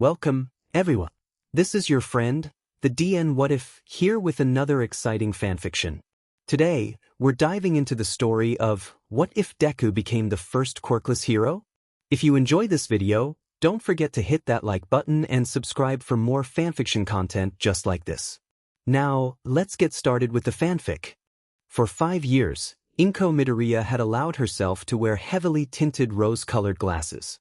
Welcome, everyone. This is your friend, the DN What If, here with another exciting fanfiction. Today, we're diving into the story of What If Deku Became the First Quirkless Hero? If you enjoy this video, don't forget to hit that like button and subscribe for more fanfiction content just like this. Now, let's get started with the fanfic. For 5 years, Inko Midoriya had allowed herself to wear heavily tinted rose-colored glasses.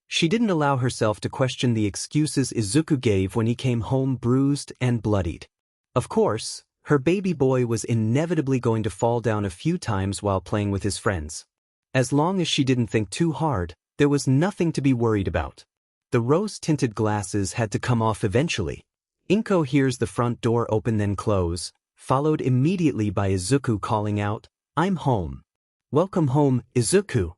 She didn't allow herself to question the excuses Izuku gave when he came home bruised and bloodied. Of course, her baby boy was inevitably going to fall down a few times while playing with his friends. As long as she didn't think too hard, there was nothing to be worried about. The rose-tinted glasses had to come off eventually. Inko hears the front door open then close, followed immediately by Izuku calling out, "I'm home." "Welcome home, Izuku."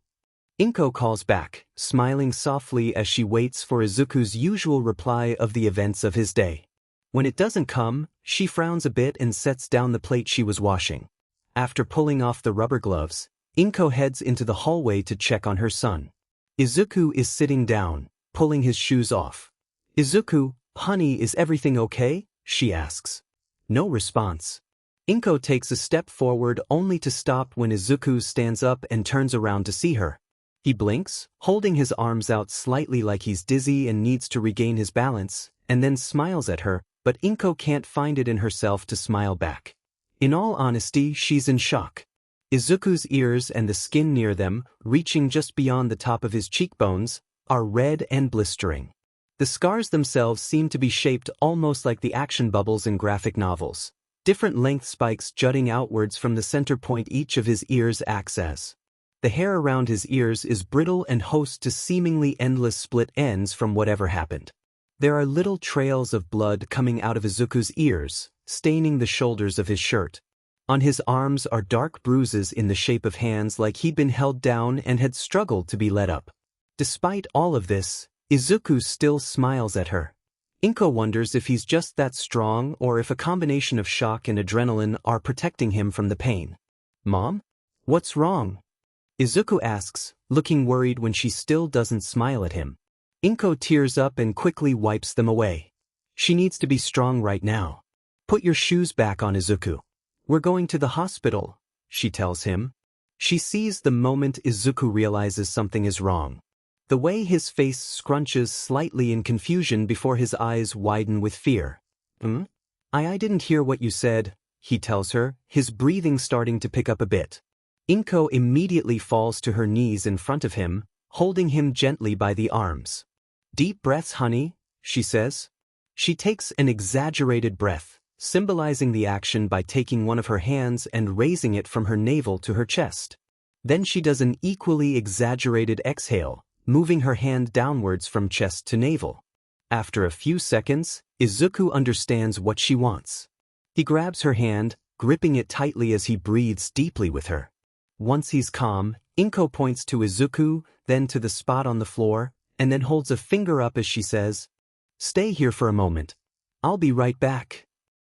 Inko calls back, smiling softly as she waits for Izuku's usual reply of the events of his day. When it doesn't come, she frowns a bit and sets down the plate she was washing. After pulling off the rubber gloves, Inko heads into the hallway to check on her son. Izuku is sitting down, pulling his shoes off. "Izuku, honey, is everything okay?" she asks. No response. Inko takes a step forward only to stop when Izuku stands up and turns around to see her. He blinks, holding his arms out slightly like he's dizzy and needs to regain his balance, and then smiles at her, but Inko can't find it in herself to smile back. In all honesty, she's in shock. Izuku's ears and the skin near them, reaching just beyond the top of his cheekbones, are red and blistering. The scars themselves seem to be shaped almost like the action bubbles in graphic novels. Different length spikes jutting outwards from the center point each of his ears acts as. The hair around his ears is brittle and host to seemingly endless split ends from whatever happened. There are little trails of blood coming out of Izuku's ears, staining the shoulders of his shirt. On his arms are dark bruises in the shape of hands like he'd been held down and had struggled to be let up. Despite all of this, Izuku still smiles at her. Inko wonders if he's just that strong or if a combination of shock and adrenaline are protecting him from the pain. "Mom? What's wrong?" Izuku asks, looking worried when she still doesn't smile at him. Inko tears up and quickly wipes them away. She needs to be strong right now. "Put your shoes back on, Izuku. We're going to the hospital," she tells him. She sees the moment Izuku realizes something is wrong. The way his face scrunches slightly in confusion before his eyes widen with fear. I didn't hear what you said," he tells her, his breathing starting to pick up a bit. Inko immediately falls to her knees in front of him, holding him gently by the arms. "Deep breaths, honey," she says. She takes an exaggerated breath, symbolizing the action by taking one of her hands and raising it from her navel to her chest. Then she does an equally exaggerated exhale, moving her hand downwards from chest to navel. After a few seconds, Izuku understands what she wants. He grabs her hand, gripping it tightly as he breathes deeply with her. Once he's calm, Inko points to Izuku, then to the spot on the floor, and then holds a finger up as she says, "Stay here for a moment. I'll be right back."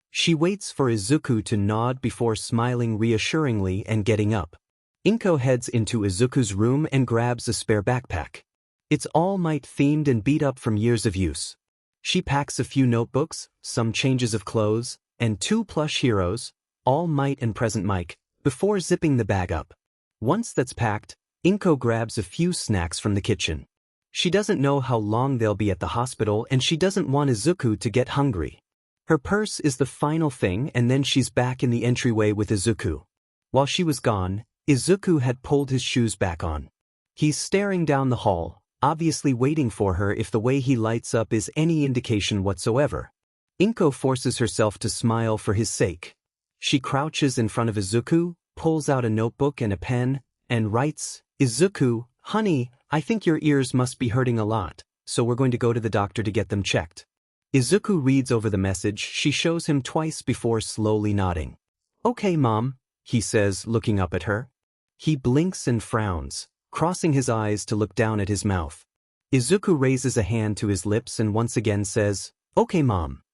She waits for Izuku to nod before smiling reassuringly and getting up. Inko heads into Izuku's room and grabs a spare backpack. It's All Might themed and beat up from years of use. She packs a few notebooks, some changes of clothes, and 2 plush heroes, All Might and Present Mike, before zipping the bag up. Once that's packed, Inko grabs a few snacks from the kitchen. She doesn't know how long they'll be at the hospital and she doesn't want Izuku to get hungry. Her purse is the final thing and then she's back in the entryway with Izuku. While she was gone, Izuku had pulled his shoes back on. He's staring down the hall, obviously waiting for her if the way he lights up is any indication whatsoever. Inko forces herself to smile for his sake. She crouches in front of Izuku, pulls out a notebook and a pen, and writes, "Izuku, honey, I think your ears must be hurting a lot, so we're going to go to the doctor to get them checked." Izuku reads over the message she shows him twice before slowly nodding. "Okay, Mom," he says, looking up at her. He blinks and frowns, crossing his eyes to look down at his mouth. Izuku raises a hand to his lips and once again says, "Okay, Mom."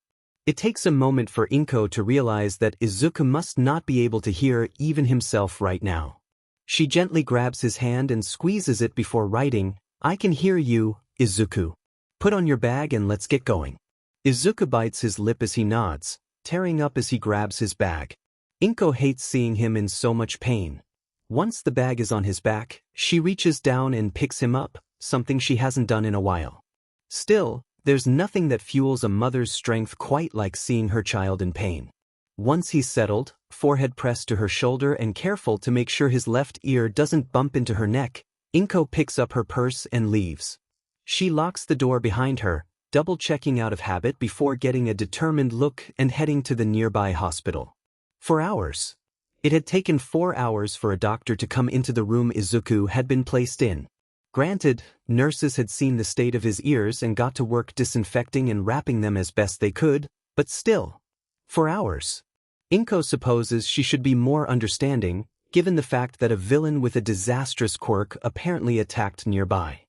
It takes a moment for Inko to realize that Izuku must not be able to hear even himself right now. She gently grabs his hand and squeezes it before writing, "I can hear you, Izuku." Put on your bag and let's get going. Izuku bites his lip as he nods, tearing up as he grabs his bag. Inko hates seeing him in so much pain. Once the bag is on his back, she reaches down and picks him up, something she hasn't done in a while. Still, there's nothing that fuels a mother's strength quite like seeing her child in pain. Once he's settled, forehead pressed to her shoulder and careful to make sure his left ear doesn't bump into her neck, Inko picks up her purse and leaves. She locks the door behind her, double-checking out of habit before getting a determined look and heading to the nearby hospital. For hours. It had taken 4 hours for a doctor to come into the room Izuku had been placed in. Granted, nurses had seen the state of his ears and got to work disinfecting and wrapping them as best they could, but still. 4 hours. Inko supposes she should be more understanding, given the fact that a villain with a disastrous quirk apparently attacked nearby.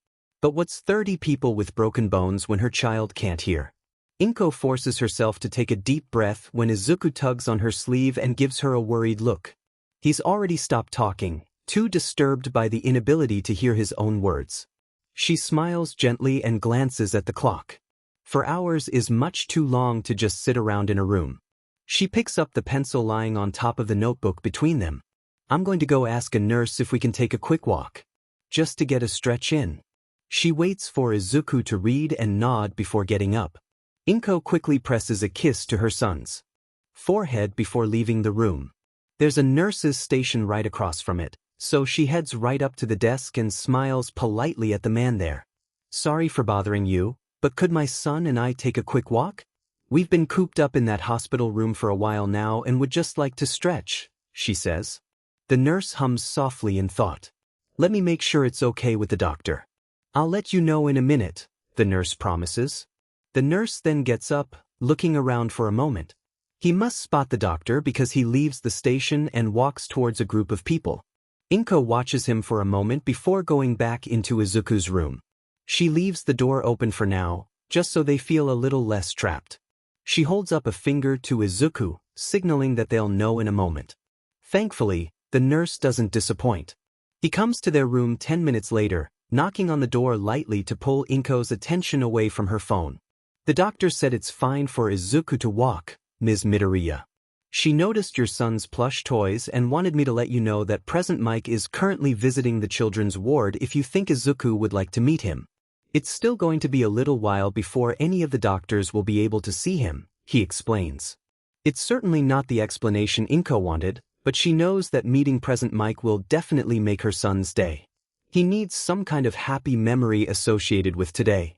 But what's 30 people with broken bones when her child can't hear? Inko forces herself to take a deep breath when Izuku tugs on her sleeve and gives her a worried look. He's already stopped talking, too disturbed by the inability to hear his own words. She smiles gently and glances at the clock. 4 hours is much too long to just sit around in a room. She picks up the pencil lying on top of the notebook between them. I'm going to go ask a nurse if we can take a quick walk. Just to get a stretch in. She waits for Izuku to read and nod before getting up. Inko quickly presses a kiss to her son's forehead before leaving the room. There's a nurse's station right across from it, so she heads right up to the desk and smiles politely at the man there. Sorry for bothering you, but could my son and I take a quick walk? We've been cooped up in that hospital room for a while now and would just like to stretch, she says. The nurse hums softly in thought. Let me make sure it's okay with the doctor. I'll let you know in a minute, the nurse promises. The nurse then gets up, looking around for a moment. He must spot the doctor because he leaves the station and walks towards a group of people. Inko watches him for a moment before going back into Izuku's room. She leaves the door open for now, just so they feel a little less trapped. She holds up a finger to Izuku, signaling that they'll know in a moment. Thankfully, the nurse doesn't disappoint. He comes to their room 10 minutes later, knocking on the door lightly to pull Inko's attention away from her phone. The doctor said it's fine for Izuku to walk, Ms. Midoriya. She noticed your son's plush toys and wanted me to let you know that Present Mike is currently visiting the children's ward if you think Izuku would like to meet him. It's still going to be a little while before any of the doctors will be able to see him, he explains. It's certainly not the explanation Inko wanted, but she knows that meeting Present Mike will definitely make her son's day. He needs some kind of happy memory associated with today.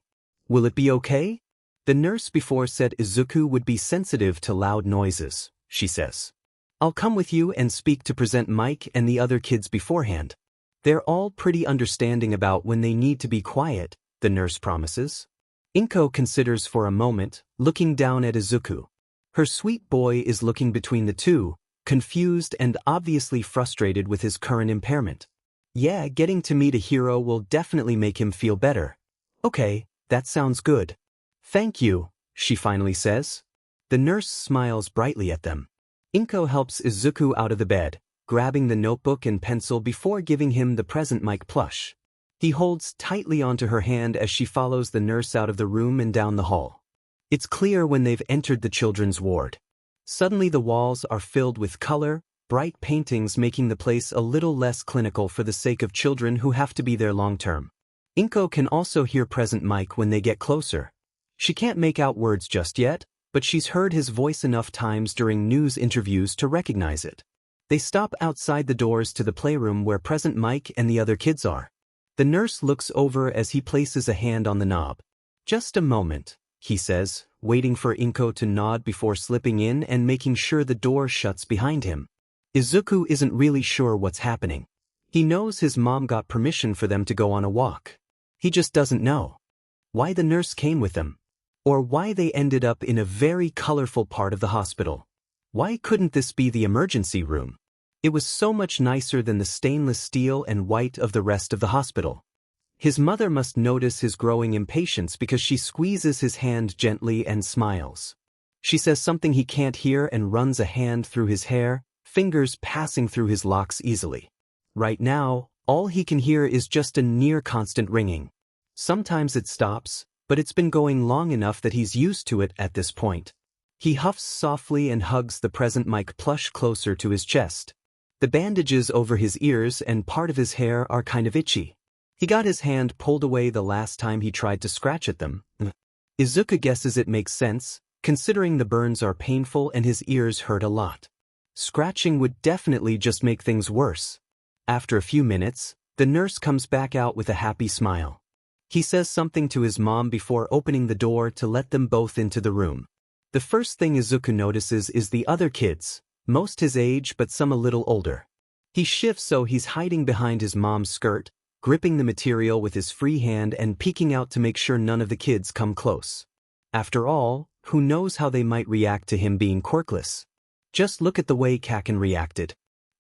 Will it be okay? The nurse before said Izuku would be sensitive to loud noises, she says. I'll come with you and speak to Present Mike and the other kids beforehand. They're all pretty understanding about when they need to be quiet, the nurse promises. Inko considers for a moment, looking down at Izuku. Her sweet boy is looking between the two, confused and obviously frustrated with his current impairment. Yeah, getting to meet a hero will definitely make him feel better. Okay, that sounds good. Thank you, she finally says. The nurse smiles brightly at them. Inko helps Izuku out of the bed, grabbing the notebook and pencil before giving him the Present Mike plush. He holds tightly onto her hand as she follows the nurse out of the room and down the hall. It's clear when they've entered the children's ward. Suddenly the walls are filled with color, bright paintings making the place a little less clinical for the sake of children who have to be there long-term. Inko can also hear Present Mike when they get closer. She can't make out words just yet, but she's heard his voice enough times during news interviews to recognize it. They stop outside the doors to the playroom where Present Mike and the other kids are. The nurse looks over as he places a hand on the knob. Just a moment, he says, waiting for Inko to nod before slipping in and making sure the door shuts behind him. Izuku isn't really sure what's happening. He knows his mom got permission for them to go on a walk. He just doesn't know why the nurse came with them, or why they ended up in a very colorful part of the hospital. Why couldn't this be the emergency room? It was so much nicer than the stainless steel and white of the rest of the hospital. His mother must notice his growing impatience because she squeezes his hand gently and smiles. She says something he can't hear and runs a hand through his hair, fingers passing through his locks easily. Right now, all he can hear is just a near-constant ringing. Sometimes it stops, but it's been going long enough that he's used to it at this point. He huffs softly and hugs the present Mike plush closer to his chest. The bandages over his ears and part of his hair are kind of itchy. He got his hand pulled away the last time he tried to scratch at them. Izuku guesses it makes sense, considering the burns are painful and his ears hurt a lot. Scratching would definitely just make things worse. After a few minutes, the nurse comes back out with a happy smile. He says something to his mom before opening the door to let them both into the room. The first thing Izuku notices is the other kids, most his age but some a little older. He shifts so he's hiding behind his mom's skirt, gripping the material with his free hand and peeking out to make sure none of the kids come close. After all, who knows how they might react to him being quirkless? Just look at the way Kaken reacted.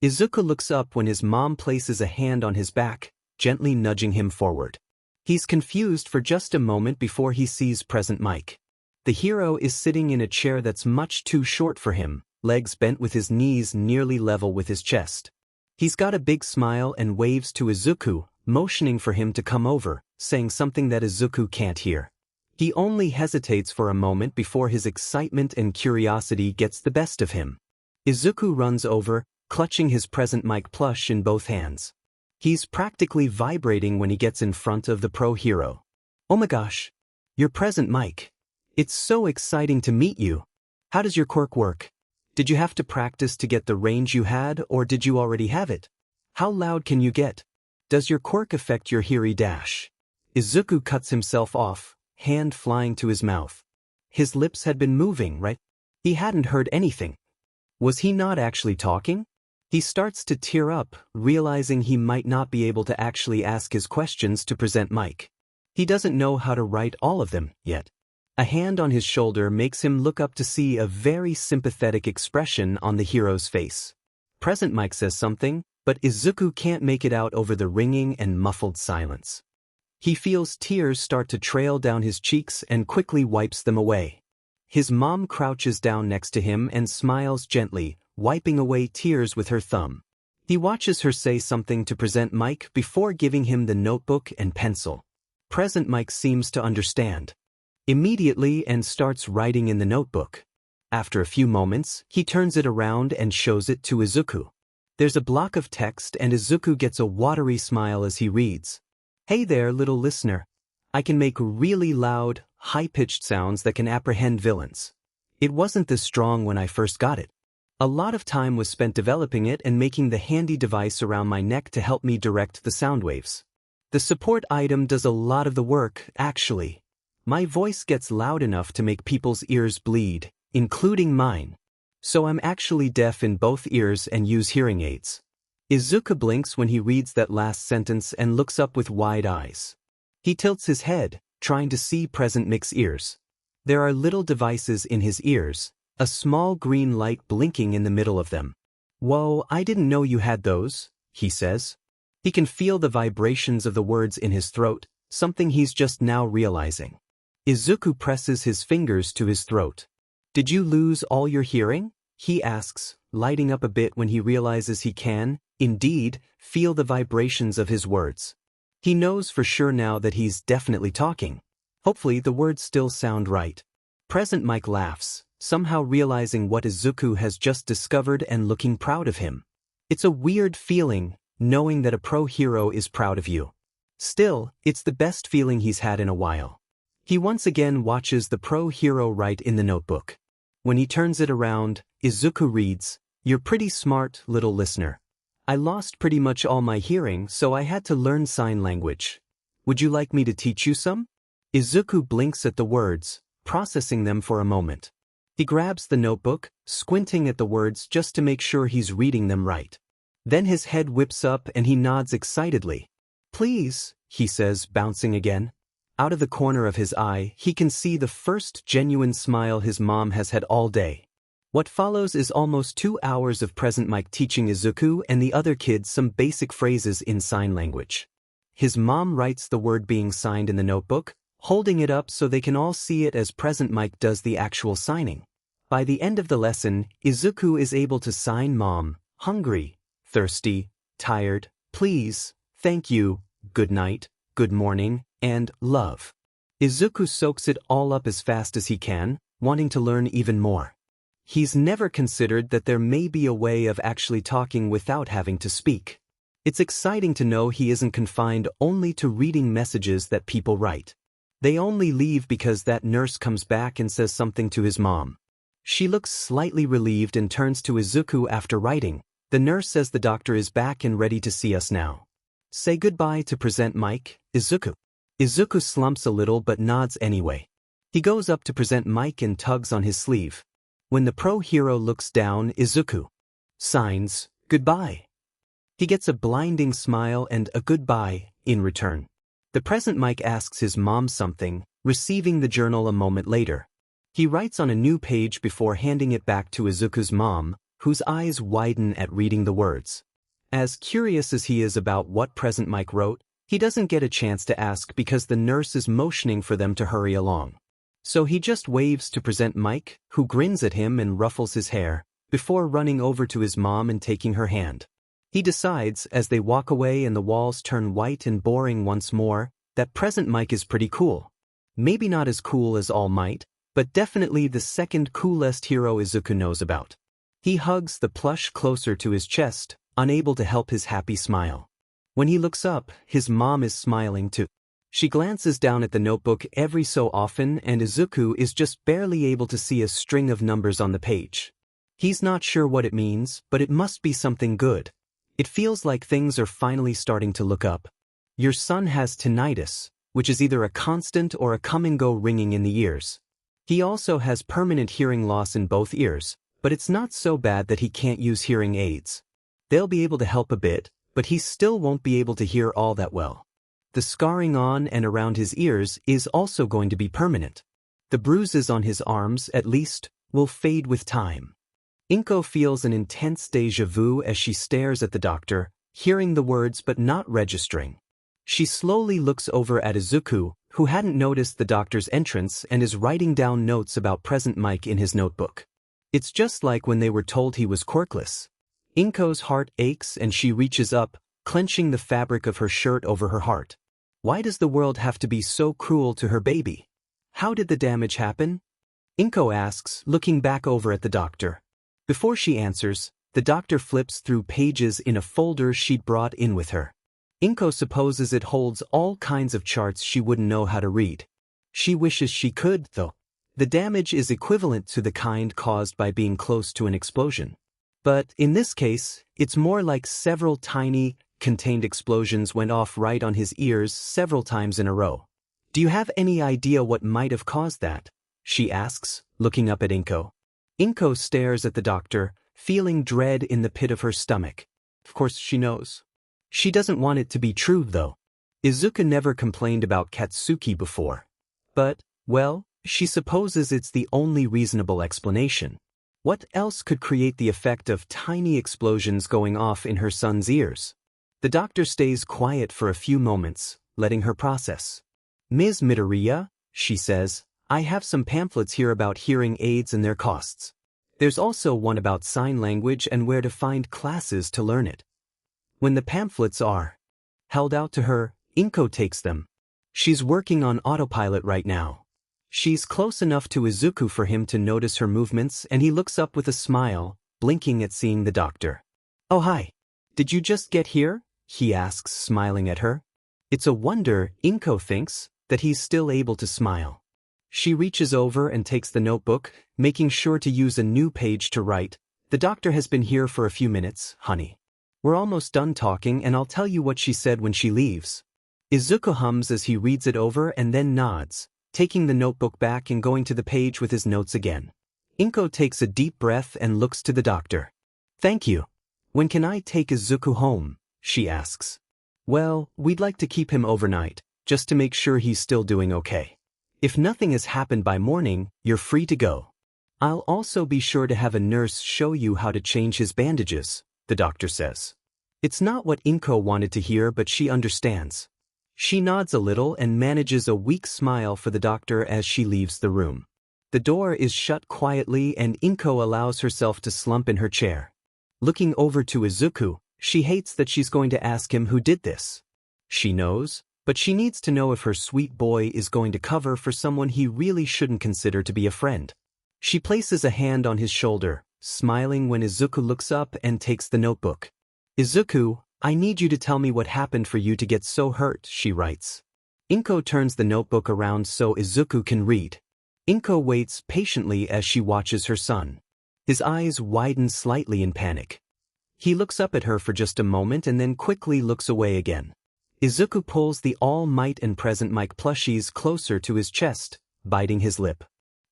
Izuku looks up when his mom places a hand on his back, gently nudging him forward. He's confused for just a moment before he sees present Mike. The hero is sitting in a chair that's much too short for him, legs bent with his knees nearly level with his chest. He's got a big smile and waves to Izuku, motioning for him to come over, saying something that Izuku can't hear. He only hesitates for a moment before his excitement and curiosity gets the best of him. Izuku runs over, clutching his present Mike plush in both hands. He's practically vibrating when he gets in front of the pro hero. "Oh my gosh! You're present Mike. It's so exciting to meet you. How does your quirk work? Did you have to practice to get the range you had, or did you already have it? How loud can you get? Does your quirk affect your Hiri dash?" Izuku cuts himself off, hand flying to his mouth. His lips had been moving, right? He hadn't heard anything. Was he not actually talking? He starts to tear up, realizing he might not be able to actually ask his questions to present Mike. He doesn't know how to write all of them, yet. A hand on his shoulder makes him look up to see a very sympathetic expression on the hero's face. Present Mike says something, but Izuku can't make it out over the ringing and muffled silence. He feels tears start to trail down his cheeks and quickly wipes them away. His mom crouches down next to him and smiles gently, wiping away tears with her thumb. He watches her say something to present Mike before giving him the notebook and pencil. Present Mike seems to understand immediately and starts writing in the notebook. After a few moments, he turns it around and shows it to Izuku. There's a block of text and Izuku gets a watery smile as he reads. "Hey there, little listener. I can make really loud, high-pitched sounds that can apprehend villains. It wasn't this strong when I first got it. A lot of time was spent developing it and making the handy device around my neck to help me direct the sound waves. The support item does a lot of the work, actually. My voice gets loud enough to make people's ears bleed, including mine. So I'm actually deaf in both ears and use hearing aids." Izuku blinks when he reads that last sentence and looks up with wide eyes. He tilts his head, trying to see present Mike's ears. There are little devices in his ears, a small green light blinking in the middle of them. "Whoa, I didn't know you had those," he says. He can feel the vibrations of the words in his throat, something he's just now realizing. Izuku presses his fingers to his throat. "Did you lose all your hearing?" he asks, lighting up a bit when he realizes he can, indeed, feel the vibrations of his words. He knows for sure now that he's definitely talking. Hopefully the words still sound right. Present Mike laughs, somehow realizing what Izuku has just discovered and looking proud of him. It's a weird feeling, knowing that a pro hero is proud of you. Still, it's the best feeling he's had in a while. He once again watches the pro hero write in the notebook. When he turns it around, Izuku reads, "You're pretty smart, little listener. I lost pretty much all my hearing, so I had to learn sign language. Would you like me to teach you some?" Izuku blinks at the words, processing them for a moment. He grabs the notebook, squinting at the words just to make sure he's reading them right. Then his head whips up and he nods excitedly. "Please," he says, bouncing again. Out of the corner of his eye, he can see the first genuine smile his mom has had all day. What follows is almost 2 hours of present Mike teaching Izuku and the other kids some basic phrases in sign language. His mom writes the word being signed in the notebook, holding it up so they can all see it as present Mike does the actual signing. By the end of the lesson, Izuku is able to sign mom, hungry, thirsty, tired, please, thank you, good night, good morning, and love. Izuku soaks it all up as fast as he can, wanting to learn even more. He's never considered that there may be a way of actually talking without having to speak. It's exciting to know he isn't confined only to reading messages that people write. They only leave because that nurse comes back and says something to his mom. She looks slightly relieved and turns to Izuku after writing. The nurse says the doctor is back and ready to see us now. Say goodbye to present Mike, Izuku. Izuku slumps a little but nods anyway. He goes up to present Mike and tugs on his sleeve. When the pro-hero looks down, Izuku signs, goodbye. He gets a blinding smile and a goodbye in return. The present Mike asks his mom something, receiving the journal a moment later. He writes on a new page before handing it back to Izuku's mom, whose eyes widen at reading the words. As curious as he is about what present Mike wrote, he doesn't get a chance to ask because the nurse is motioning for them to hurry along. So he just waves to present Mike, who grins at him and ruffles his hair, before running over to his mom and taking her hand. He decides, as they walk away and the walls turn white and boring once more, that present Mike is pretty cool. Maybe not as cool as All Might, but definitely the second coolest hero Izuku knows about. He hugs the plush closer to his chest, unable to help his happy smile. When he looks up, his mom is smiling too. She glances down at the notebook every so often and Izuku is just barely able to see a string of numbers on the page. He's not sure what it means, but it must be something good. It feels like things are finally starting to look up. Your son has tinnitus, which is either a constant or a come-and-go ringing in the ears. He also has permanent hearing loss in both ears, but it's not so bad that he can't use hearing aids. They'll be able to help a bit, but he still won't be able to hear all that well. The scarring on and around his ears is also going to be permanent. The bruises on his arms, at least, will fade with time. Inko feels an intense déjà vu as she stares at the doctor, hearing the words but not registering. She slowly looks over at Izuku, who hadn't noticed the doctor's entrance and is writing down notes about present Mike in his notebook. It's just like when they were told he was quirkless. Inko's heart aches and she reaches up, clenching the fabric of her shirt over her heart. Why does the world have to be so cruel to her baby? How did the damage happen? Inko asks, looking back over at the doctor. Before she answers, the doctor flips through pages in a folder she'd brought in with her. Inko supposes it holds all kinds of charts she wouldn't know how to read. She wishes she could, though. The damage is equivalent to the kind caused by being close to an explosion. But in this case, it's more like several tiny, contained explosions went off right on his ears several times in a row. Do you have any idea what might have caused that? She asks, looking up at Inko. Inko stares at the doctor, feeling dread in the pit of her stomach. Of course she knows. She doesn't want it to be true, though. Izuku never complained about Katsuki before. But, well, she supposes it's the only reasonable explanation. What else could create the effect of tiny explosions going off in her son's ears? The doctor stays quiet for a few moments, letting her process. Ms. Midoriya, she says, I have some pamphlets here about hearing aids and their costs. There's also one about sign language and where to find classes to learn it. When the pamphlets are held out to her, Inko takes them. She's working on autopilot right now. She's close enough to Izuku for him to notice her movements and he looks up with a smile, blinking at seeing the doctor. Oh hi. Did you just get here? He asks, smiling at her. It's a wonder, Inko thinks, that he's still able to smile. She reaches over and takes the notebook, making sure to use a new page to write. The doctor has been here for a few minutes, honey. We're almost done talking and I'll tell you what she said when she leaves. Izuku hums as he reads it over and then nods, taking the notebook back and going to the page with his notes again. Inko takes a deep breath and looks to the doctor. Thank you. When can I take Izuku home? She asks. Well, we'd like to keep him overnight, just to make sure he's still doing okay. If nothing has happened by morning, you're free to go. I'll also be sure to have a nurse show you how to change his bandages, the doctor says. It's not what Inko wanted to hear, but she understands. She nods a little and manages a weak smile for the doctor as she leaves the room. The door is shut quietly and Inko allows herself to slump in her chair. Looking over to Izuku, she hates that she's going to ask him who did this. She knows, But she needs to know if her sweet boy is going to cover for someone he really shouldn't consider to be a friend. She places a hand on his shoulder, smiling when Izuku looks up and takes the notebook. "Izuku, I need you to tell me what happened for you to get so hurt," she writes. Inko turns the notebook around so Izuku can read. Inko waits patiently as she watches her son. His eyes widen slightly in panic. He looks up at her for just a moment and then quickly looks away again. Izuku pulls the all might and present Mike plushies closer to his chest, biting his lip.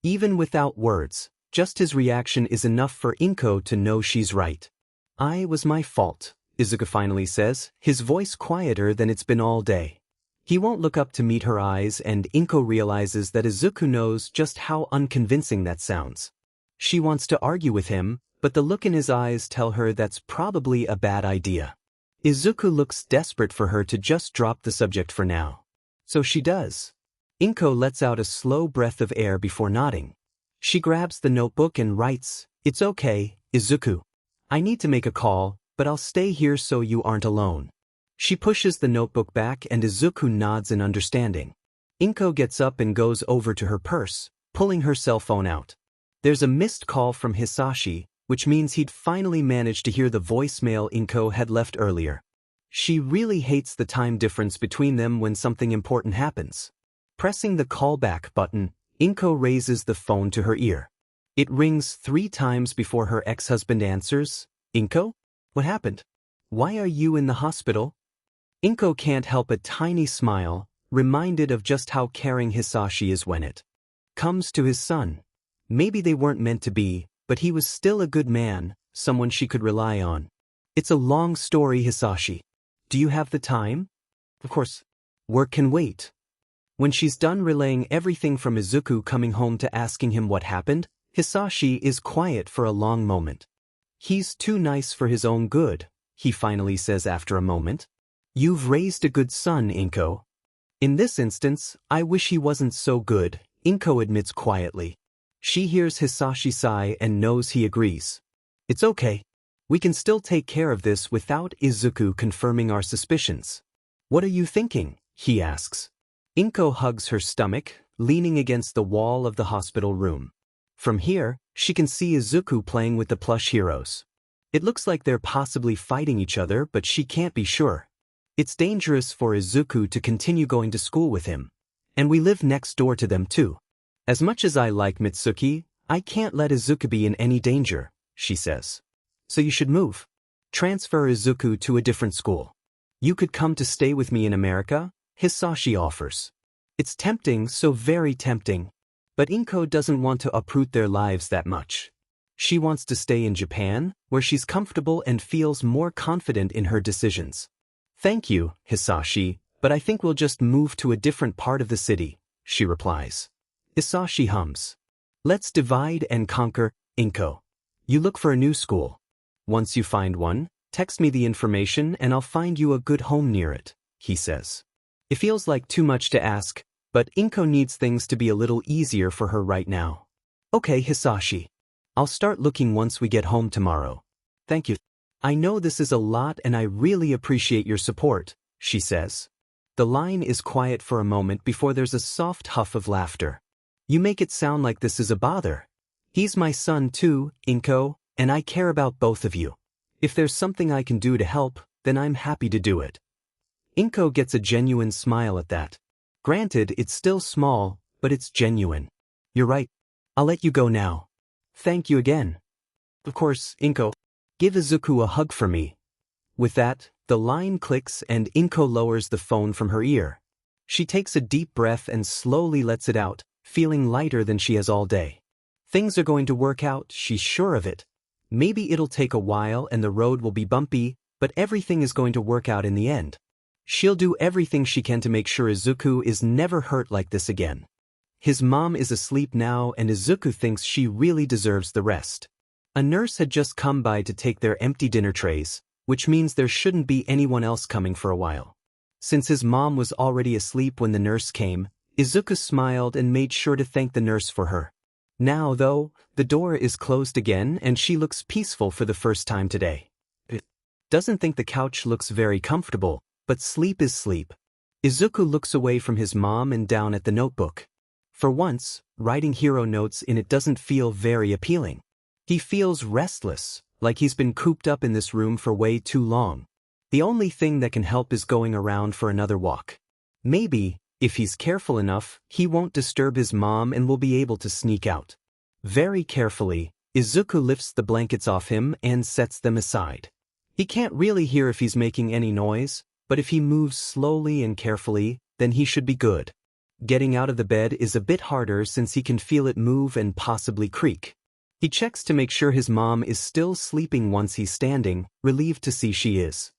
Even without words, just his reaction is enough for Inko to know she's right. "It was my fault," Izuku finally says, his voice quieter than it's been all day. He won't look up to meet her eyes, and Inko realizes that Izuku knows just how unconvincing that sounds. She wants to argue with him, but the look in his eyes tell her that's probably a bad idea. Izuku looks desperate for her to just drop the subject for now. So she does. Inko lets out a slow breath of air before nodding. She grabs the notebook and writes, "It's okay, Izuku. I need to make a call, but I'll stay here so you aren't alone." She pushes the notebook back and Izuku nods in understanding. Inko gets up and goes over to her purse, pulling her cell phone out. There's a missed call from Hisashi, which means he'd finally managed to hear the voicemail Inko had left earlier. She really hates the time difference between them when something important happens. Pressing the callback button, Inko raises the phone to her ear. It rings 3 times before her ex-husband answers. "Inko? What happened? Why are you in the hospital?" Inko can't help a tiny smile, reminded of just how caring Hisashi is when it comes to his son. Maybe they weren't meant to be, but he was still a good man, someone she could rely on. "It's a long story, Hisashi. Do you have the time?" "Of course. Work can wait." When she's done relaying everything from Izuku coming home to asking him what happened, Hisashi is quiet for a long moment. "He's too nice for his own good," he finally says after a moment. "You've raised a good son, Inko." "In this instance, I wish he wasn't so good," Inko admits quietly. She hears Hisashi sigh and knows he agrees. "It's okay. We can still take care of this without Izuku confirming our suspicions." "What are you thinking?" he asks. Inko hugs her stomach, leaning against the wall of the hospital room. From here, she can see Izuku playing with the plush heroes. It looks like they're possibly fighting each other, but she can't be sure. It's dangerous for Izuku to continue going to school with him. And we live next door to them too. "As much as I like Mitsuki, I can't let Izuku be in any danger," she says. "So you should move. Transfer Izuku to a different school. You could come to stay with me in America," Hisashi offers. It's tempting, so very tempting. But Inko doesn't want to uproot their lives that much. She wants to stay in Japan, where she's comfortable and feels more confident in her decisions. "Thank you, Hisashi, but I think we'll just move to a different part of the city," she replies. Hisashi hums. "Let's divide and conquer, Inko. You look for a new school. Once you find one, text me the information and I'll find you a good home near it," he says. It feels like too much to ask, but Inko needs things to be a little easier for her right now. "Okay, Hisashi. I'll start looking once we get home tomorrow. Thank you. I know this is a lot and I really appreciate your support," she says. The line is quiet for a moment before there's a soft huff of laughter. "You make it sound like this is a bother. He's my son too, Inko, and I care about both of you. If there's something I can do to help, then I'm happy to do it." Inko gets a genuine smile at that. Granted, it's still small, but it's genuine. "You're right. I'll let you go now. Thank you again." "Of course, Inko. Give Izuku a hug for me." With that, the line clicks and Inko lowers the phone from her ear. She takes a deep breath and slowly lets it out, feeling lighter than she has all day. Things are going to work out, she's sure of it. Maybe it'll take a while and the road will be bumpy, but everything is going to work out in the end. She'll do everything she can to make sure Izuku is never hurt like this again. His mom is asleep now and Izuku thinks she really deserves the rest. A nurse had just come by to take their empty dinner trays, which means there shouldn't be anyone else coming for a while. Since his mom was already asleep when the nurse came, Izuku smiled and made sure to thank the nurse for her. Now, though, the door is closed again and she looks peaceful for the first time today. Doesn't think the couch looks very comfortable, but sleep is sleep. Izuku looks away from his mom and down at the notebook. For once, writing hero notes in it doesn't feel very appealing. He feels restless, like he's been cooped up in this room for way too long. The only thing that can help is going around for another walk. Maybe, if he's careful enough, he won't disturb his mom and will be able to sneak out. Very carefully, Izuku lifts the blankets off him and sets them aside. He can't really hear if he's making any noise, but if he moves slowly and carefully, then he should be good. Getting out of the bed is a bit harder since he can feel it move and possibly creak. He checks to make sure his mom is still sleeping once he's standing, relieved to see she is.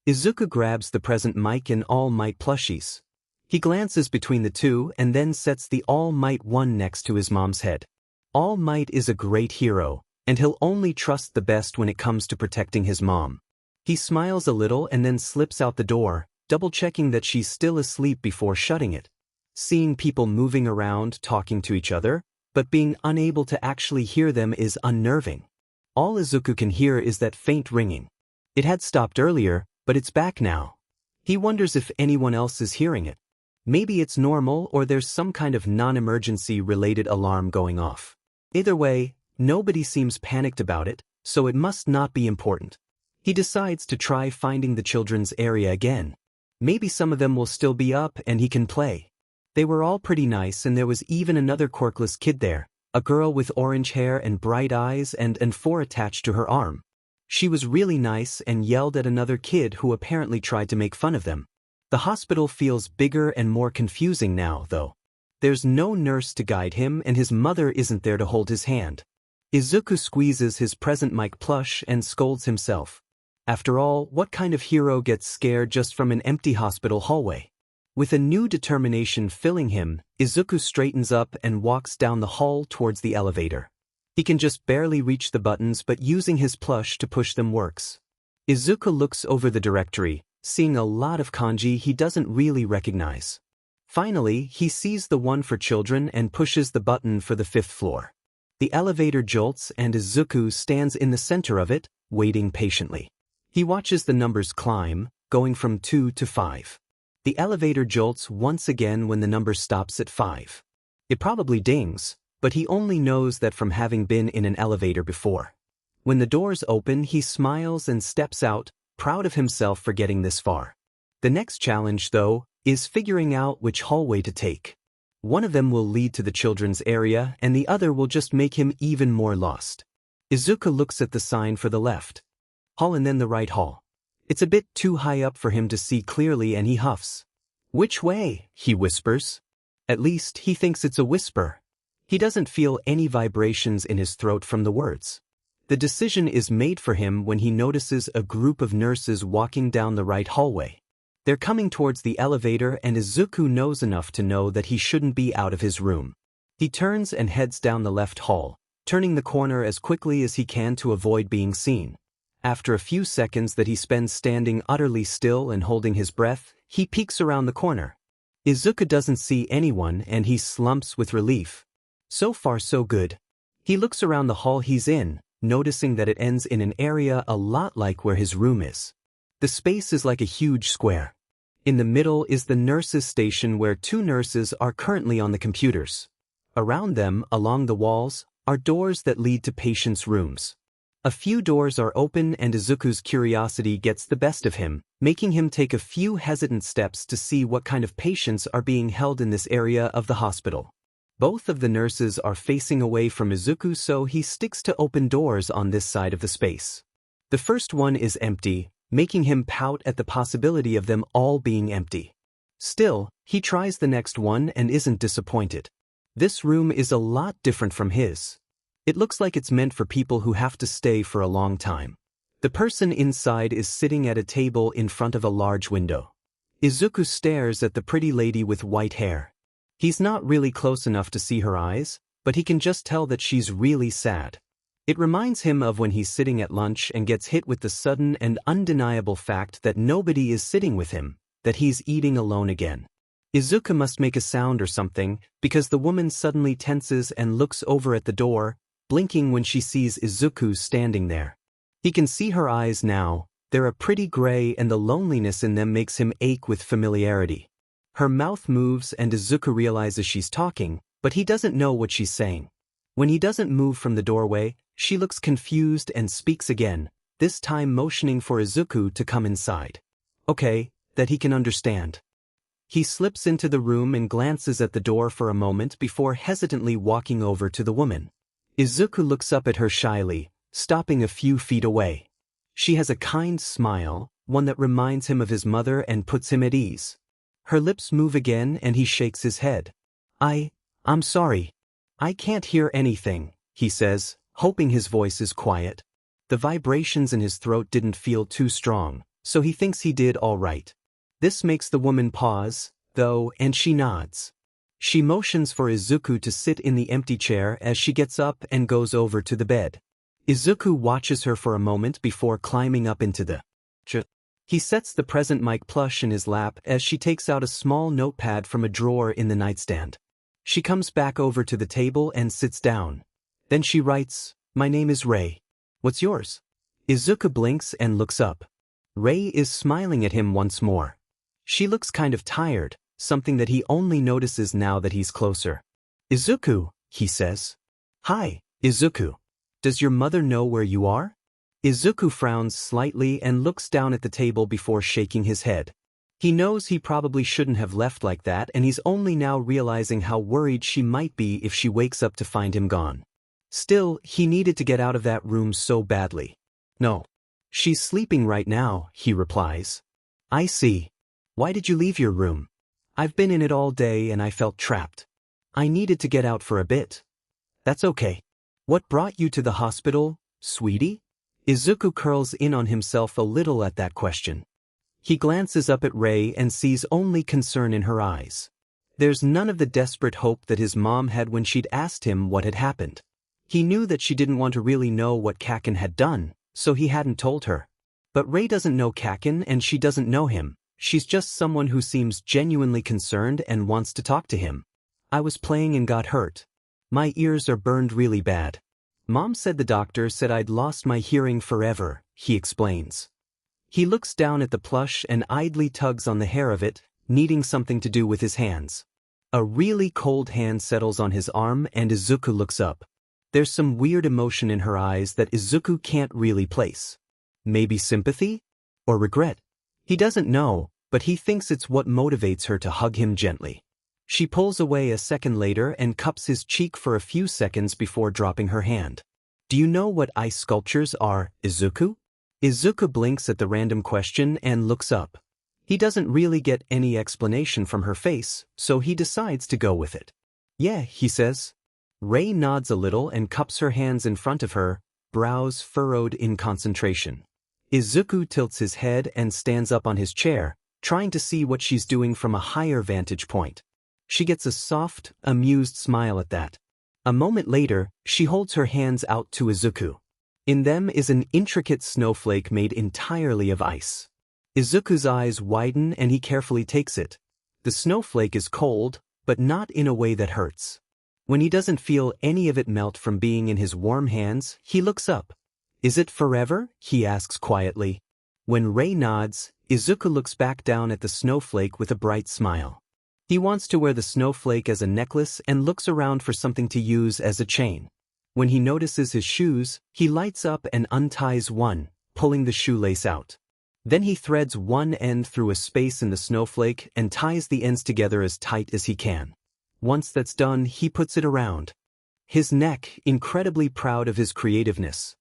Izuku grabs the present Might and All Might plushies. He glances between the two and then sets the All Might one next to his mom's head. All Might is a great hero, and he'll only trust the best when it comes to protecting his mom. He smiles a little and then slips out the door, double-checking that she's still asleep before shutting it. Seeing people moving around, talking to each other, but being unable to actually hear them is unnerving. All Izuku can hear is that faint ringing. It had stopped earlier, but it's back now. He wonders if anyone else is hearing it. Maybe it's normal or there's some kind of non-emergency related alarm going off. Either way, nobody seems panicked about it, so it must not be important. He decides to try finding the children's area again. Maybe some of them will still be up and he can play. They were all pretty nice and there was even another Quirkless kid there, a girl with orange hair and bright eyes and an 4 attached to her arm. She was really nice and yelled at another kid who apparently tried to make fun of them. The hospital feels bigger and more confusing now, though. There's no nurse to guide him and his mother isn't there to hold his hand. Izuku squeezes his present Mike plush and scolds himself. After all, what kind of hero gets scared just from an empty hospital hallway? With a new determination filling him, Izuku straightens up and walks down the hall towards the elevator. He can just barely reach the buttons, but using his plush to push them works. Izuku looks over the directory, seeing a lot of kanji he doesn't really recognize. Finally, he sees the one for children and pushes the button for the 5th floor. The elevator jolts and Izuku stands in the center of it, waiting patiently. He watches the numbers climb, going from 2 to 5. The elevator jolts once again when the number stops at 5. It probably dings, but he only knows that from having been in an elevator before. When the doors open, he smiles and steps out, proud of himself for getting this far. The next challenge, though, is figuring out which hallway to take. One of them will lead to the children's area and the other will just make him even more lost. Izuku looks at the sign for the left hall and then the right hall. It's a bit too high up for him to see clearly and he huffs. "Which way?" he whispers. At least he thinks it's a whisper. He doesn't feel any vibrations in his throat from the words. The decision is made for him when he notices a group of nurses walking down the right hallway. They're coming towards the elevator and Izuku knows enough to know that he shouldn't be out of his room. He turns and heads down the left hall, turning the corner as quickly as he can to avoid being seen. After a few seconds that he spends standing utterly still and holding his breath, he peeks around the corner. Izuku doesn't see anyone and he slumps with relief. So far so good. He looks around the hall he's in, noticing that it ends in an area a lot like where his room is. The space is like a huge square. In the middle is the nurses' station where 2 nurses are currently on the computers. Around them, along the walls, are doors that lead to patients' rooms. A few doors are open and Izuku's curiosity gets the best of him, making him take a few hesitant steps to see what kind of patients are being held in this area of the hospital. Both of the nurses are facing away from Izuku, so he sticks to open doors on this side of the space. The first one is empty, making him pout at the possibility of them all being empty. Still, he tries the next one and isn't disappointed. This room is a lot different from his. It looks like it's meant for people who have to stay for a long time. The person inside is sitting at a table in front of a large window. Izuku stares at the pretty lady with white hair. He's not really close enough to see her eyes, but he can just tell that she's really sad. It reminds him of when he's sitting at lunch and gets hit with the sudden and undeniable fact that nobody is sitting with him, that he's eating alone again. Izuku must make a sound or something, because the woman suddenly tenses and looks over at the door, blinking when she sees Izuku standing there. He can see her eyes now. They're a pretty gray and the loneliness in them makes him ache with familiarity. Her mouth moves and Izuku realizes she's talking, but he doesn't know what she's saying. When he doesn't move from the doorway, she looks confused and speaks again, this time motioning for Izuku to come inside. Okay, that he can understand. He slips into the room and glances at the door for a moment before hesitantly walking over to the woman. Izuku looks up at her shyly, stopping a few feet away. She has a kind smile, one that reminds him of his mother and puts him at ease. Her lips move again and he shakes his head. I'm sorry. I can't hear anything, he says, hoping his voice is quiet. The vibrations in his throat didn't feel too strong, so he thinks he did all right. This makes the woman pause, though, and she nods. She motions for Izuku to sit in the empty chair as she gets up and goes over to the bed. Izuku watches her for a moment before climbing up into the chair. He sets the present mic plush in his lap as she takes out a small notepad from a drawer in the nightstand. She comes back over to the table and sits down. Then she writes, "My name is Rei. What's yours?" Izuku blinks and looks up. Rei is smiling at him once more. She looks kind of tired, something that he only notices now that he's closer. "Izuku," he says. "Hi, Izuku. Does your mother know where you are?" Izuku frowns slightly and looks down at the table before shaking his head. He knows he probably shouldn't have left like that, and he's only now realizing how worried she might be if she wakes up to find him gone. Still, he needed to get out of that room so badly. "No. She's sleeping right now," he replies. "I see. Why did you leave your room?" "I've been in it all day and I felt trapped. I needed to get out for a bit." "That's okay. What brought you to the hospital, sweetie?" Izuku curls in on himself a little at that question. He glances up at Rei and sees only concern in her eyes. There's none of the desperate hope that his mom had when she'd asked him what had happened. He knew that she didn't want to really know what Kaken had done, so he hadn't told her. But Rei doesn't know Kaken and she doesn't know him. She's just someone who seems genuinely concerned and wants to talk to him. "I was playing and got hurt. My ears are burned really bad. Mom said the doctor said I'd lost my hearing forever," he explains. He looks down at the plush and idly tugs on the hair of it, needing something to do with his hands. A really cold hand settles on his arm and Izuku looks up. There's some weird emotion in her eyes that Izuku can't really place. Maybe sympathy? Or regret? He doesn't know, but he thinks it's what motivates her to hug him gently. She pulls away a second later and cups his cheek for a few seconds before dropping her hand. "Do you know what ice sculptures are, Izuku?" Izuku blinks at the random question and looks up. He doesn't really get any explanation from her face, so he decides to go with it. "Yeah," he says. Rei nods a little and cups her hands in front of her, brows furrowed in concentration. Izuku tilts his head and stands up on his chair, trying to see what she's doing from a higher vantage point. She gets a soft, amused smile at that. A moment later, she holds her hands out to Izuku. In them is an intricate snowflake made entirely of ice. Izuku's eyes widen and he carefully takes it. The snowflake is cold, but not in a way that hurts. When he doesn't feel any of it melt from being in his warm hands, he looks up. "Is it forever?" he asks quietly. When Rei nods, Izuku looks back down at the snowflake with a bright smile. He wants to wear the snowflake as a necklace and looks around for something to use as a chain. When he notices his shoes, he lights up and unties one, pulling the shoelace out. Then he threads one end through a space in the snowflake and ties the ends together as tight as he can. Once that's done, he puts it around his neck, incredibly proud of his creativeness.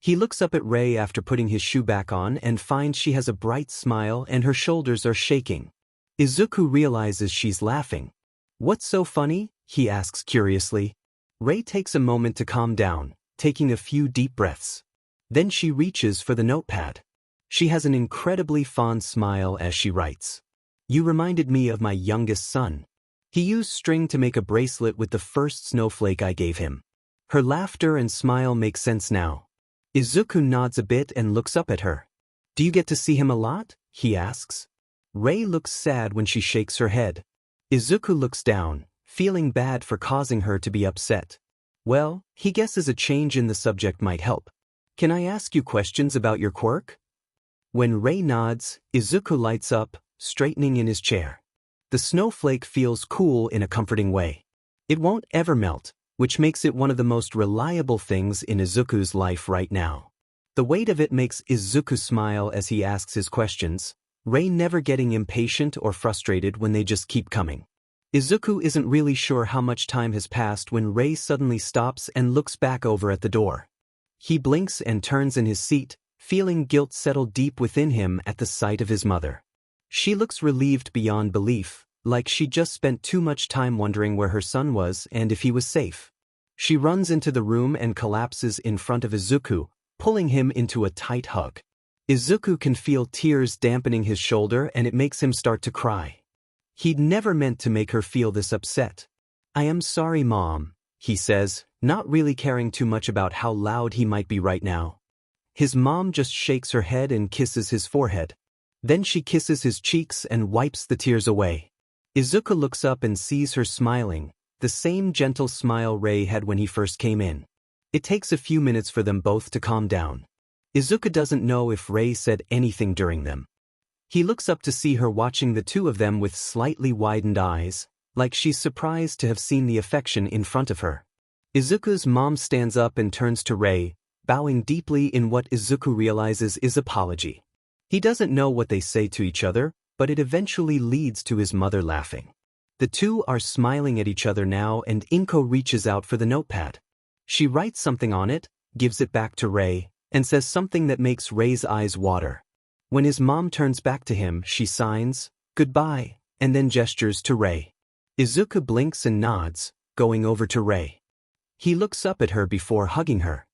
He looks up at Rei after putting his shoe back on and finds she has a bright smile and her shoulders are shaking. Izuku realizes she's laughing. "What's so funny?" he asks curiously. Rei takes a moment to calm down, taking a few deep breaths. Then she reaches for the notepad. She has an incredibly fond smile as she writes. "You reminded me of my youngest son. He used string to make a bracelet with the first snowflake I gave him." Her laughter and smile make sense now. Izuku nods a bit and looks up at her. "Do you get to see him a lot?" he asks. Rei looks sad when she shakes her head. Izuku looks down, feeling bad for causing her to be upset. Well, he guesses a change in the subject might help. "Can I ask you questions about your quirk?" When Rei nods, Izuku lights up, straightening in his chair. The snowflake feels cool in a comforting way. It won't ever melt, which makes it one of the most reliable things in Izuku's life right now. The weight of it makes Izuku smile as he asks his questions, Rei never getting impatient or frustrated when they just keep coming. Izuku isn't really sure how much time has passed when Rei suddenly stops and looks back over at the door. He blinks and turns in his seat, feeling guilt settle deep within him at the sight of his mother. She looks relieved beyond belief, like she just spent too much time wondering where her son was and if he was safe. She runs into the room and collapses in front of Izuku, pulling him into a tight hug. Izuku can feel tears dampening his shoulder and it makes him start to cry. He'd never meant to make her feel this upset. "I am sorry, Mom," he says, not really caring too much about how loud he might be right now. His mom just shakes her head and kisses his forehead. Then she kisses his cheeks and wipes the tears away. Izuku looks up and sees her smiling, the same gentle smile Rei had when he first came in. It takes a few minutes for them both to calm down. Izuku doesn't know if Rei said anything during them. He looks up to see her watching the two of them with slightly widened eyes, like she's surprised to have seen the affection in front of her. Izuku's mom stands up and turns to Rei, bowing deeply in what Izuku realizes is apology. He doesn't know what they say to each other, but it eventually leads to his mother laughing. The two are smiling at each other now and Inko reaches out for the notepad. She writes something on it, gives it back to Rei, and says something that makes Rei's eyes water. When his mom turns back to him, she signs, "Goodbye," and then gestures to Rei. Izuku blinks and nods, going over to Rei. He looks up at her before hugging her.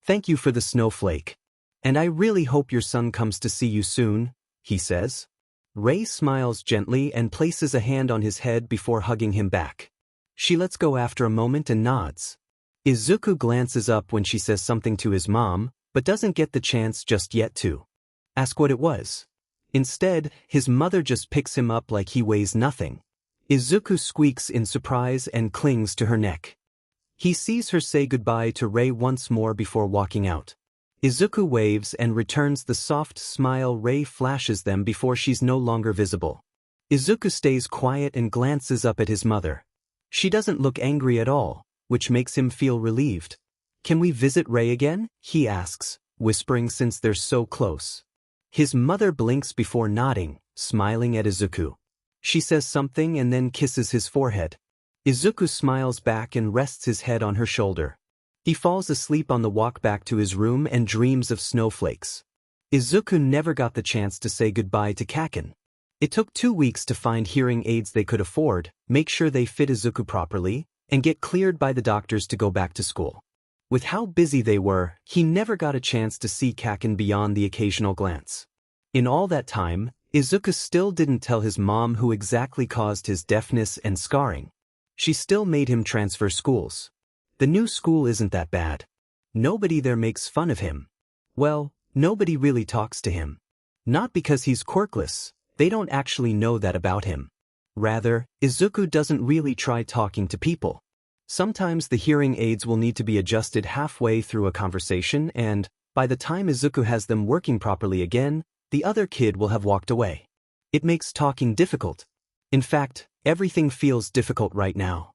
"Thank you for the snowflake. And I really hope your son comes to see you soon," he says. Rei smiles gently and places a hand on his head before hugging him back. She lets go after a moment and nods. Izuku glances up when she says something to his mom, but doesn't get the chance just yet to ask what it was. Instead, his mother just picks him up like he weighs nothing. Izuku squeaks in surprise and clings to her neck. He sees her say goodbye to Rei once more before walking out. Izuku waves and returns the soft smile Rei flashes them before she's no longer visible. Izuku stays quiet and glances up at his mother. She doesn't look angry at all, which makes him feel relieved. "Can we visit Rei again?" he asks, whispering since they're so close. His mother blinks before nodding, smiling at Izuku. She says something and then kisses his forehead. Izuku smiles back and rests his head on her shoulder. He falls asleep on the walk back to his room and dreams of snowflakes. Izuku never got the chance to say goodbye to Kaken. It took 2 weeks to find hearing aids they could afford, make sure they fit Izuku properly, and get cleared by the doctors to go back to school. With how busy they were, he never got a chance to see Kaken beyond the occasional glance. In all that time, Izuku still didn't tell his mom who exactly caused his deafness and scarring. She still made him transfer schools. The new school isn't that bad. Nobody there makes fun of him. Well, nobody really talks to him. Not because he's quirkless, they don't actually know that about him. Rather, Izuku doesn't really try talking to people. Sometimes the hearing aids will need to be adjusted halfway through a conversation and, by the time Izuku has them working properly again, the other kid will have walked away. It makes talking difficult. In fact, everything feels difficult right now.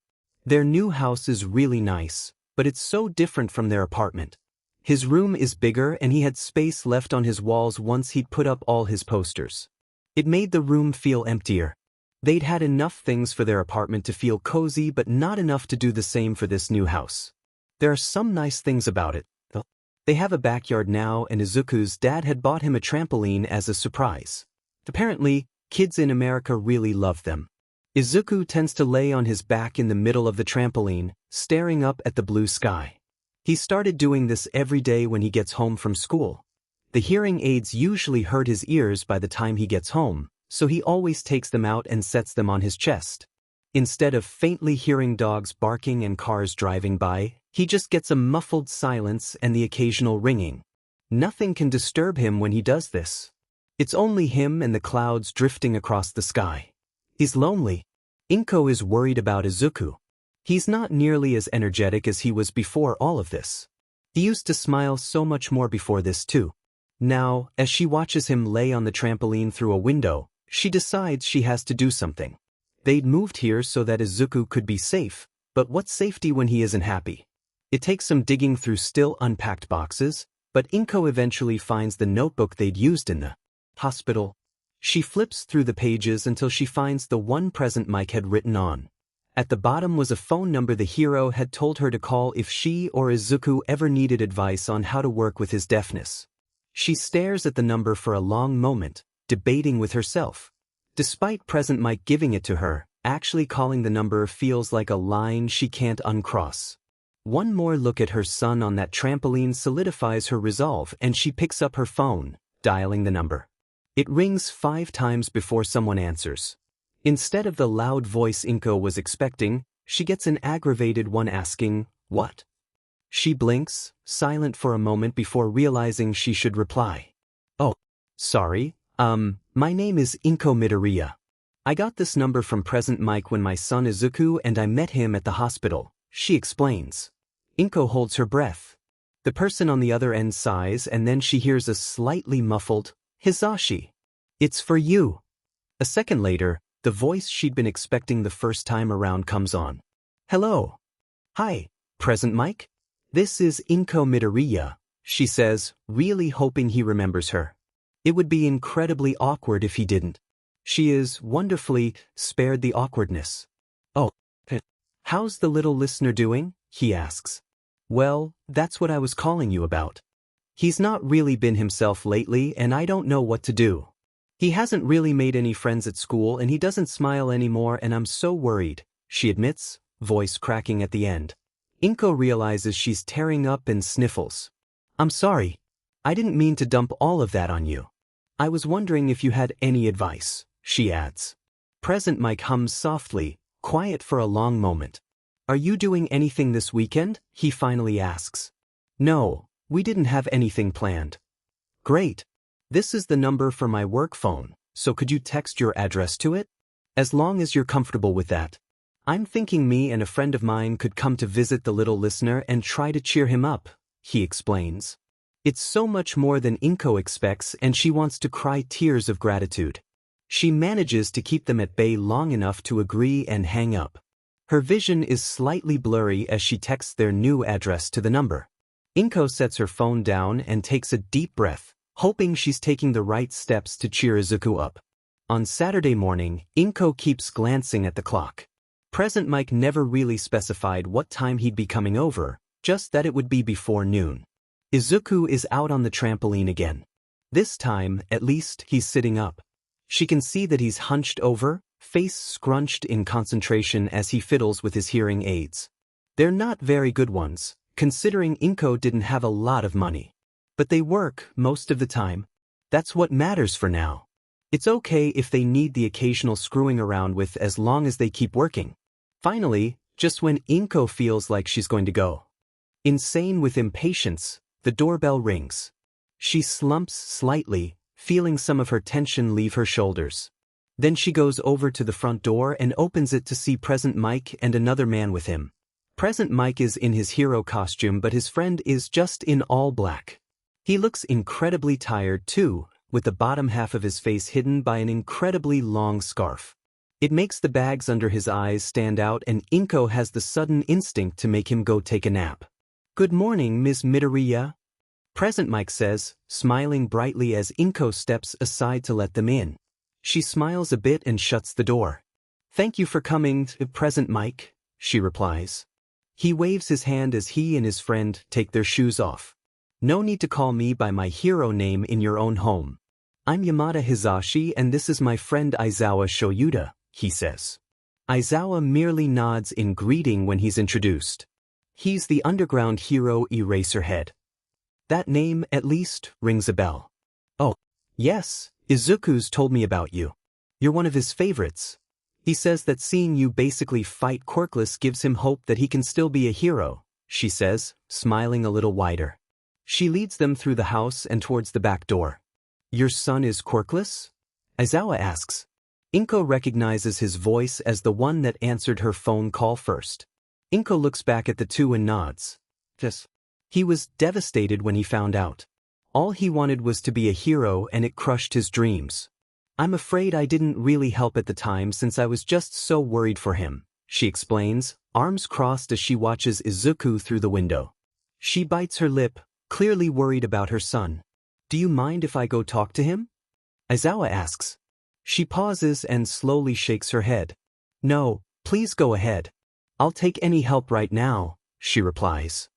Their new house is really nice, but it's so different from their apartment. His room is bigger and he had space left on his walls once he'd put up all his posters. It made the room feel emptier. They'd had enough things for their apartment to feel cozy but not enough to do the same for this new house. There are some nice things about it, though. They have a backyard now and Izuku's dad had bought him a trampoline as a surprise. Apparently, kids in America really love them. Izuku tends to lay on his back in the middle of the trampoline, staring up at the blue sky. He started doing this every day when he gets home from school. The hearing aids usually hurt his ears by the time he gets home, so he always takes them out and sets them on his chest. Instead of faintly hearing dogs barking and cars driving by, he just gets a muffled silence and the occasional ringing. Nothing can disturb him when he does this. It's only him and the clouds drifting across the sky. He's lonely. Inko is worried about Izuku. He's not nearly as energetic as he was before all of this. He used to smile so much more before this too. Now, as she watches him lay on the trampoline through a window, she decides she has to do something. They'd moved here so that Izuku could be safe, but what's safety when he isn't happy? It takes some digging through still unpacked boxes, but Inko eventually finds the notebook they'd used in the hospital. She flips through the pages until she finds the one Present Mike had written on. At the bottom was a phone number the hero had told her to call if she or Izuku ever needed advice on how to work with his deafness. She stares at the number for a long moment, debating with herself. Despite Present Mike giving it to her, actually calling the number feels like a line she can't uncross. One more look at her son on that trampoline solidifies her resolve, and she picks up her phone, dialing the number. It rings 5 times before someone answers. Instead of the loud voice Inko was expecting, she gets an aggravated one asking, "What?" She blinks, silent for a moment before realizing she should reply. "Oh, sorry, my name is Inko Midoriya. I got this number from Present Mike when my son Izuku and I met him at the hospital," she explains. Inko holds her breath. The person on the other end sighs, and then she hears a slightly muffled, "Hisashi. It's for you." A second later, the voice she'd been expecting the first time around comes on. "Hello. Hi, Present Mike? This is Inko Midoriya," she says, really hoping he remembers her. It would be incredibly awkward if he didn't. She is wonderfully spared the awkwardness. "Oh, how's the little listener doing?" he asks. "Well, that's what I was calling you about. He's not really been himself lately and I don't know what to do. He hasn't really made any friends at school and he doesn't smile anymore and I'm so worried," she admits, voice cracking at the end. Inko realizes she's tearing up and sniffles. "I'm sorry. I didn't mean to dump all of that on you. I was wondering if you had any advice," she adds. Present Mike hums softly, quiet for a long moment. "Are you doing anything this weekend?" he finally asks. "No, we didn't have anything planned." "Great. This is the number for my work phone, so could you text your address to it? As long as you're comfortable with that. I'm thinking me and a friend of mine could come to visit the little listener and try to cheer him up," he explains. It's so much more than Inko expects and she wants to cry tears of gratitude. She manages to keep them at bay long enough to agree and hang up. Her vision is slightly blurry as she texts their new address to the number. Inko sets her phone down and takes a deep breath, hoping she's taking the right steps to cheer Izuku up. On Saturday morning, Inko keeps glancing at the clock. Present Mike never really specified what time he'd be coming over, just that it would be before noon. Izuku is out on the trampoline again. This time, at least, he's sitting up. She can see that he's hunched over, face scrunched in concentration as he fiddles with his hearing aids. They're not very good ones, considering Inko didn't have a lot of money. But they work most of the time. That's what matters for now. It's okay if they need the occasional screwing around with as long as they keep working. Finally, just when Inko feels like she's going to go insane with impatience, the doorbell rings. She slumps slightly, feeling some of her tension leave her shoulders. Then she goes over to the front door and opens it to see Present Mike and another man with him. Present Mike is in his hero costume, but his friend is just in all black. He looks incredibly tired too, with the bottom half of his face hidden by an incredibly long scarf. It makes the bags under his eyes stand out and Inko has the sudden instinct to make him go take a nap. "Good morning, Miss Midoriya," Present Mike says, smiling brightly as Inko steps aside to let them in. She smiles a bit and shuts the door. "Thank you for coming, Present Mike," she replies. He waves his hand as he and his friend take their shoes off. "No need to call me by my hero name in your own home. I'm Yamada Hisashi and this is my friend Aizawa Shoyuta," he says. Aizawa merely nods in greeting when he's introduced. He's the underground hero Eraserhead. That name, at least, rings a bell. "Oh, yes, Izuku's told me about you. You're one of his favorites. He says that seeing you basically fight Quirkless gives him hope that he can still be a hero," she says, smiling a little wider. She leads them through the house and towards the back door. "Your son is Quirkless?" Aizawa asks. Inko recognizes his voice as the one that answered her phone call first. Inko looks back at the two and nods. "Yes." He was devastated when he found out. All he wanted was to be a hero and it crushed his dreams. I'm afraid I didn't really help at the time since I was just so worried for him, she explains, arms crossed as she watches Izuku through the window. She bites her lip, clearly worried about her son. Do you mind if I go talk to him? Aizawa asks. She pauses and slowly shakes her head. No, please go ahead. I'll take any help right now, she replies.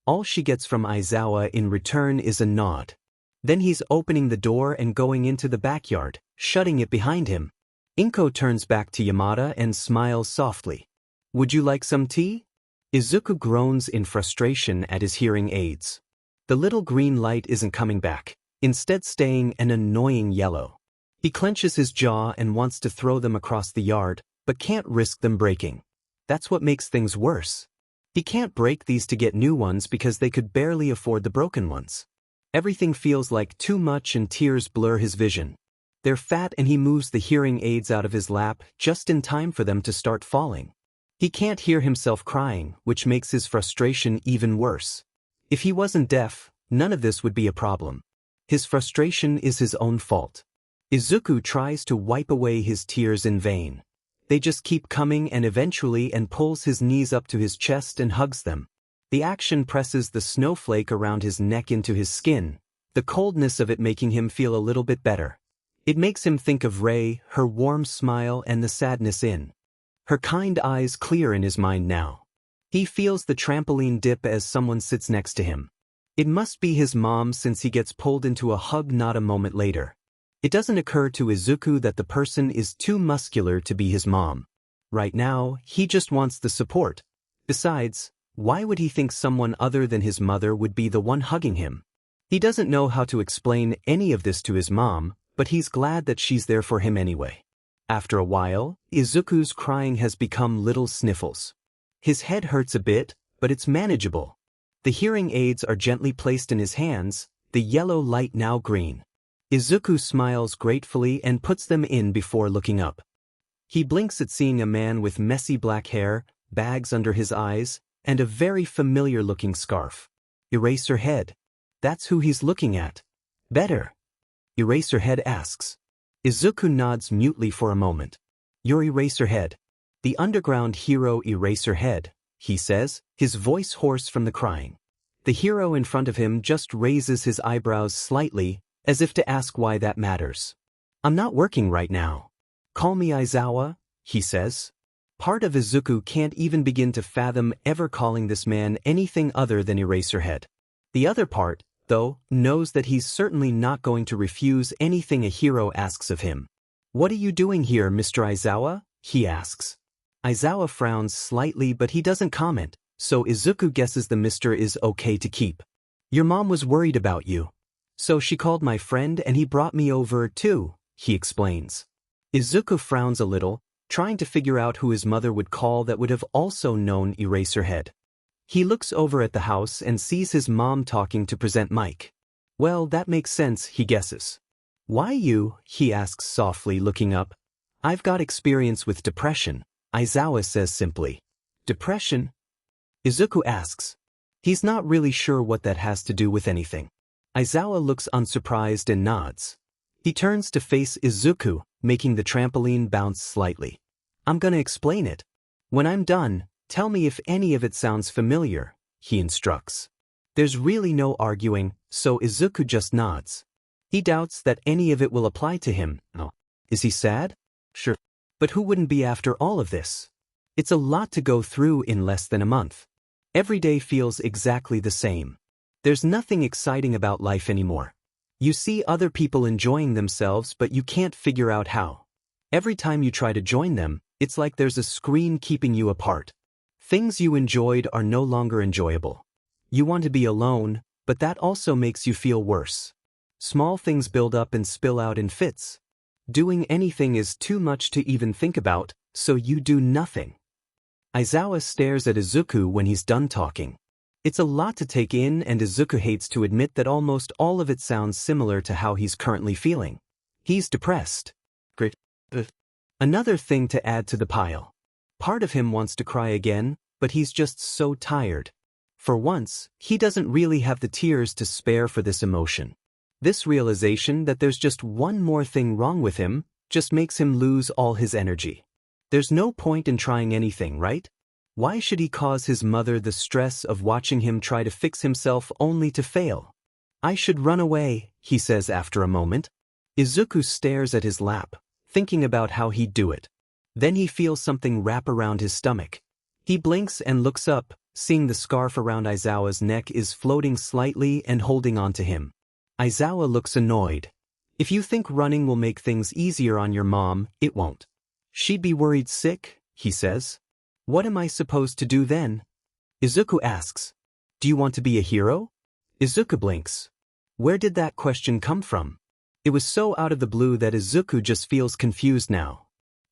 All she gets from Aizawa in return is a nod. Then he's opening the door and going into the backyard, shutting it behind him. Inko turns back to Yamada and smiles softly. Would you like some tea? Izuku groans in frustration at his hearing aids. The little green light isn't coming back, instead staying an annoying yellow. He clenches his jaw and wants to throw them across the yard, but can't risk them breaking. That's what makes things worse. He can't break these to get new ones because they could barely afford the broken ones. Everything feels like too much and tears blur his vision. They're fat and he moves the hearing aids out of his lap just in time for them to start falling. He can't hear himself crying, which makes his frustration even worse. If he wasn't deaf, none of this would be a problem. His frustration is his own fault. Izuku tries to wipe away his tears in vain. They just keep coming and eventually pulls his knees up to his chest and hugs them. The action presses the snowflake around his neck into his skin, the coldness of it making him feel a little bit better. It makes him think of Rei, her warm smile and the sadness in her kind eyes clear in his mind now. He feels the trampoline dip as someone sits next to him. It must be his mom since he gets pulled into a hug not a moment later. It doesn't occur to Izuku that the person is too muscular to be his mom. Right now, he just wants the support. Besides, why would he think someone other than his mother would be the one hugging him? He doesn't know how to explain any of this to his mom, but he's glad that she's there for him anyway. After a while, Izuku's crying has become little sniffles. His head hurts a bit, but it's manageable. The hearing aids are gently placed in his hands, the yellow light now green. Izuku smiles gratefully and puts them in before looking up. He blinks at seeing a man with messy black hair, bags under his eyes, and a very familiar-looking scarf. Eraserhead. That's who he's looking at. Better. Eraserhead asks. Izuku nods mutely for a moment. You're Eraserhead. The underground hero Eraserhead, he says, his voice hoarse from the crying. The hero in front of him just raises his eyebrows slightly, as if to ask why that matters. I'm not working right now. Call me Aizawa, he says. Part of Izuku can't even begin to fathom ever calling this man anything other than Eraserhead. The other part, though, knows that he's certainly not going to refuse anything a hero asks of him. What are you doing here, Mr. Aizawa? He asks. Aizawa frowns slightly but he doesn't comment, so Izuku guesses the Mr. is okay to keep. Your mom was worried about you. So she called my friend and he brought me over too, he explains. Izuku frowns a little, trying to figure out who his mother would call that would have also known Eraserhead. He looks over at the house and sees his mom talking to present Mike. Well, that makes sense, he guesses. Why you? He asks softly, looking up. I've got experience with depression, Aizawa says simply. Depression? Izuku asks. He's not really sure what that has to do with anything. Aizawa looks unsurprised and nods. He turns to face Izuku, making the trampoline bounce slightly. I'm gonna explain it. When I'm done, tell me if any of it sounds familiar, he instructs. There's really no arguing, so Izuku just nods. He doubts that any of it will apply to him. Oh. Is he sad? Sure. But who wouldn't be after all of this? It's a lot to go through in less than a month. Every day feels exactly the same. There's nothing exciting about life anymore. You see other people enjoying themselves but you can't figure out how. Every time you try to join them, it's like there's a screen keeping you apart. Things you enjoyed are no longer enjoyable. You want to be alone, but that also makes you feel worse. Small things build up and spill out in fits. Doing anything is too much to even think about, so you do nothing. Aizawa stares at Izuku when he's done talking. It's a lot to take in and Izuku hates to admit that almost all of it sounds similar to how he's currently feeling. He's depressed. Another thing to add to the pile. Part of him wants to cry again, but he's just so tired. For once, he doesn't really have the tears to spare for this emotion. This realization that there's just one more thing wrong with him just makes him lose all his energy. There's no point in trying anything, right? Why should he cause his mother the stress of watching him try to fix himself only to fail? I should run away, he says after a moment. Izuku stares at his lap, thinking about how he'd do it. Then he feels something wrap around his stomach. He blinks and looks up, seeing the scarf around Aizawa's neck is floating slightly and holding on to him. Aizawa looks annoyed. If you think running will make things easier on your mom, it won't. She'd be worried sick, he says. What am I supposed to do then? Izuku asks. Do you want to be a hero? Izuku blinks. Where did that question come from? It was so out of the blue that Izuku just feels confused now.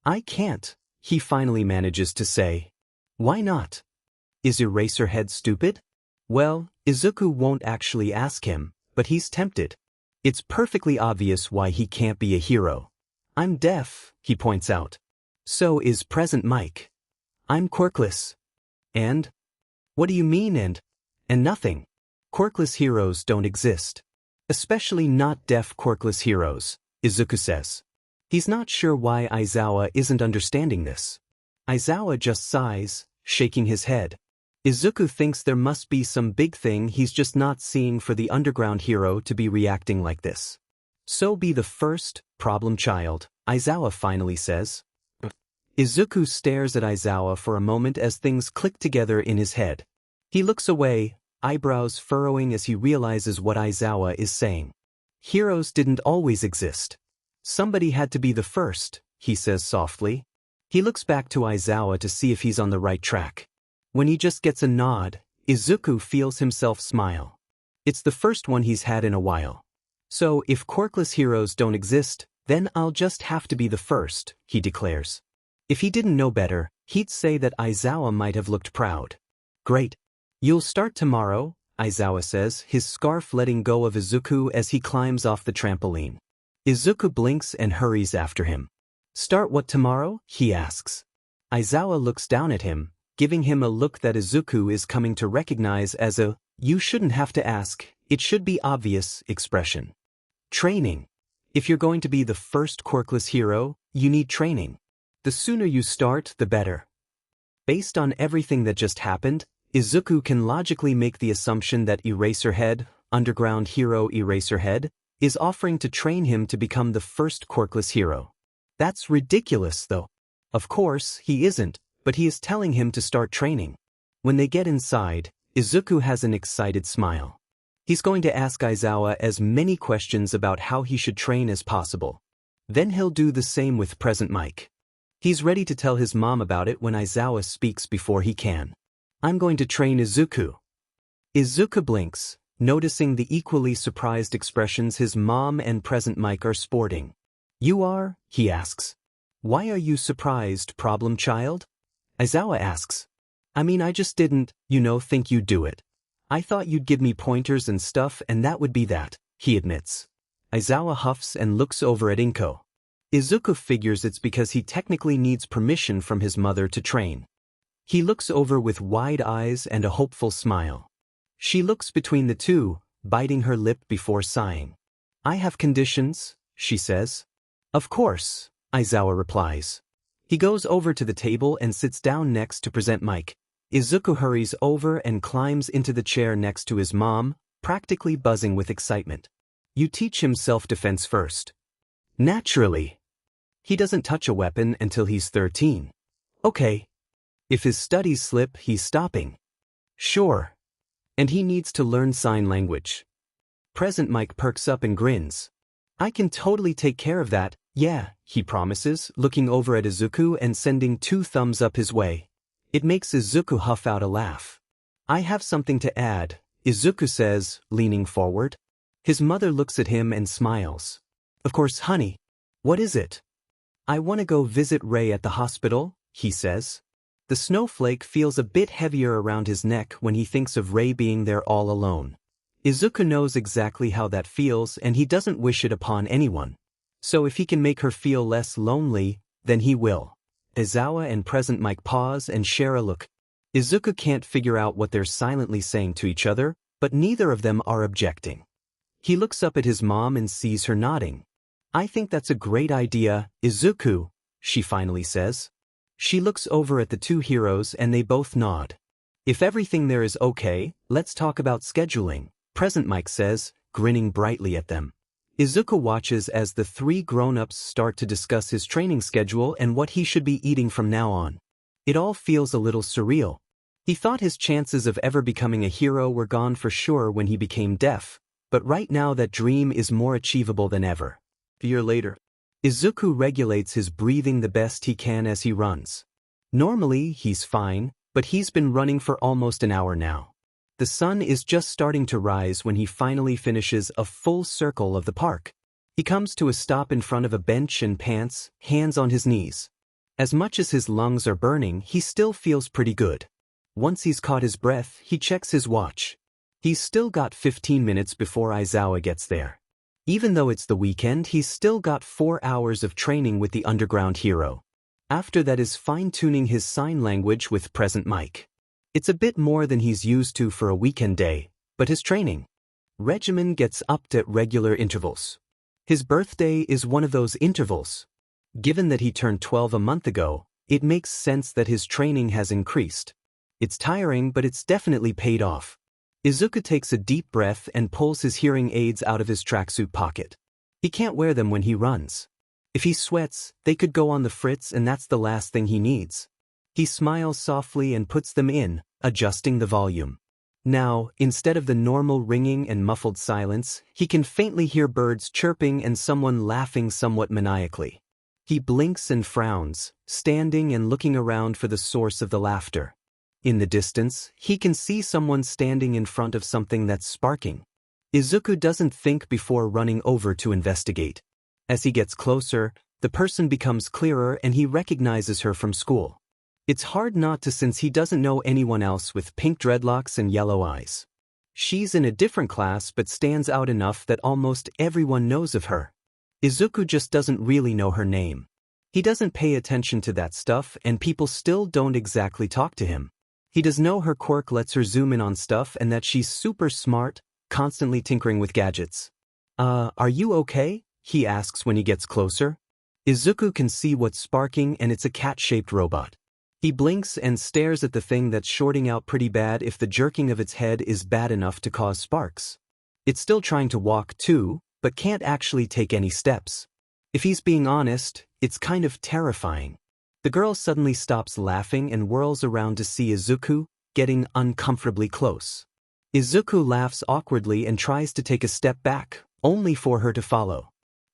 I can't, he finally manages to say. Why not? Is Eraserhead stupid? Well, Izuku won't actually ask him, but he's tempted. It's perfectly obvious why he can't be a hero. I'm deaf, he points out. So is Present Mike. I'm quirkless. And? What do you mean and nothing? Quirkless heroes don't exist. Especially not deaf quirkless heroes, Izuku says. He's not sure why Aizawa isn't understanding this. Aizawa just sighs, shaking his head. Izuku thinks there must be some big thing he's just not seeing for the underground hero to be reacting like this. So be the first, problem child, Aizawa finally says. Izuku stares at Aizawa for a moment as things click together in his head. He looks away, eyebrows furrowing as he realizes what Aizawa is saying. Heroes didn't always exist. Somebody had to be the first, he says softly. He looks back to Aizawa to see if he's on the right track. When he just gets a nod, Izuku feels himself smile. It's the first one he's had in a while. So if quirkless heroes don't exist, then I'll just have to be the first, he declares. If he didn't know better, he'd say that Aizawa might have looked proud. Great. You'll start tomorrow, Aizawa says, his scarf letting go of Izuku as he climbs off the trampoline. Izuku blinks and hurries after him. Start what tomorrow? He asks. Aizawa looks down at him, giving him a look that Izuku is coming to recognize as a, you shouldn't have to ask, it should be obvious, expression. Training. If you're going to be the first quirkless hero, you need training. The sooner you start, the better. Based on everything that just happened, Izuku can logically make the assumption that Eraserhead, underground hero Eraserhead, is offering to train him to become the first quirkless hero. That's ridiculous, though. Of course, he isn't, but he is telling him to start training. When they get inside, Izuku has an excited smile. He's going to ask Aizawa as many questions about how he should train as possible. Then he'll do the same with Present Mike. He's ready to tell his mom about it when Aizawa speaks before he can. I'm going to train Izuku. Izuku blinks, noticing the equally surprised expressions his mom and Present Mike are sporting. You are? He asks. Why are you surprised, problem child? Aizawa asks. I mean, I just didn't, think you'd do it. I thought you'd give me pointers and stuff and that would be that, he admits. Aizawa huffs and looks over at Inko. Izuku figures it's because he technically needs permission from his mother to train. He looks over with wide eyes and a hopeful smile. She looks between the two, biting her lip before sighing. I have conditions, she says. Of course, Aizawa replies. He goes over to the table and sits down next to Present Mike. Izuku hurries over and climbs into the chair next to his mom, practically buzzing with excitement. You teach him self-defense first. Naturally. He doesn't touch a weapon until he's 13. Okay. If his studies slip, he's stopping. Sure. And he needs to learn sign language. Present Mike perks up and grins. I can totally take care of that, yeah, he promises, looking over at Izuku and sending 2 thumbs up his way. It makes Izuku huff out a laugh. I have something to add, Izuku says, leaning forward. His mother looks at him and smiles. Of course, honey. What is it? I want to go visit Ray at the hospital, he says. The snowflake feels a bit heavier around his neck when he thinks of Ray being there all alone. Izuku knows exactly how that feels and he doesn't wish it upon anyone. So if he can make her feel less lonely, then he will. Aizawa and Present Mike pause and share a look. Izuku can't figure out what they're silently saying to each other, but neither of them are objecting. He looks up at his mom and sees her nodding. I think that's a great idea, Izuku, she finally says. She looks over at the two heroes and they both nod. If everything there is okay, let's talk about scheduling, Present Mike says, grinning brightly at them. Izuku watches as the three grown-ups start to discuss his training schedule and what he should be eating from now on. It all feels a little surreal. He thought his chances of ever becoming a hero were gone for sure when he became deaf, but right now that dream is more achievable than ever. A year later, Izuku regulates his breathing the best he can as he runs. Normally, he's fine, but he's been running for almost an hour now. The sun is just starting to rise when he finally finishes a full circle of the park. He comes to a stop in front of a bench and pants, hands on his knees. As much as his lungs are burning, he still feels pretty good. Once he's caught his breath, he checks his watch. He's still got 15 minutes before Aizawa gets there. Even though it's the weekend, he's still got 4 hours of training with the underground hero. After that is fine-tuning his sign language with Present Mike. It's a bit more than he's used to for a weekend day, but his training regimen gets upped at regular intervals. His birthday is one of those intervals. Given that he turned 12 a month ago, it makes sense that his training has increased. It's tiring, but it's definitely paid off. Izuku takes a deep breath and pulls his hearing aids out of his tracksuit pocket. He can't wear them when he runs. If he sweats, they could go on the fritz and that's the last thing he needs. He smiles softly and puts them in, adjusting the volume. Now, instead of the normal ringing and muffled silence, he can faintly hear birds chirping and someone laughing somewhat maniacally. He blinks and frowns, standing and looking around for the source of the laughter. In the distance, he can see someone standing in front of something that's sparking. Izuku doesn't think before running over to investigate. As he gets closer, the person becomes clearer and he recognizes her from school. It's hard not to since he doesn't know anyone else with pink dreadlocks and yellow eyes. She's in a different class but stands out enough that almost everyone knows of her. Izuku just doesn't really know her name. He doesn't pay attention to that stuff and people still don't exactly talk to him. He does know her quirk lets her zoom in on stuff and that she's super smart, constantly tinkering with gadgets. Are you okay? He asks when he gets closer. Izuku can see what's sparking and it's a cat-shaped robot. He blinks and stares at the thing that's shorting out pretty bad if the jerking of its head is bad enough to cause sparks. It's still trying to walk too, but can't actually take any steps. If he's being honest, it's kind of terrifying. The girl suddenly stops laughing and whirls around to see Izuku, getting uncomfortably close. Izuku laughs awkwardly and tries to take a step back, only for her to follow.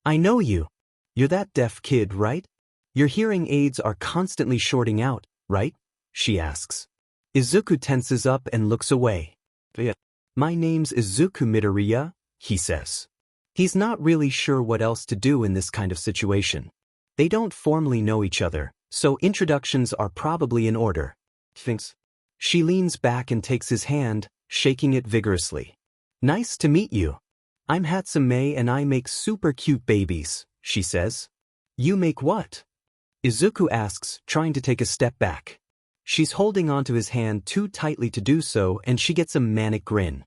I know you. You're that deaf kid, right? Your hearing aids are constantly shorting out, right? She asks. Izuku tenses up and looks away. My name's Izuku Midoriya, he says. He's not really sure what else to do in this kind of situation. They don't formally know each other, so introductions are probably in order. Thinks. She leans back and takes his hand, shaking it vigorously. Nice to meet you. I'm Hatsume and I make super cute babies, she says. You make what? Izuku asks, trying to take a step back. She's holding onto his hand too tightly to do so and she gets a manic grin.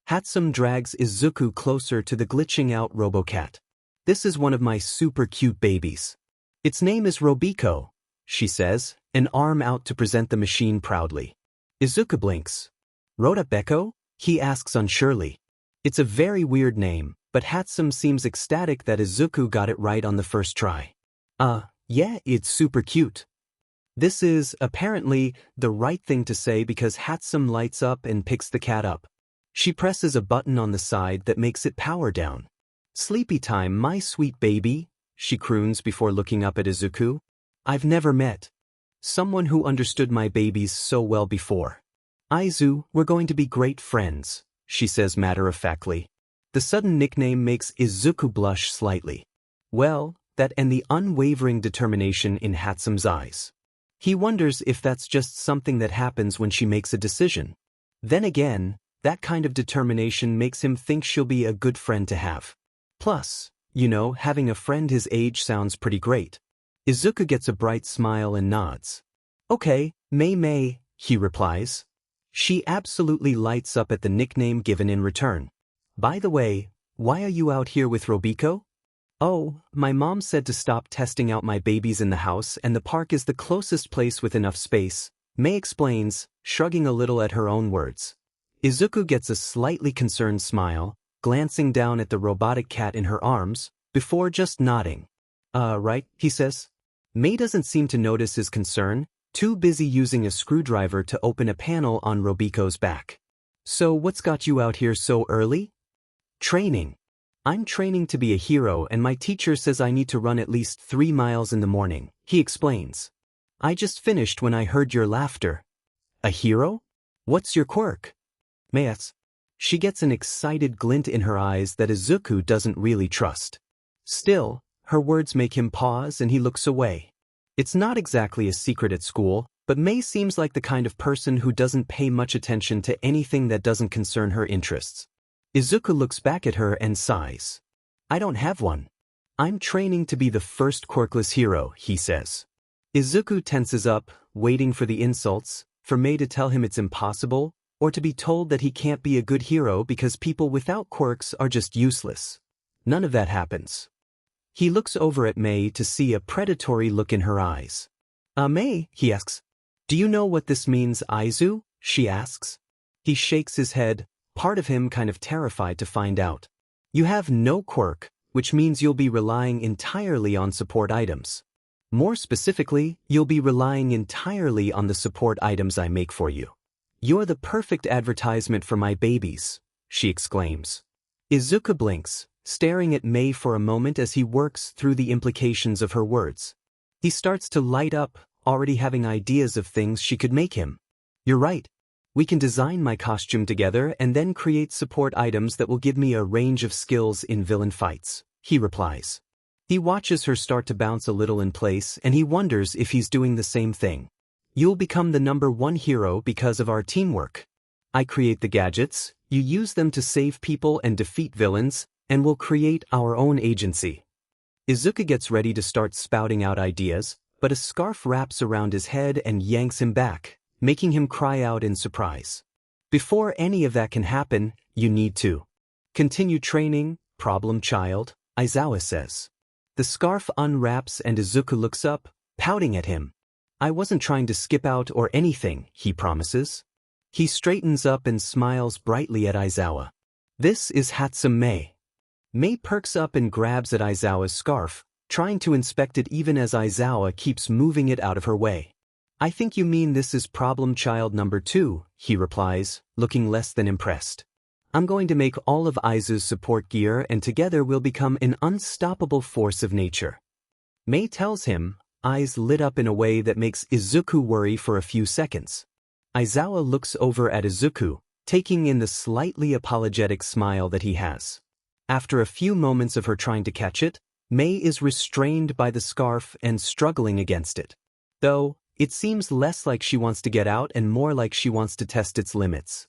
Hatsume drags Izuku closer to the glitching out Robocat. This is one of my super cute babies. Its name is Robiko, she says, an arm out to present the machine proudly. Izuku blinks. Rodabeko? He asks unsurely. It's a very weird name, but Hatsume seems ecstatic that Izuku got it right on the first try. Yeah, it's super cute. This is, apparently, the right thing to say because Hatsume lights up and picks the cat up. She presses a button on the side that makes it power down. Sleepy time, my sweet baby, she croons before looking up at Izuku. I've never met someone who understood my babies so well before. Aizu, we're going to be great friends, she says matter-of-factly. The sudden nickname makes Izuku blush slightly. Well, that and the unwavering determination in Hatsume's eyes. He wonders if that's just something that happens when she makes a decision. Then again, that kind of determination makes him think she'll be a good friend to have. Plus, having a friend his age sounds pretty great. Izuku gets a bright smile and nods. Okay, Mei, he replies. She absolutely lights up at the nickname given in return. By the way, why are you out here with Robiko? Oh, my mom said to stop testing out my babies in the house and the park is the closest place with enough space, Mei explains, shrugging a little at her own words. Izuku gets a slightly concerned smile, glancing down at the robotic cat in her arms, before just nodding. Right, he says. Mei doesn't seem to notice his concern, too busy using a screwdriver to open a panel on Robiko's back. So what's got you out here so early? Training. I'm training to be a hero and my teacher says I need to run at least 3 miles in the morning, he explains. I just finished when I heard your laughter. A hero? What's your quirk? Mei asks. She gets an excited glint in her eyes that Izuku doesn't really trust. Still, her words make him pause and he looks away. It's not exactly a secret at school, but Mei seems like the kind of person who doesn't pay much attention to anything that doesn't concern her interests. Izuku looks back at her and sighs. I don't have one. I'm training to be the first quirkless hero, he says. Izuku tenses up, waiting for the insults, for Mei to tell him it's impossible, or to be told that he can't be a good hero because people without quirks are just useless. None of that happens. He looks over at Mei to see a predatory look in her eyes. Mei, he asks. Do you know what this means, Aizu? She asks. He shakes his head, part of him kind of terrified to find out. You have no quirk, which means you'll be relying entirely on support items. More specifically, you'll be relying entirely on the support items I make for you. You're the perfect advertisement for my babies, she exclaims. Izuku blinks, staring at Mei for a moment as he works through the implications of her words. He starts to light up, already having ideas of things she could make him. You're right. We can design my costume together and then create support items that will give me a range of skills in villain fights, he replies. He watches her start to bounce a little in place and he wonders if he's doing the same thing. You'll become the #1 hero because of our teamwork. I create the gadgets, you use them to save people and defeat villains, and we'll create our own agency. Izuku gets ready to start spouting out ideas, but a scarf wraps around his head and yanks him back, making him cry out in surprise. Before any of that can happen, you need to continue training, problem child, Aizawa says. The scarf unwraps and Izuku looks up, pouting at him. I wasn't trying to skip out or anything, he promises. He straightens up and smiles brightly at Aizawa. This is Hatsume. Mei perks up and grabs at Aizawa's scarf, trying to inspect it even as Aizawa keeps moving it out of her way. I think you mean this is problem child #2, he replies, looking less than impressed. I'm going to make all of Aizu's support gear and together we'll become an unstoppable force of nature. Mei tells him, eyes lit up in a way that makes Izuku worry for a few seconds. Aizawa looks over at Izuku, taking in the slightly apologetic smile that he has. After a few moments of her trying to catch it, Mei is restrained by the scarf and struggling against it. Though, it seems less like she wants to get out and more like she wants to test its limits.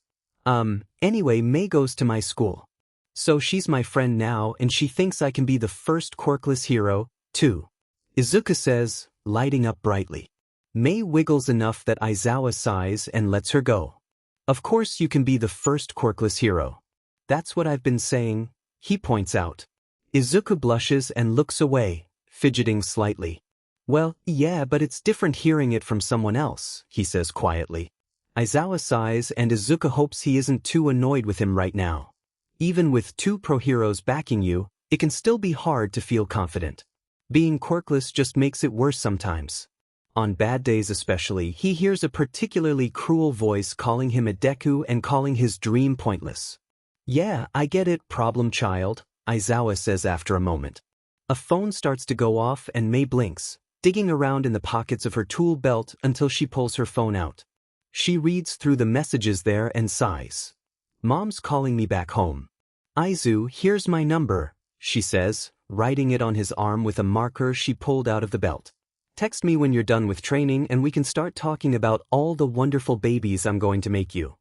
Anyway, Mei goes to my school. So she's my friend now and she thinks I can be the first quirkless hero, too. Izuku says, lighting up brightly. Mei wiggles enough that Aizawa sighs and lets her go. Of course you can be the first quirkless hero. That's what I've been saying, he points out. Izuku blushes and looks away, fidgeting slightly. Well, yeah, but it's different hearing it from someone else, he says quietly. Aizawa sighs and Izuku hopes he isn't too annoyed with him right now. Even with 2 pro heroes backing you, it can still be hard to feel confident. Being quirkless just makes it worse sometimes. On bad days especially, he hears a particularly cruel voice calling him a Deku and calling his dream pointless. Yeah, I get it, problem child, Aizawa says after a moment. A phone starts to go off and Mei blinks, digging around in the pockets of her tool belt until she pulls her phone out. She reads through the messages there and sighs. Mom's calling me back home. Aizu, here's my number, she says, writing it on his arm with a marker she pulled out of the belt. Text me when you're done with training and we can start talking about all the wonderful babies I'm going to make you.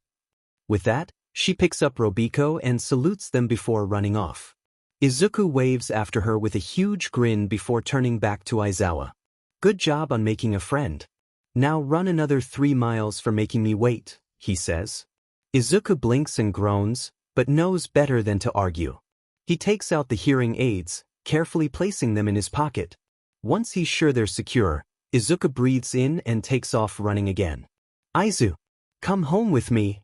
With that, she picks up Robiko and salutes them before running off. Izuku waves after her with a huge grin before turning back to Aizawa. Good job on making a friend. Now run another 3 miles for making me wait, he says. Izuku blinks and groans, but knows better than to argue. He takes out the hearing aids, carefully placing them in his pocket. Once he's sure they're secure, Izuku breathes in and takes off running again. "Aizu, come home with me,"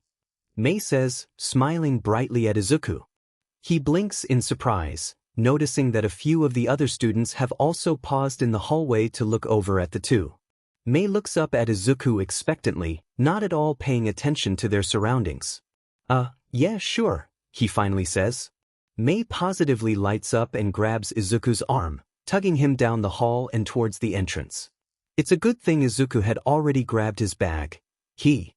Mei says, smiling brightly at Izuku. He blinks in surprise, noticing that a few of the other students have also paused in the hallway to look over at the two. Mei looks up at Izuku expectantly, not at all paying attention to their surroundings. Yeah, sure," he finally says. Mei positively lights up and grabs Izuku's arm, tugging him down the hall and towards the entrance. It's a good thing Izuku had already grabbed his bag. He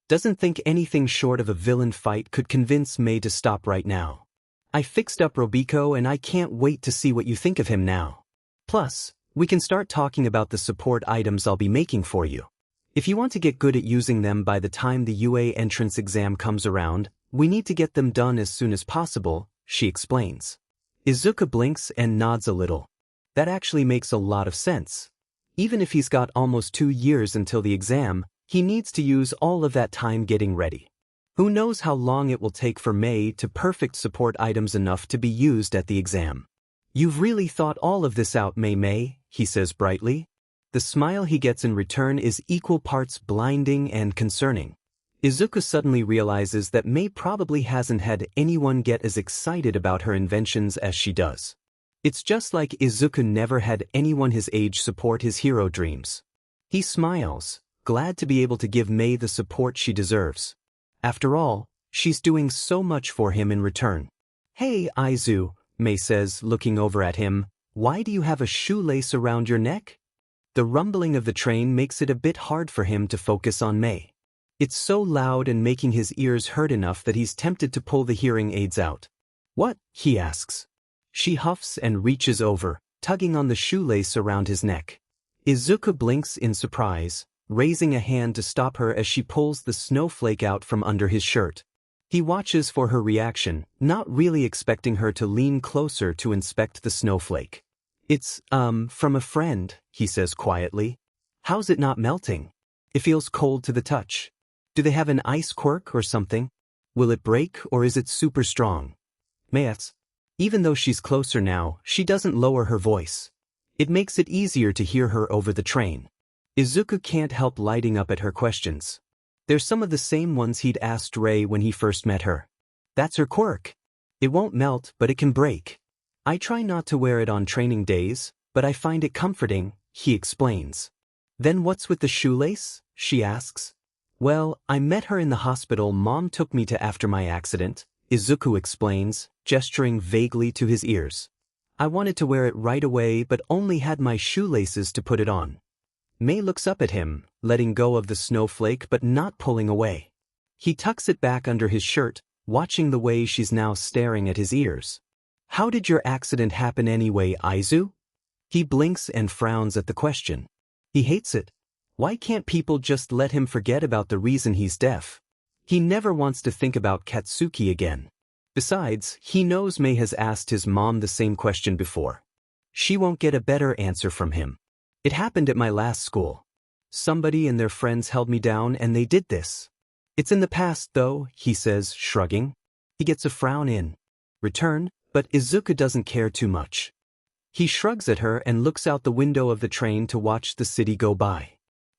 doesn't think anything short of a villain fight could convince Mei to stop right now. "I fixed up Robico and I can't wait to see what you think of him now. Plus, we can start talking about the support items I'll be making for you. If you want to get good at using them by the time the UA entrance exam comes around, we need to get them done as soon as possible," she explains. Izuku blinks and nods a little. That actually makes a lot of sense. Even if he's got almost 2 years until the exam, he needs to use all of that time getting ready. Who knows how long it will take for Mei to perfect support items enough to be used at the exam. "You've really thought all of this out, Mei," he says brightly. The smile he gets in return is equal parts blinding and concerning. Izuku suddenly realizes that Mei probably hasn't had anyone get as excited about her inventions as she does. It's just like Izuku never had anyone his age support his hero dreams. He smiles, glad to be able to give Mei the support she deserves. After all, she's doing so much for him in return. "Hey, Aizu," Mei says, looking over at him, "why do you have a shoelace around your neck?" The rumbling of the train makes it a bit hard for him to focus on Mei. It's so loud and making his ears hurt enough that he's tempted to pull the hearing aids out. "What?" he asks. She huffs and reaches over, tugging on the shoelace around his neck. Izuku blinks in surprise, raising a hand to stop her as she pulls the snowflake out from under his shirt. He watches for her reaction, not really expecting her to lean closer to inspect the snowflake. "It's, from a friend," he says quietly. "How's it not melting? It feels cold to the touch. Do they have an ice quirk or something? Will it break or is it super strong?" Mei asks. Even though she's closer now, she doesn't lower her voice. It makes it easier to hear her over the train. Izuku can't help lighting up at her questions. They're some of the same ones he'd asked Rei when he first met her. "That's her quirk. It won't melt, but it can break. I try not to wear it on training days, but I find it comforting," he explains. "Then what's with the shoelace?" she asks. "Well, I met her in the hospital Mom took me to after my accident," Izuku explains, gesturing vaguely to his ears. "I wanted to wear it right away but only had my shoelaces to put it on." Mei looks up at him, letting go of the snowflake but not pulling away. He tucks it back under his shirt, watching the way she's now staring at his ears. "How did your accident happen anyway, Aizu?" He blinks and frowns at the question. He hates it. Why can't people just let him forget about the reason he's deaf? He never wants to think about Katsuki again. Besides, he knows Mei has asked his mom the same question before. She won't get a better answer from him. "It happened at my last school. Somebody and their friends held me down and they did this. It's in the past though," he says, shrugging. He gets a frown in return, but Izuku doesn't care too much. He shrugs at her and looks out the window of the train to watch the city go by.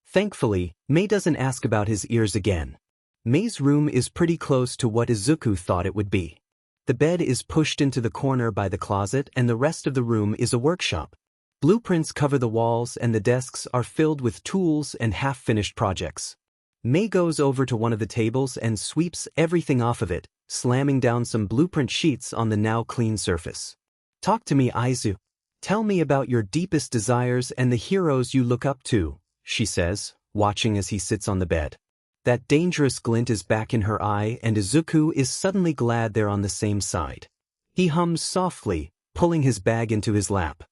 Thankfully, Mei doesn't ask about his ears again. Mei's room is pretty close to what Izuku thought it would be. The bed is pushed into the corner by the closet and the rest of the room is a workshop. Blueprints cover the walls and the desks are filled with tools and half-finished projects. Mei goes over to one of the tables and sweeps everything off of it, slamming down some blueprint sheets on the now clean surface. "Talk to me, Aizu. Tell me about your deepest desires and the heroes you look up to," she says, watching as he sits on the bed. That dangerous glint is back in her eye and Izuku is suddenly glad they're on the same side. He hums softly, pulling his bag into his lap.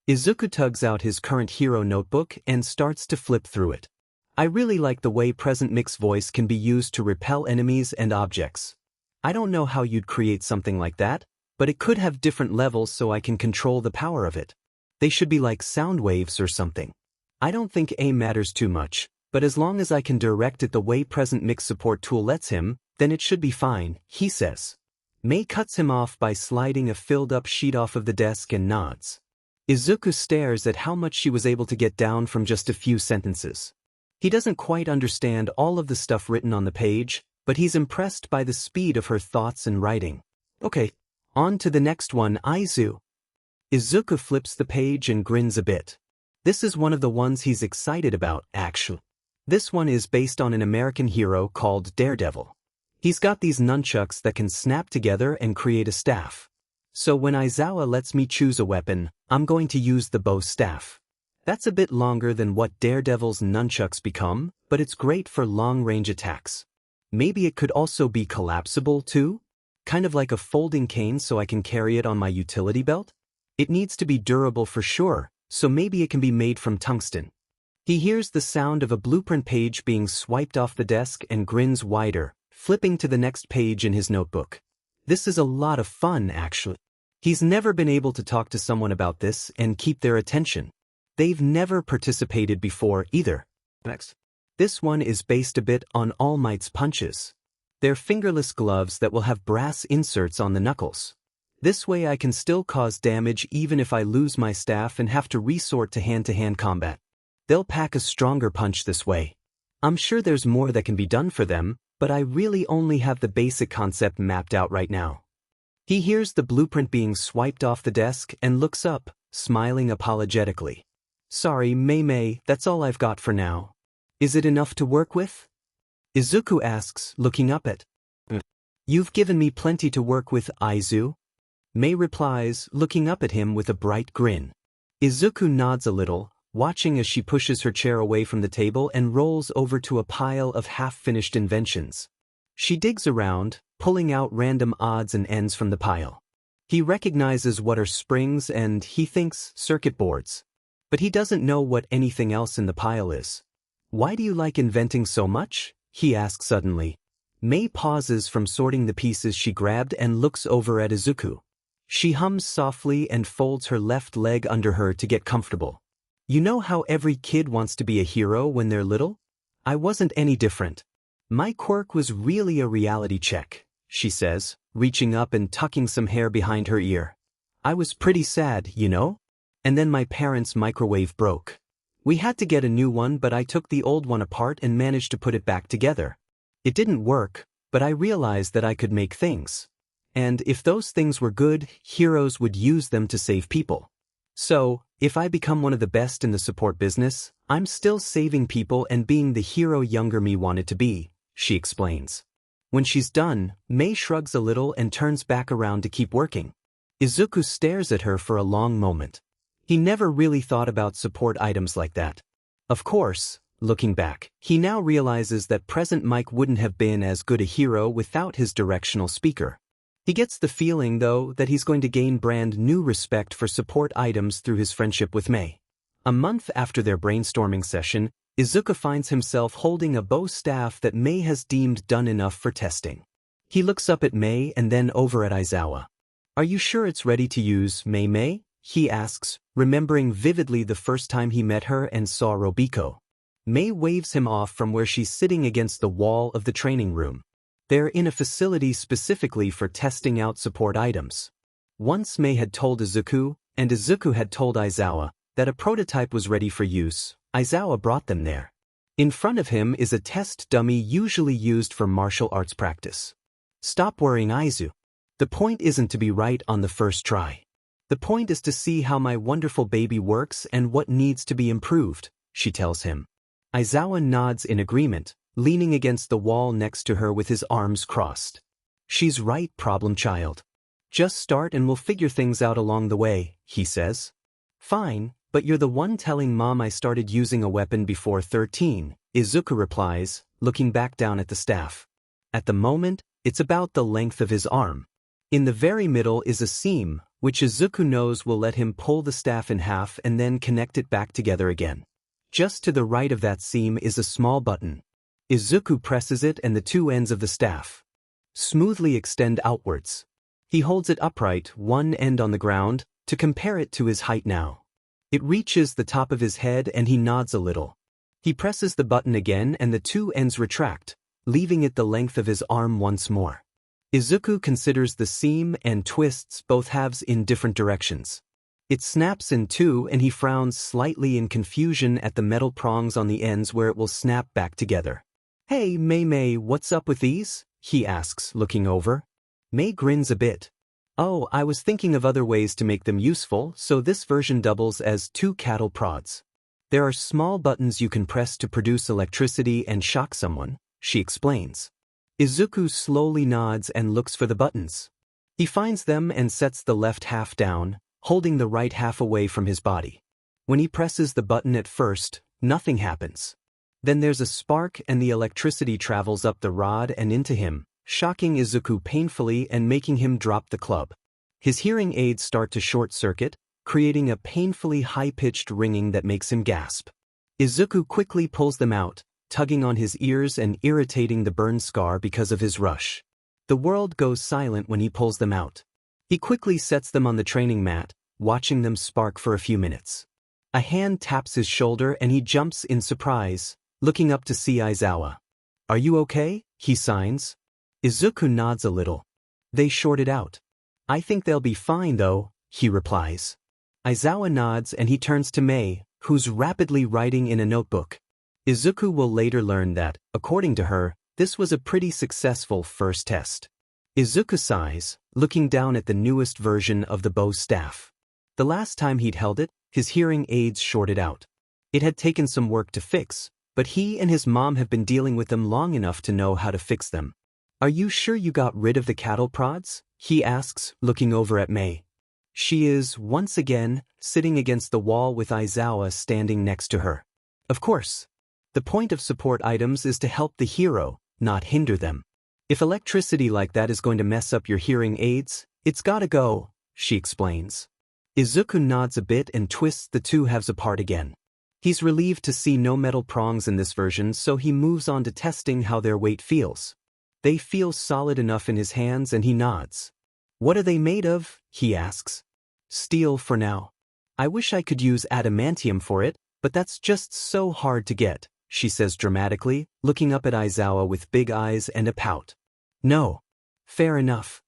Izuku tugs out his current hero notebook and starts to flip through it. "I really like the way present mix voice can be used to repel enemies and objects. I don't know how you'd create something like that, but it could have different levels so I can control the power of it. They should be like sound waves or something. I don't think aim matters too much, but as long as I can direct it the way present mix support tool lets him, then it should be fine," he says. Mei cuts him off by sliding a filled-up sheet off of the desk and nods. Izuku stares at how much she was able to get down from just a few sentences. He doesn't quite understand all of the stuff written on the page, but he's impressed by the speed of her thoughts and writing. Okay, on to the next one, Aizu. Izuku flips the page and grins a bit. This is one of the ones he's excited about, actually. This one is based on an American hero called Daredevil. He's got these nunchucks that can snap together and create a staff. So when Aizawa lets me choose a weapon, I'm going to use the bow staff. That's a bit longer than what Daredevil's nunchucks become, but it's great for long-range attacks. Maybe it could also be collapsible too? Kind of like a folding cane so I can carry it on my utility belt? It needs to be durable for sure, so maybe it can be made from tungsten. He hears the sound of a blueprint page being swiped off the desk and grins wider, flipping to the next page in his notebook. This is a lot of fun, actually. He's never been able to talk to someone about this and keep their attention. They've never participated before either. Next. This one is based a bit on All Might's punches. They're fingerless gloves that will have brass inserts on the knuckles. This way I can still cause damage even if I lose my staff and have to resort to hand-to-hand combat. They'll pack a stronger punch this way. I'm sure there's more that can be done for them, but I really only have the basic concept mapped out right now. He hears the blueprint being swiped off the desk and looks up, smiling apologetically. Sorry, Mei, that's all I've got for now. Is it enough to work with? Izuku asks, looking up at. You've given me plenty to work with, Aizu. Mei replies, looking up at him with a bright grin. Izuku nods a little, watching as she pushes her chair away from the table and rolls over to a pile of half-finished inventions. She digs around, pulling out random odds and ends from the pile. He recognizes what are springs and, he thinks, circuit boards. But he doesn't know what anything else in the pile is. Why do you like inventing so much? He asks suddenly. Mei pauses from sorting the pieces she grabbed and looks over at Izuku. She hums softly and folds her left leg under her to get comfortable. You know how every kid wants to be a hero when they're little? I wasn't any different. My quirk was really a reality check, she says, reaching up and tucking some hair behind her ear. I was pretty sad, you know? And then my parents' microwave broke. We had to get a new one, but I took the old one apart and managed to put it back together. It didn't work, but I realized that I could make things. And if those things were good, heroes would use them to save people. So, if I become one of the best in the support business, I'm still saving people and being the hero younger me wanted to be, she explains. When she's done, Mei shrugs a little and turns back around to keep working. Izuku stares at her for a long moment. He never really thought about support items like that. Of course, looking back, he now realizes that present Mike wouldn't have been as good a hero without his directional speaker. He gets the feeling, though, that he's going to gain brand new respect for support items through his friendship with Mei. A month after their brainstorming session, Izuku finds himself holding a bow staff that Mei has deemed done enough for testing. He looks up at Mei and then over at Aizawa. Are you sure it's ready to use, Mei? He asks, remembering vividly the first time he met her and saw Robiko. Mei waves him off from where she's sitting against the wall of the training room. They're in a facility specifically for testing out support items. Once Mei had told Izuku, and Izuku had told Aizawa, that a prototype was ready for use. Aizawa brought them there. In front of him is a test dummy usually used for martial arts practice. Stop worrying, Aizu. The point isn't to be right on the first try. The point is to see how my wonderful baby works and what needs to be improved, she tells him. Aizawa nods in agreement, leaning against the wall next to her with his arms crossed. She's right, problem child. Just start and we'll figure things out along the way, he says. Fine, but you're the one telling Mom I started using a weapon before 13, Izuku replies, looking back down at the staff. At the moment, it's about the length of his arm. In the very middle is a seam, which Izuku knows will let him pull the staff in half and then connect it back together again. Just to the right of that seam is a small button. Izuku presses it and the two ends of the staff smoothly extend outwards. He holds it upright, one end on the ground, to compare it to his height now. It reaches the top of his head and he nods a little. He presses the button again and the two ends retract, leaving it the length of his arm once more. Izuku considers the seam and twists both halves in different directions. It snaps in two and he frowns slightly in confusion at the metal prongs on the ends where it will snap back together. "Hey, May, what's up with these?" he asks, looking over. May grins a bit. "Oh, I was thinking of other ways to make them useful, so this version doubles as 2 cattle prods. There are small buttons you can press to produce electricity and shock someone," she explains. Izuku slowly nods and looks for the buttons. He finds them and sets the left half down, holding the right half away from his body. When he presses the button at first, nothing happens. Then there's a spark and the electricity travels up the rod and into him, shocking Izuku painfully and making him drop the club. His hearing aids start to short-circuit, creating a painfully high-pitched ringing that makes him gasp. Izuku quickly pulls them out, tugging on his ears and irritating the burn scar because of his rush. The world goes silent when he pulls them out. He quickly sets them on the training mat, watching them spark for a few minutes. A hand taps his shoulder and he jumps in surprise, looking up to see Aizawa. "Are you okay?" he signs. Izuku nods a little. "They shorted out. I think they'll be fine though," he replies. Aizawa nods and he turns to May, who's rapidly writing in a notebook. Izuku will later learn that, according to her, this was a pretty successful first test. Izuku sighs, looking down at the newest version of the bow staff. The last time he'd held it, his hearing aids shorted out. It had taken some work to fix, but he and his mom have been dealing with them long enough to know how to fix them. "Are you sure you got rid of the cattle prods?" he asks, looking over at May. She is, once again, sitting against the wall with Aizawa standing next to her. Of course. The point of support items is to help the hero, not hinder them. If electricity like that is going to mess up your hearing aids, it's gotta go, she explains. Izuku nods a bit and twists the two halves apart again. He's relieved to see no metal prongs in this version, so he moves on to testing how their weight feels. They feel solid enough in his hands and he nods. "What are they made of?" he asks. "Steel for now. I wish I could use adamantium for it, but that's just so hard to get," she says dramatically, looking up at Aizawa with big eyes and a pout. "No. Fair enough."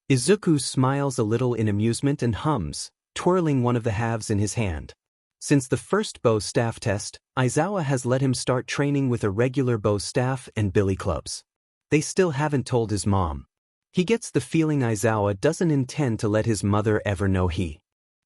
Izuku smiles a little in amusement and hums, twirling one of the halves in his hand. Since the first bow staff test, Aizawa has let him start training with a regular bow staff and billy clubs. They still haven't told his mom. He gets the feeling Aizawa doesn't intend to let his mother ever know he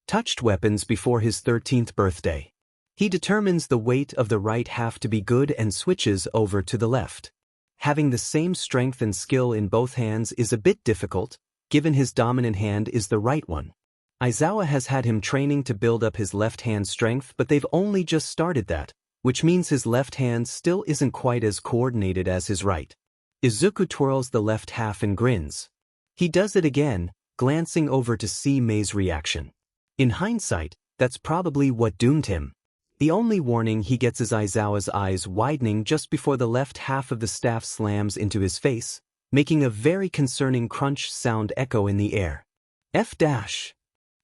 touched weapons before his 13th birthday. He determines the weight of the right half to be good and switches over to the left. Having the same strength and skill in both hands is a bit difficult, given his dominant hand is the right one. Aizawa has had him training to build up his left hand strength, but they've only just started that, which means his left hand still isn't quite as coordinated as his right. Izuku twirls the left half and grins. He does it again, glancing over to see May's reaction. In hindsight, that's probably what doomed him. The only warning he gets is Aizawa's eyes widening just before the left half of the staff slams into his face, making a very concerning crunch sound echo in the air. F-.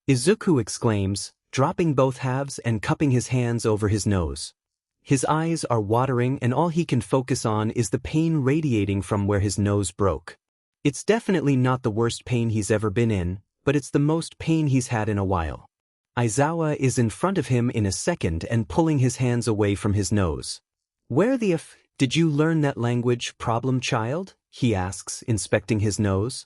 Izuku exclaims, dropping both halves and cupping his hands over his nose. His eyes are watering and all he can focus on is the pain radiating from where his nose broke. It's definitely not the worst pain he's ever been in, but it's the most pain he's had in a while. Aizawa is in front of him in a second and pulling his hands away from his nose. "Where the f did you learn that language, problem child?" he asks, inspecting his nose.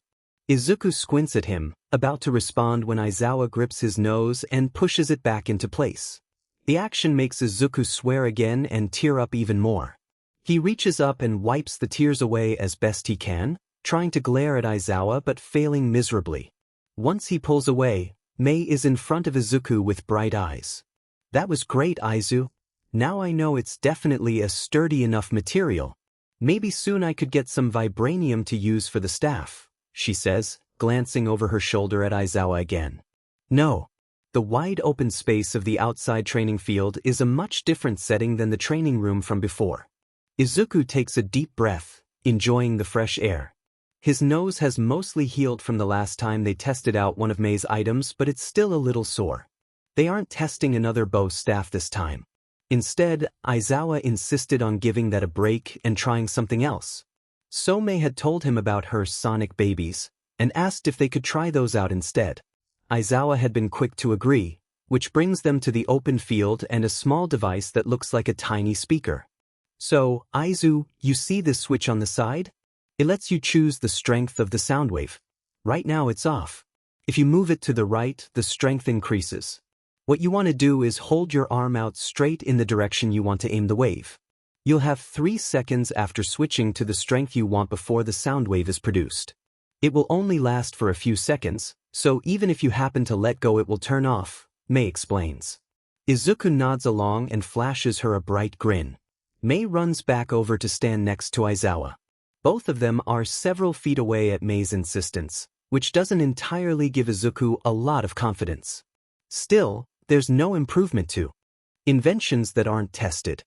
Izuku squints at him, about to respond when Aizawa grips his nose and pushes it back into place. The action makes Izuku swear again and tear up even more. He reaches up and wipes the tears away as best he can, trying to glare at Aizawa but failing miserably. Once he pulls away, May is in front of Izuku with bright eyes. "That was great, Aizu. Now I know it's definitely a sturdy enough material. Maybe soon I could get some vibranium to use for the staff," she says, glancing over her shoulder at Aizawa again. No. The wide open space of the outside training field is a much different setting than the training room from before. Izuku takes a deep breath, enjoying the fresh air. His nose has mostly healed from the last time they tested out one of May's items, but it's still a little sore. They aren't testing another bow staff this time. Instead, Aizawa insisted on giving that a break and trying something else. So May had told him about her sonic babies, and asked if they could try those out instead. Aizawa had been quick to agree, which brings them to the open field and a small device that looks like a tiny speaker. So, Aizu, you see this switch on the side? It lets you choose the strength of the sound wave. Right now it's off. If you move it to the right, the strength increases. What you want to do is hold your arm out straight in the direction you want to aim the wave. You'll have 3 seconds after switching to the strength you want before the sound wave is produced. It will only last for a few seconds, so even if you happen to let go it will turn off, May explains. Izuku nods along and flashes her a bright grin. May runs back over to stand next to Aizawa. Both of them are several feet away at May's insistence, which doesn't entirely give Izuku a lot of confidence. Still, there's no improvement to inventions that aren't tested.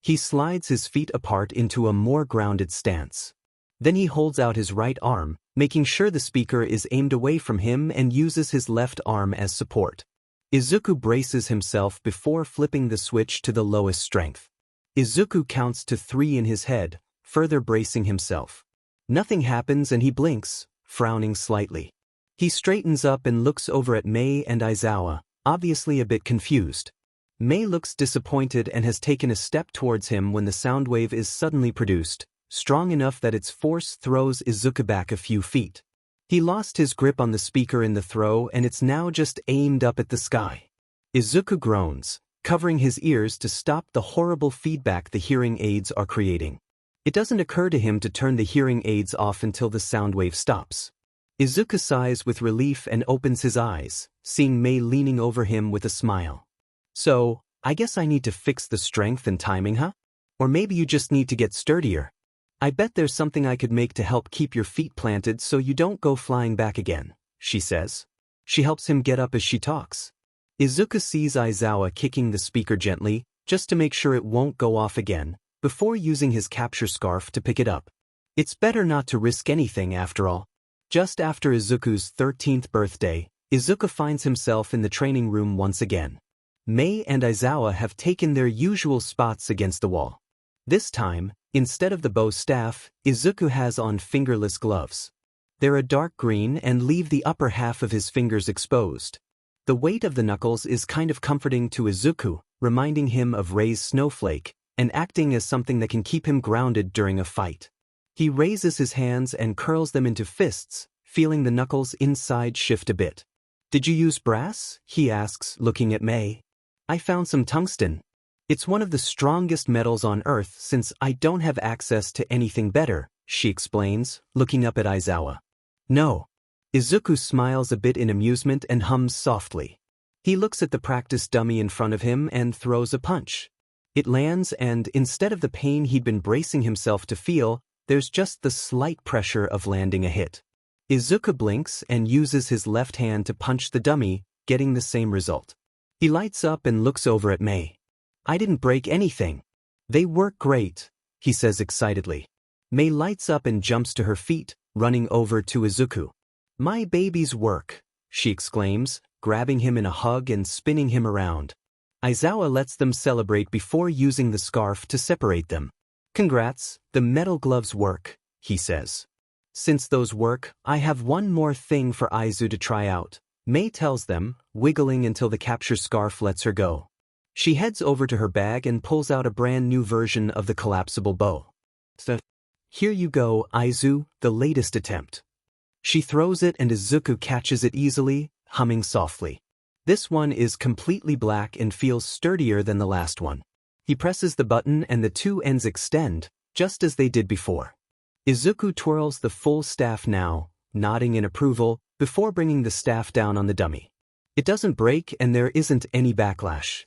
He slides his feet apart into a more grounded stance. Then he holds out his right arm, making sure the speaker is aimed away from him and uses his left arm as support. Izuku braces himself before flipping the switch to the lowest strength. Izuku counts to 3 in his head, further bracing himself. Nothing happens and he blinks, frowning slightly. He straightens up and looks over at May and Aizawa, obviously a bit confused. May looks disappointed and has taken a step towards him when the sound wave is suddenly produced, strong enough that its force throws Izuku back a few feet. He lost his grip on the speaker in the throw and it's now just aimed up at the sky. Izuku groans, covering his ears to stop the horrible feedback the hearing aids are creating. It doesn't occur to him to turn the hearing aids off until the sound wave stops. Izuku sighs with relief and opens his eyes, seeing May leaning over him with a smile. So, I guess I need to fix the strength and timing, huh? Or maybe you just need to get sturdier. I bet there's something I could make to help keep your feet planted so you don't go flying back again, she says. She helps him get up as she talks. Izuku sees Aizawa kicking the speaker gently, just to make sure it won't go off again, before using his capture scarf to pick it up. It's better not to risk anything after all. Just after Izuku's 13th birthday, Izuku finds himself in the training room once again. May and Aizawa have taken their usual spots against the wall. This time, instead of the bow staff, Izuku has on fingerless gloves. They're a dark green and leave the upper half of his fingers exposed. The weight of the knuckles is kind of comforting to Izuku, reminding him of Rei's snowflake, and acting as something that can keep him grounded during a fight. He raises his hands and curls them into fists, feeling the knuckles inside shift a bit. Did you use brass? He asks, looking at May. I found some tungsten. It's one of the strongest metals on Earth since I don't have access to anything better, she explains, looking up at Aizawa. No. Izuku smiles a bit in amusement and hums softly. He looks at the practice dummy in front of him and throws a punch. It lands and, instead of the pain he'd been bracing himself to feel, there's just the slight pressure of landing a hit. Izuku blinks and uses his left hand to punch the dummy, getting the same result. He lights up and looks over at May. I didn't break anything. They work great, he says excitedly. May lights up and jumps to her feet, running over to Izuku. My babies work, she exclaims, grabbing him in a hug and spinning him around. Aizawa lets them celebrate before using the scarf to separate them. Congrats, the metal gloves work, he says. Since those work, I have one more thing for Aizu to try out, May tells them, wiggling until the capture scarf lets her go. She heads over to her bag and pulls out a brand new version of the collapsible bow. So, here you go, Aizu, the latest attempt. She throws it and Izuku catches it easily, humming softly. This one is completely black and feels sturdier than the last one. He presses the button and the two ends extend, just as they did before. Izuku twirls the full staff now, nodding in approval, before bringing the staff down on the dummy. It doesn't break and there isn't any backlash.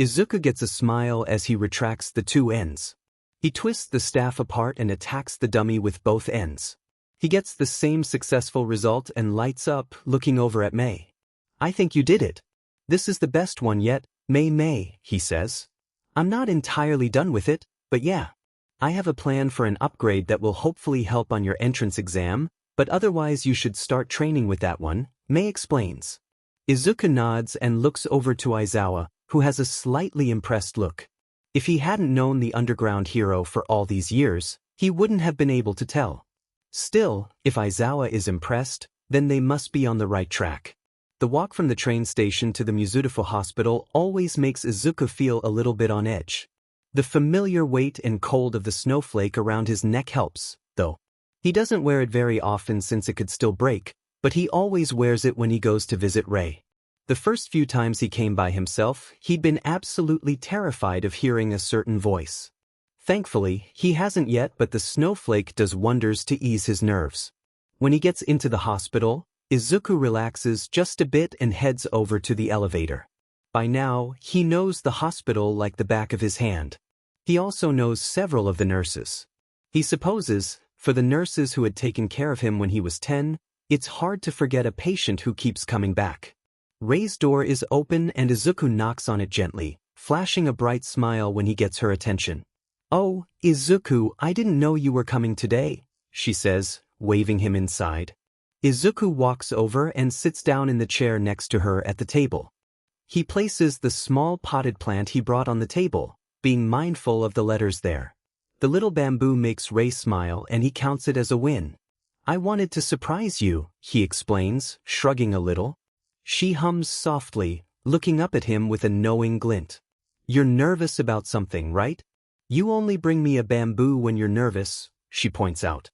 Izuku gets a smile as he retracts the two ends. He twists the staff apart and attacks the dummy with both ends. He gets the same successful result and lights up, looking over at May. I think you did it. This is the best one yet, May, he says. I'm not entirely done with it, but yeah. I have a plan for an upgrade that will hopefully help on your entrance exam, but otherwise you should start training with that one, May explains. Izuku nods and looks over to Aizawa, who has a slightly impressed look. If he hadn't known the underground hero for all these years, He wouldn't have been able to tell. Still, if Aizawa is impressed, then they must be on the right track. The walk from the train station to the Mizutofo hospital always makes Izuku feel a little bit on edge. The familiar weight and cold of the snowflake around his neck helps, though. He doesn't wear it very often since it could still break, but he always wears it when he goes to visit Rei. The first few times he came by himself, he'd been absolutely terrified of hearing a certain voice. Thankfully, he hasn't yet, but the snowflake does wonders to ease his nerves. When he gets into the hospital, Izuku relaxes just a bit and heads over to the elevator. By now, he knows the hospital like the back of his hand. He also knows several of the nurses. He supposes, for the nurses who had taken care of him when he was 10, it's hard to forget a patient who keeps coming back. Rei's door is open and Izuku knocks on it gently, flashing a bright smile when he gets her attention. "Oh, Izuku, I didn't know you were coming today," she says, waving him inside. Izuku walks over and sits down in the chair next to her at the table. He places the small potted plant he brought on the table, being mindful of the letters there. The little bamboo makes Rei smile and he counts it as a win. "I wanted to surprise you," he explains, shrugging a little. She hums softly, looking up at him with a knowing glint. "You're nervous about something, right? You only bring me a bamboo when you're nervous," she points out.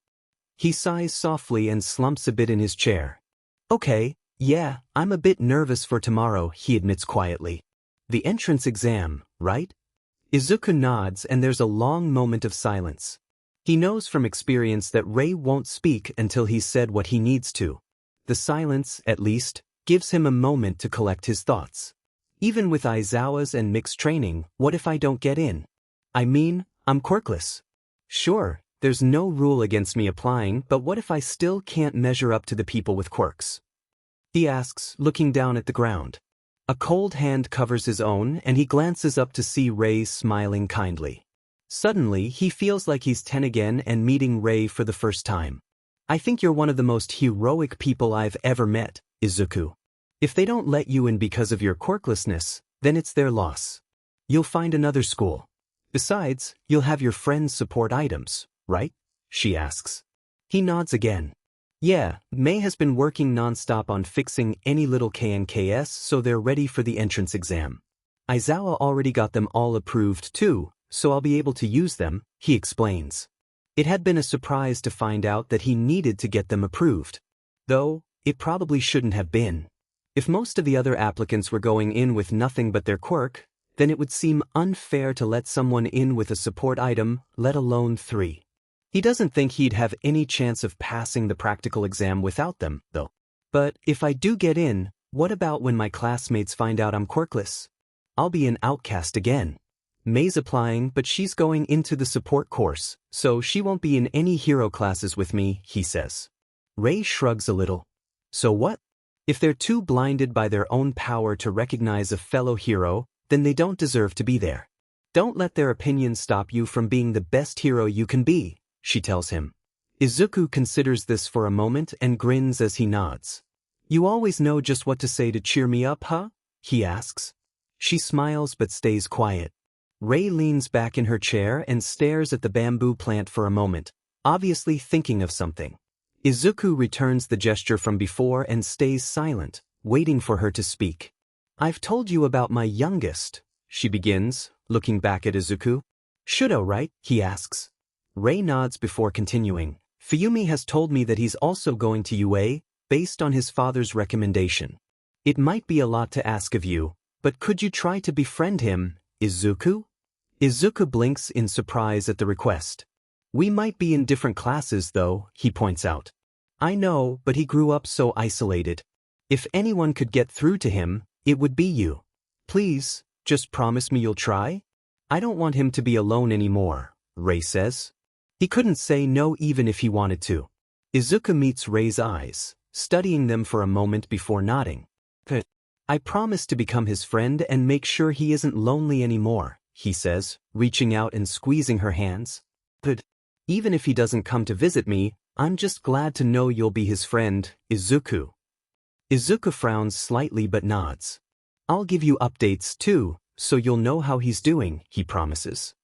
He sighs softly and slumps a bit in his chair. "Okay, yeah, I'm a bit nervous for tomorrow," he admits quietly. "The entrance exam, right?" Izuku nods and there's a long moment of silence. He knows from experience that Rei won't speak until he's said what he needs to. The silence, at least, gives him a moment to collect his thoughts. Even with Aizawa's and mixed training, what if I don't get in? I mean, I'm quirkless. Sure, there's no rule against me applying, but what if I still can't measure up to the people with quirks? He asks, looking down at the ground. A cold hand covers his own and he glances up to see Rei smiling kindly. Suddenly, he feels like he's 10 again and meeting Rei for the first time. "I think you're one of the most heroic people I've ever met, Izuku. If they don't let you in because of your quirklessness, then it's their loss. You'll find another school. Besides, you'll have your friends' support items, right?" she asks. He nods again. "Yeah, May has been working non-stop on fixing any little KNKS so they're ready for the entrance exam. Aizawa already got them all approved too, so I'll be able to use them," he explains. It had been a surprise to find out that he needed to get them approved. Though, it probably shouldn't have been. If most of the other applicants were going in with nothing but their quirk, then it would seem unfair to let someone in with a support item, let alone 3. He doesn't think he'd have any chance of passing the practical exam without them, though. "But if I do get in, what about when my classmates find out I'm quirkless? I'll be an outcast again. May's applying, but she's going into the support course, so she won't be in any hero classes with me," he says. Rei shrugs a little. "So what? If they're too blinded by their own power to recognize a fellow hero, then they don't deserve to be there. Don't let their opinions stop you from being the best hero you can be," she tells him. Izuku considers this for a moment and grins as he nods. "You always know just what to say to cheer me up, huh?" he asks. She smiles but stays quiet. Rei leans back in her chair and stares at the bamboo plant for a moment, obviously thinking of something. Izuku returns the gesture from before and stays silent, waiting for her to speak. "I've told you about my youngest," she begins, looking back at Izuku. "Shudo, right?" he asks. Rei nods before continuing. "Fuyumi has told me that he's also going to UA, based on his father's recommendation. It might be a lot to ask of you, but could you try to befriend him, Izuku?" Izuku blinks in surprise at the request. "We might be in different classes though," he points out. "I know, but he grew up so isolated. If anyone could get through to him, it would be you. Please, just promise me you'll try? I don't want him to be alone anymore," Rei says. He couldn't say no even if he wanted to. Izuku meets Rei's eyes, studying them for a moment before nodding. "I promise to become his friend and make sure he isn't lonely anymore," he says, reaching out and squeezing her hands. "But even if he doesn't come to visit me, I'm just glad to know you'll be his friend, Izuku." Izuku frowns slightly but nods. "I'll give you updates too, so you'll know how he's doing," he promises.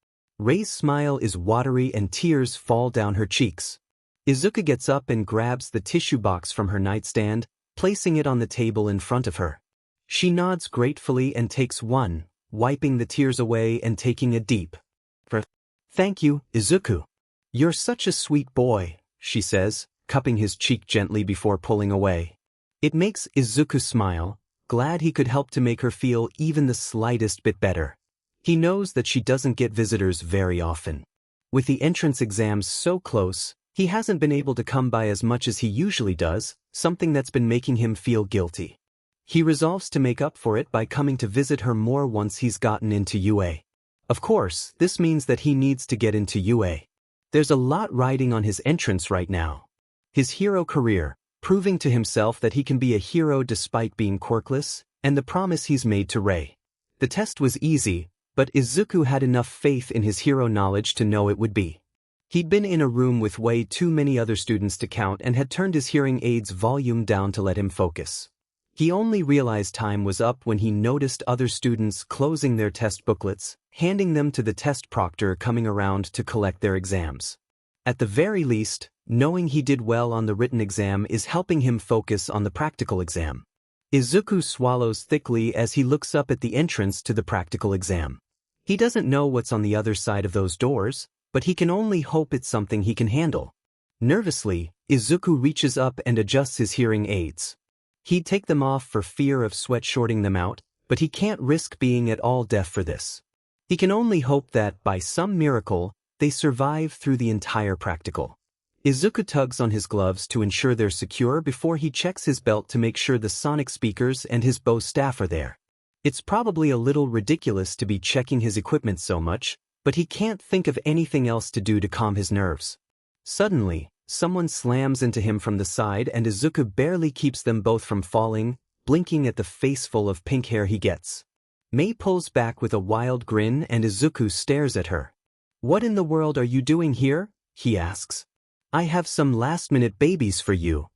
Rei's smile is watery and tears fall down her cheeks. Izuku gets up and grabs the tissue box from her nightstand, placing it on the table in front of her. She nods gratefully and takes one, wiping the tears away and taking a deep breath. "Thank you, Izuku. You're such a sweet boy," she says, cupping his cheek gently before pulling away. It makes Izuku smile, glad he could help to make her feel even the slightest bit better. He knows that she doesn't get visitors very often. With the entrance exams so close, he hasn't been able to come by as much as he usually does, something that's been making him feel guilty. He resolves to make up for it by coming to visit her more once he's gotten into UA. Of course, this means that he needs to get into UA. There's a lot riding on his entrance right now. His hero career, proving to himself that he can be a hero despite being quirkless, and the promise he's made to Rei. The test was easy, but Izuku had enough faith in his hero knowledge to know it would be. He'd been in a room with way too many other students to count and had turned his hearing aid's volume down to let him focus. He only realized time was up when he noticed other students closing their test booklets, handing them to the test proctor coming around to collect their exams. At the very least, knowing he did well on the written exam is helping him focus on the practical exam. Izuku swallows thickly as he looks up at the entrance to the practical exam. He doesn't know what's on the other side of those doors, but he can only hope it's something he can handle. Nervously, Izuku reaches up and adjusts his hearing aids. He'd take them off for fear of sweat shorting them out, but he can't risk being at all deaf for this. He can only hope that, by some miracle, they survive through the entire practical. Izuku tugs on his gloves to ensure they're secure before he checks his belt to make sure the sonic speakers and his bow staff are there. It's probably a little ridiculous to be checking his equipment so much, but he can't think of anything else to do to calm his nerves. Suddenly, someone slams into him from the side and Izuku barely keeps them both from falling, blinking at the face full of pink hair he gets. Mei pulls back with a wild grin and Izuku stares at her. "What in the world are you doing here?" he asks. "I have some last-minute babies for you,"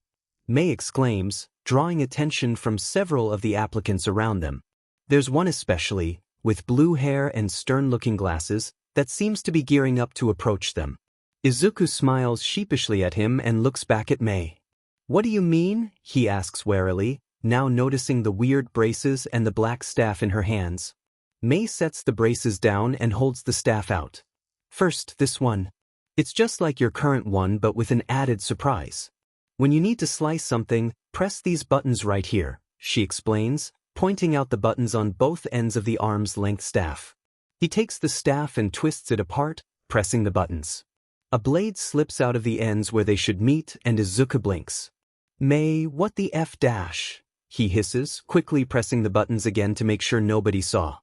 Mei exclaims, drawing attention from several of the applicants around them. There's one especially, with blue hair and stern-looking glasses, that seems to be gearing up to approach them. Izuku smiles sheepishly at him and looks back at Mei. "What do you mean?" he asks warily, now noticing the weird braces and the black staff in her hands. Mei sets the braces down and holds the staff out. "First, this one. It's just like your current one but with an added surprise. When you need to slice something, press these buttons right here," she explains, pointing out the buttons on both ends of the arm's-length staff. He takes the staff and twists it apart, pressing the buttons. A blade slips out of the ends where they should meet and Izuku blinks. "Mei, what the F dash?" he hisses, quickly pressing the buttons again to make sure nobody saw.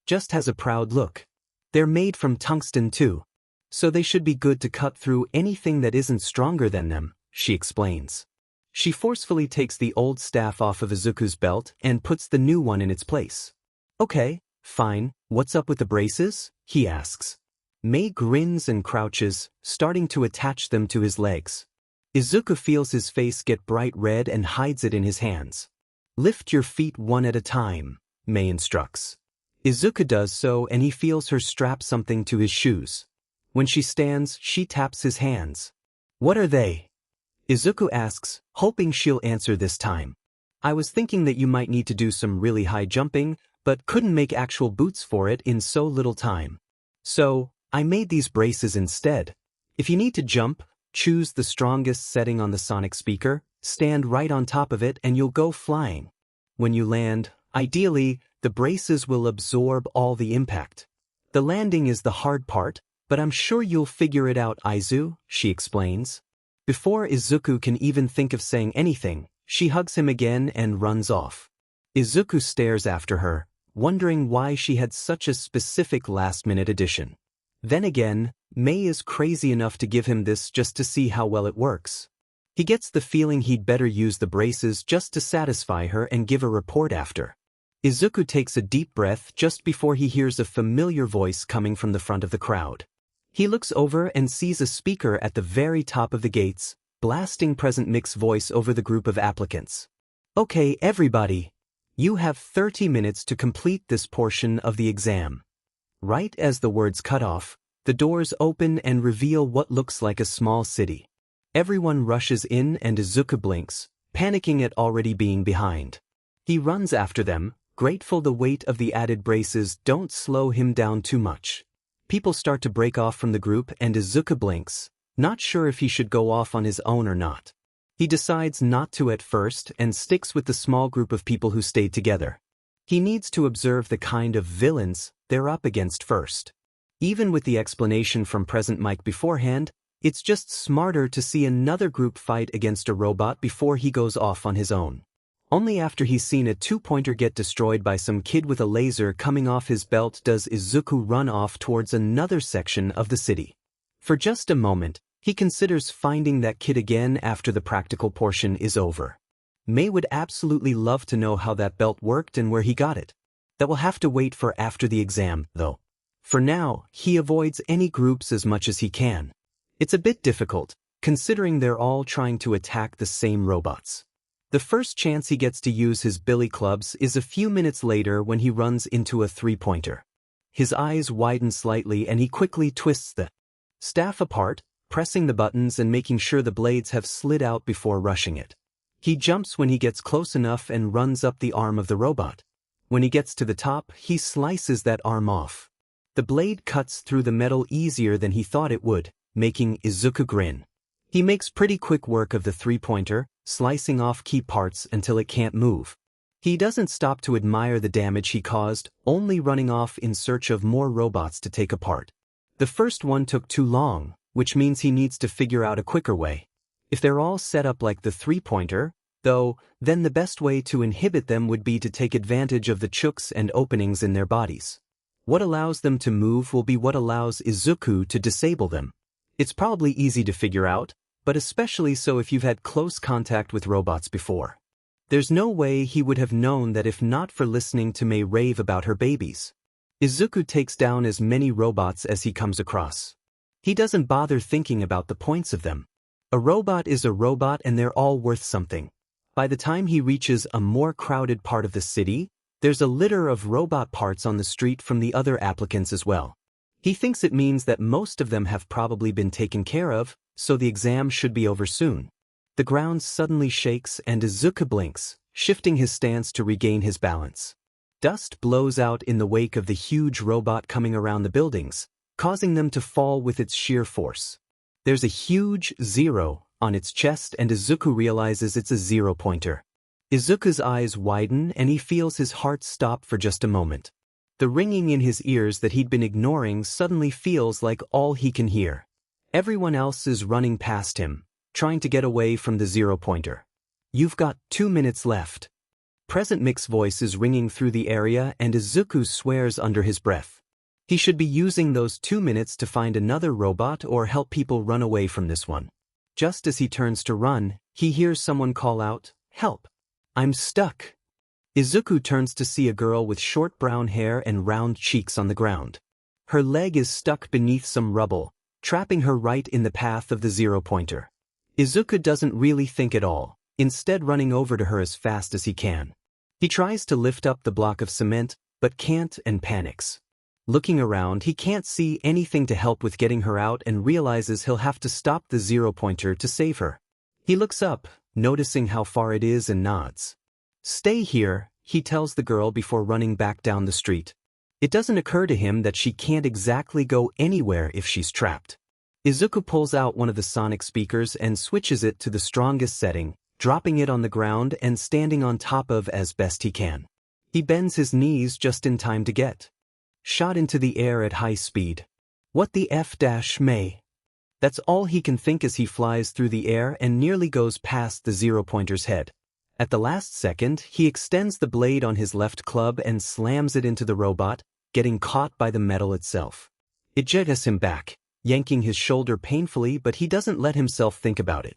Just has a proud look. "They're made from tungsten too, so they should be good to cut through anything that isn't stronger than them," she explains. She forcefully takes the old staff off of Izuku's belt and puts the new one in its place. "Okay, fine, what's up with the braces?" he asks. Mei grins and crouches, starting to attach them to his legs. Izuku feels his face get bright red and hides it in his hands. "Lift your feet one at a time," Mei instructs. Izuku does so and he feels her strap something to his shoes. When she stands, she taps his hands. "What are they?" Izuku asks, hoping she'll answer this time. "I was thinking that you might need to do some really high jumping, but couldn't make actual boots for it in so little time. So, I made these braces instead. If you need to jump, choose the strongest setting on the sonic speaker, stand right on top of it and you'll go flying. When you land, ideally, the braces will absorb all the impact. The landing is the hard part, but I'm sure you'll figure it out, Aizu," she explains. Before Izuku can even think of saying anything, she hugs him again and runs off. Izuku stares after her, wondering why she had such a specific last-minute addition. Then again, Mei is crazy enough to give him this just to see how well it works. He gets the feeling he'd better use the braces just to satisfy her and give a report after. Izuku takes a deep breath just before he hears a familiar voice coming from the front of the crowd. He looks over and sees a speaker at the very top of the gates, blasting Present Mix's voice over the group of applicants. "Okay, everybody. You have 30 minutes to complete this portion of the exam. Right as the words cut off, the doors open and reveal what looks like a small city. Everyone rushes in and Izuku blinks, panicking at already being behind. He runs after them, grateful the weight of the added braces don't slow him down too much. People start to break off from the group and Izuku blinks, not sure if he should go off on his own or not. He decides not to at first and sticks with the small group of people who stayed together. He needs to observe the kind of villains they're up against first. Even with the explanation from Present Mike beforehand, it's just smarter to see another group fight against a robot before he goes off on his own. Only after he's seen a two-pointer get destroyed by some kid with a laser coming off his belt does Izuku run off towards another section of the city. For just a moment, he considers finding that kid again after the practical portion is over. May would absolutely love to know how that belt worked and where he got it. That will have to wait for after the exam, though. For now, he avoids any groups as much as he can. It's a bit difficult, considering they're all trying to attack the same robots. The first chance he gets to use his billy clubs is a few minutes later when he runs into a three-pointer. His eyes widen slightly and he quickly twists the staff apart, pressing the buttons and making sure the blades have slid out before rushing it. He jumps when he gets close enough and runs up the arm of the robot. When he gets to the top, he slices that arm off. The blade cuts through the metal easier than he thought it would, making Izuku grin. He makes pretty quick work of the three-pointer, slicing off key parts until it can't move. He doesn't stop to admire the damage he caused, only running off in search of more robots to take apart. The first one took too long, which means he needs to figure out a quicker way. If they're all set up like the three-pointer, though, then the best way to inhibit them would be to take advantage of the chooks and openings in their bodies. What allows them to move will be what allows Izuku to disable them. It's probably easy to figure out, but especially so if you've had close contact with robots before. There's no way he would have known that if not for listening to May rave about her babies. Izuku takes down as many robots as he comes across. He doesn't bother thinking about the points of them. A robot is a robot and they're all worth something. By the time he reaches a more crowded part of the city, there's a litter of robot parts on the street from the other applicants as well. He thinks it means that most of them have probably been taken care of, so the exam should be over soon. The ground suddenly shakes and Izuku blinks, shifting his stance to regain his balance. Dust blows out in the wake of the huge robot coming around the buildings, causing them to fall with its sheer force. There's a huge 0 on its chest and Izuku realizes it's a zero-pointer. Izuku's eyes widen and he feels his heart stop for just a moment. The ringing in his ears that he'd been ignoring suddenly feels like all he can hear. Everyone else is running past him, trying to get away from the zero-pointer. You've got 2 minutes left. Present Mick's voice is ringing through the area and Izuku swears under his breath. He should be using those 2 minutes to find another robot or help people run away from this one. Just as he turns to run, he hears someone call out, "Help! I'm stuck!" Izuku turns to see a girl with short brown hair and round cheeks on the ground. Her leg is stuck beneath some rubble, trapping her right in the path of the zero-pointer. Izuku doesn't really think at all, instead running over to her as fast as he can. He tries to lift up the block of cement, but can't and panics. Looking around, he can't see anything to help with getting her out and realizes he'll have to stop the zero-pointer to save her. He looks up, noticing how far it is and nods. "Stay here," he tells the girl before running back down the street. It doesn't occur to him that she can't exactly go anywhere if she's trapped. Izuku pulls out one of the sonic speakers and switches it to the strongest setting, dropping it on the ground and standing on top of as best he can. He bends his knees just in time to get shot into the air at high speed. What the F-May? That's all he can think as he flies through the air and nearly goes past the zero-pointer's head. At the last second, he extends the blade on his left club and slams it into the robot, getting caught by the metal itself. It jitters him back, yanking his shoulder painfully, but he doesn't let himself think about it.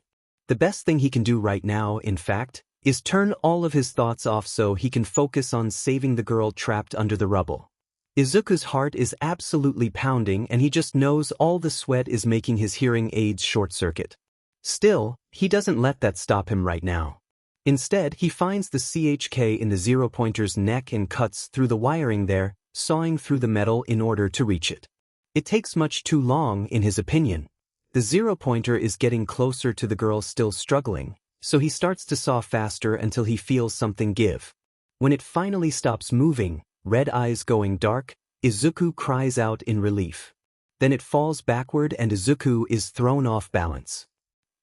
The best thing he can do right now, in fact, is turn all of his thoughts off so he can focus on saving the girl trapped under the rubble. Izuku's heart is absolutely pounding and he just knows all the sweat is making his hearing aids short-circuit. Still, he doesn't let that stop him right now. Instead, he finds the CHK in the zero-pointer's neck and cuts through the wiring there, sawing through the metal in order to reach it. It takes much too long, in his opinion. The zero-pointer is getting closer to the girl still struggling, so he starts to saw faster until he feels something give. When it finally stops moving, red eyes going dark, Izuku cries out in relief. Then it falls backward and Izuku is thrown off balance.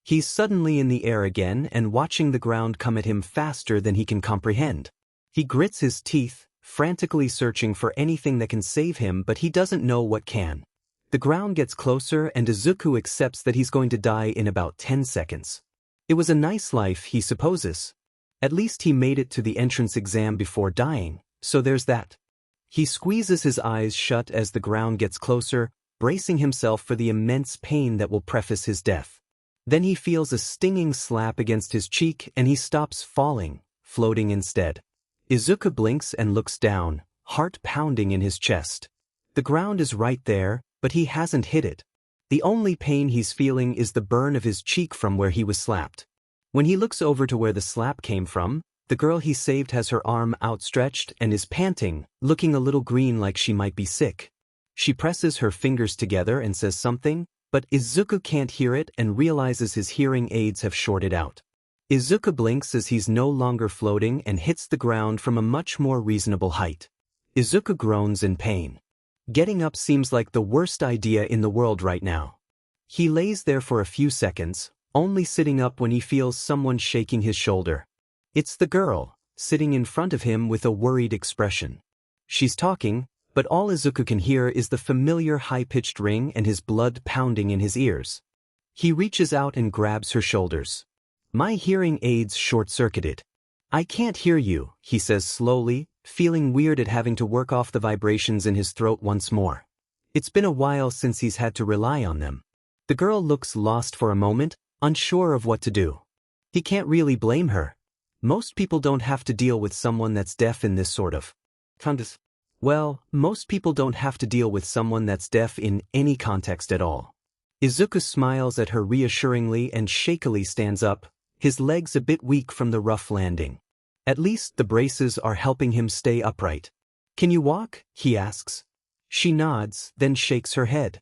He's suddenly in the air again and watching the ground come at him faster than he can comprehend. He grits his teeth, frantically searching for anything that can save him, but he doesn't know what can. The ground gets closer and Izuku accepts that he's going to die in about 10 seconds. It was a nice life, he supposes. At least he made it to the entrance exam before dying, so there's that. He squeezes his eyes shut as the ground gets closer, bracing himself for the immense pain that will preface his death. Then he feels a stinging slap against his cheek and he stops falling, floating instead. Izuku blinks and looks down, heart pounding in his chest. The ground is right there, but he hasn't hit it. The only pain he's feeling is the burn of his cheek from where he was slapped. When he looks over to where the slap came from, the girl he saved has her arm outstretched and is panting, looking a little green like she might be sick. She presses her fingers together and says something, but Izuku can't hear it and realizes his hearing aids have shorted out. Izuku blinks as he's no longer floating and hits the ground from a much more reasonable height. Izuku groans in pain. Getting up seems like the worst idea in the world right now. He lays there for a few seconds, only sitting up when he feels someone shaking his shoulder. It's the girl, sitting in front of him with a worried expression. She's talking, but all Izuku can hear is the familiar high-pitched ring and his blood pounding in his ears. He reaches out and grabs her shoulders. My hearing aids short-circuited. I can't hear you, he says slowly, feeling weird at having to work off the vibrations in his throat once more. It's been a while since he's had to rely on them. The girl looks lost for a moment, unsure of what to do. He can't really blame her. Most people don't have to deal with someone that's deaf in this sort of context. Well, most people don't have to deal with someone that's deaf in any context at all. Izuku smiles at her reassuringly and shakily stands up, his legs a bit weak from the rough landing. At least the braces are helping him stay upright. Can you walk? He asks. She nods, then shakes her head.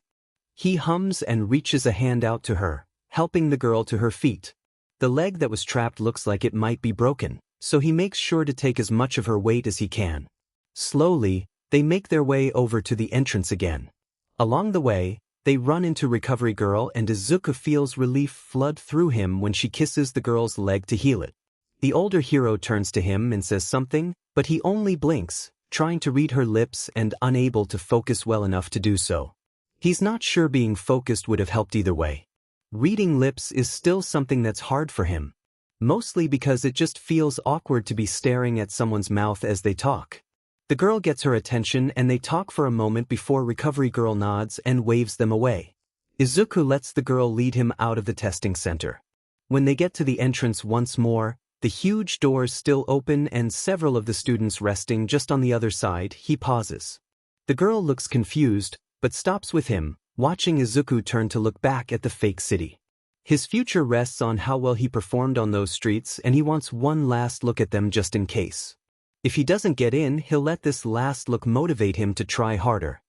He hums and reaches a hand out to her, helping the girl to her feet. The leg that was trapped looks like it might be broken, so he makes sure to take as much of her weight as he can. Slowly, they make their way over to the entrance again. Along the way, they run into Recovery Girl and Izuku feels relief flood through him when she kisses the girl's leg to heal it. The older hero turns to him and says something, but he only blinks, trying to read her lips and unable to focus well enough to do so. He's not sure being focused would have helped either way. Reading lips is still something that's hard for him, mostly because it just feels awkward to be staring at someone's mouth as they talk. The girl gets her attention and they talk for a moment before Recovery Girl nods and waves them away. Izuku lets the girl lead him out of the testing center. When they get to the entrance once more, the huge doors still open and several of the students resting just on the other side, he pauses. The girl looks confused, but stops with him, watching Izuku turn to look back at the fake city. His future rests on how well he performed on those streets and he wants one last look at them just in case. If he doesn't get in, he'll let this last look motivate him to try harder.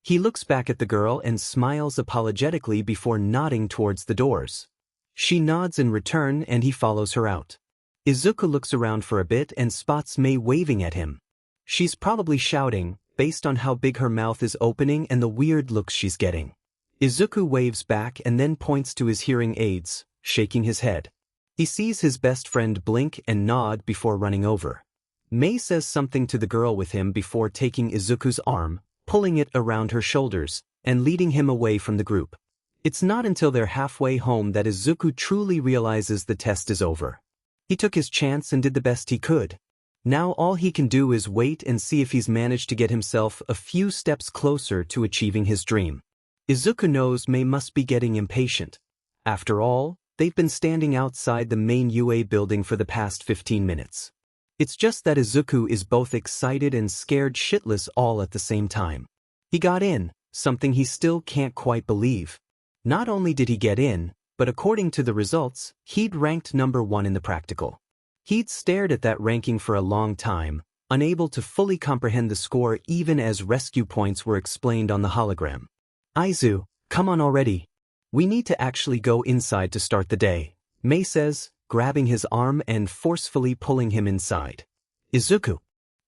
He looks back at the girl and smiles apologetically before nodding towards the doors. She nods in return and he follows her out. Izuku looks around for a bit and spots Mei waving at him. She's probably shouting, based on how big her mouth is opening and the weird looks she's getting. Izuku waves back and then points to his hearing aids, shaking his head. He sees his best friend blink and nod before running over. Mei says something to the girl with him before taking Izuku's arm, pulling it around her shoulders, and leading him away from the group. It's not until they're halfway home that Izuku truly realizes the test is over. He took his chance and did the best he could. Now all he can do is wait and see if he's managed to get himself a few steps closer to achieving his dream. Izuku knows Mei must be getting impatient. After all, they've been standing outside the main UA building for the past 15 minutes. It's just that Izuku is both excited and scared shitless all at the same time. He got in, something he still can't quite believe. Not only did he get in, but according to the results, he'd ranked number 1 in the practical. He'd stared at that ranking for a long time, unable to fully comprehend the score even as rescue points were explained on the hologram. Aizu, come on already. We need to actually go inside to start the day, Mei says, grabbing his arm and forcefully pulling him inside. Izuku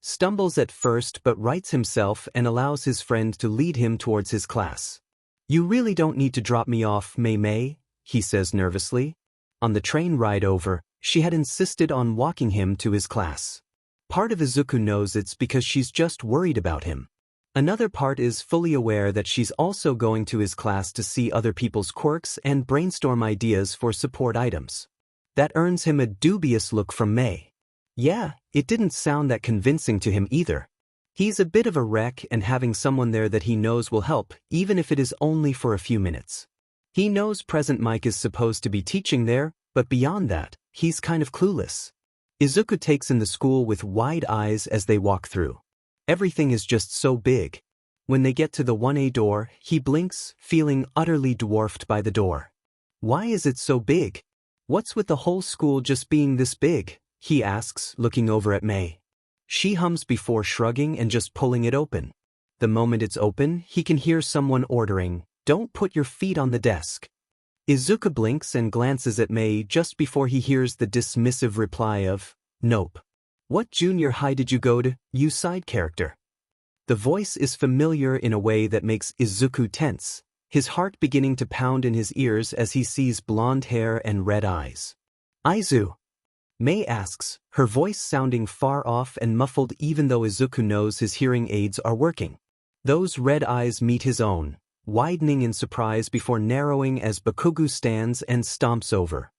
stumbles at first but rights himself and allows his friend to lead him towards his class. You really don't need to drop me off, Mei, he says nervously. On the train ride over, she had insisted on walking him to his class. Part of Izuku knows it's because she's just worried about him. Another part is fully aware that she's also going to his class to see other people's quirks and brainstorm ideas for support items. That earns him a dubious look from Mei. Yeah, it didn't sound that convincing to him either. He's a bit of a wreck and having someone there that he knows will help, even if it is only for a few minutes. He knows Present Mike is supposed to be teaching there, but beyond that, he's kind of clueless. Izuku takes in the school with wide eyes as they walk through. Everything is just so big. When they get to the 1A door, he blinks, feeling utterly dwarfed by the door. Why is it so big? What's with the whole school just being this big? He asks, looking over at Mei. She hums before shrugging and just pulling it open. The moment it's open, he can hear someone ordering, "Don't put your feet on the desk." Izuku blinks and glances at Mei just before he hears the dismissive reply of, "Nope." What junior high did you go to, you side character? The voice is familiar in a way that makes Izuku tense, his heart beginning to pound in his ears as he sees blonde hair and red eyes. Aizu? Mei asks, her voice sounding far off and muffled even though Izuku knows his hearing aids are working. Those red eyes meet his own, widening in surprise before narrowing as Bakugu stands and stomps over.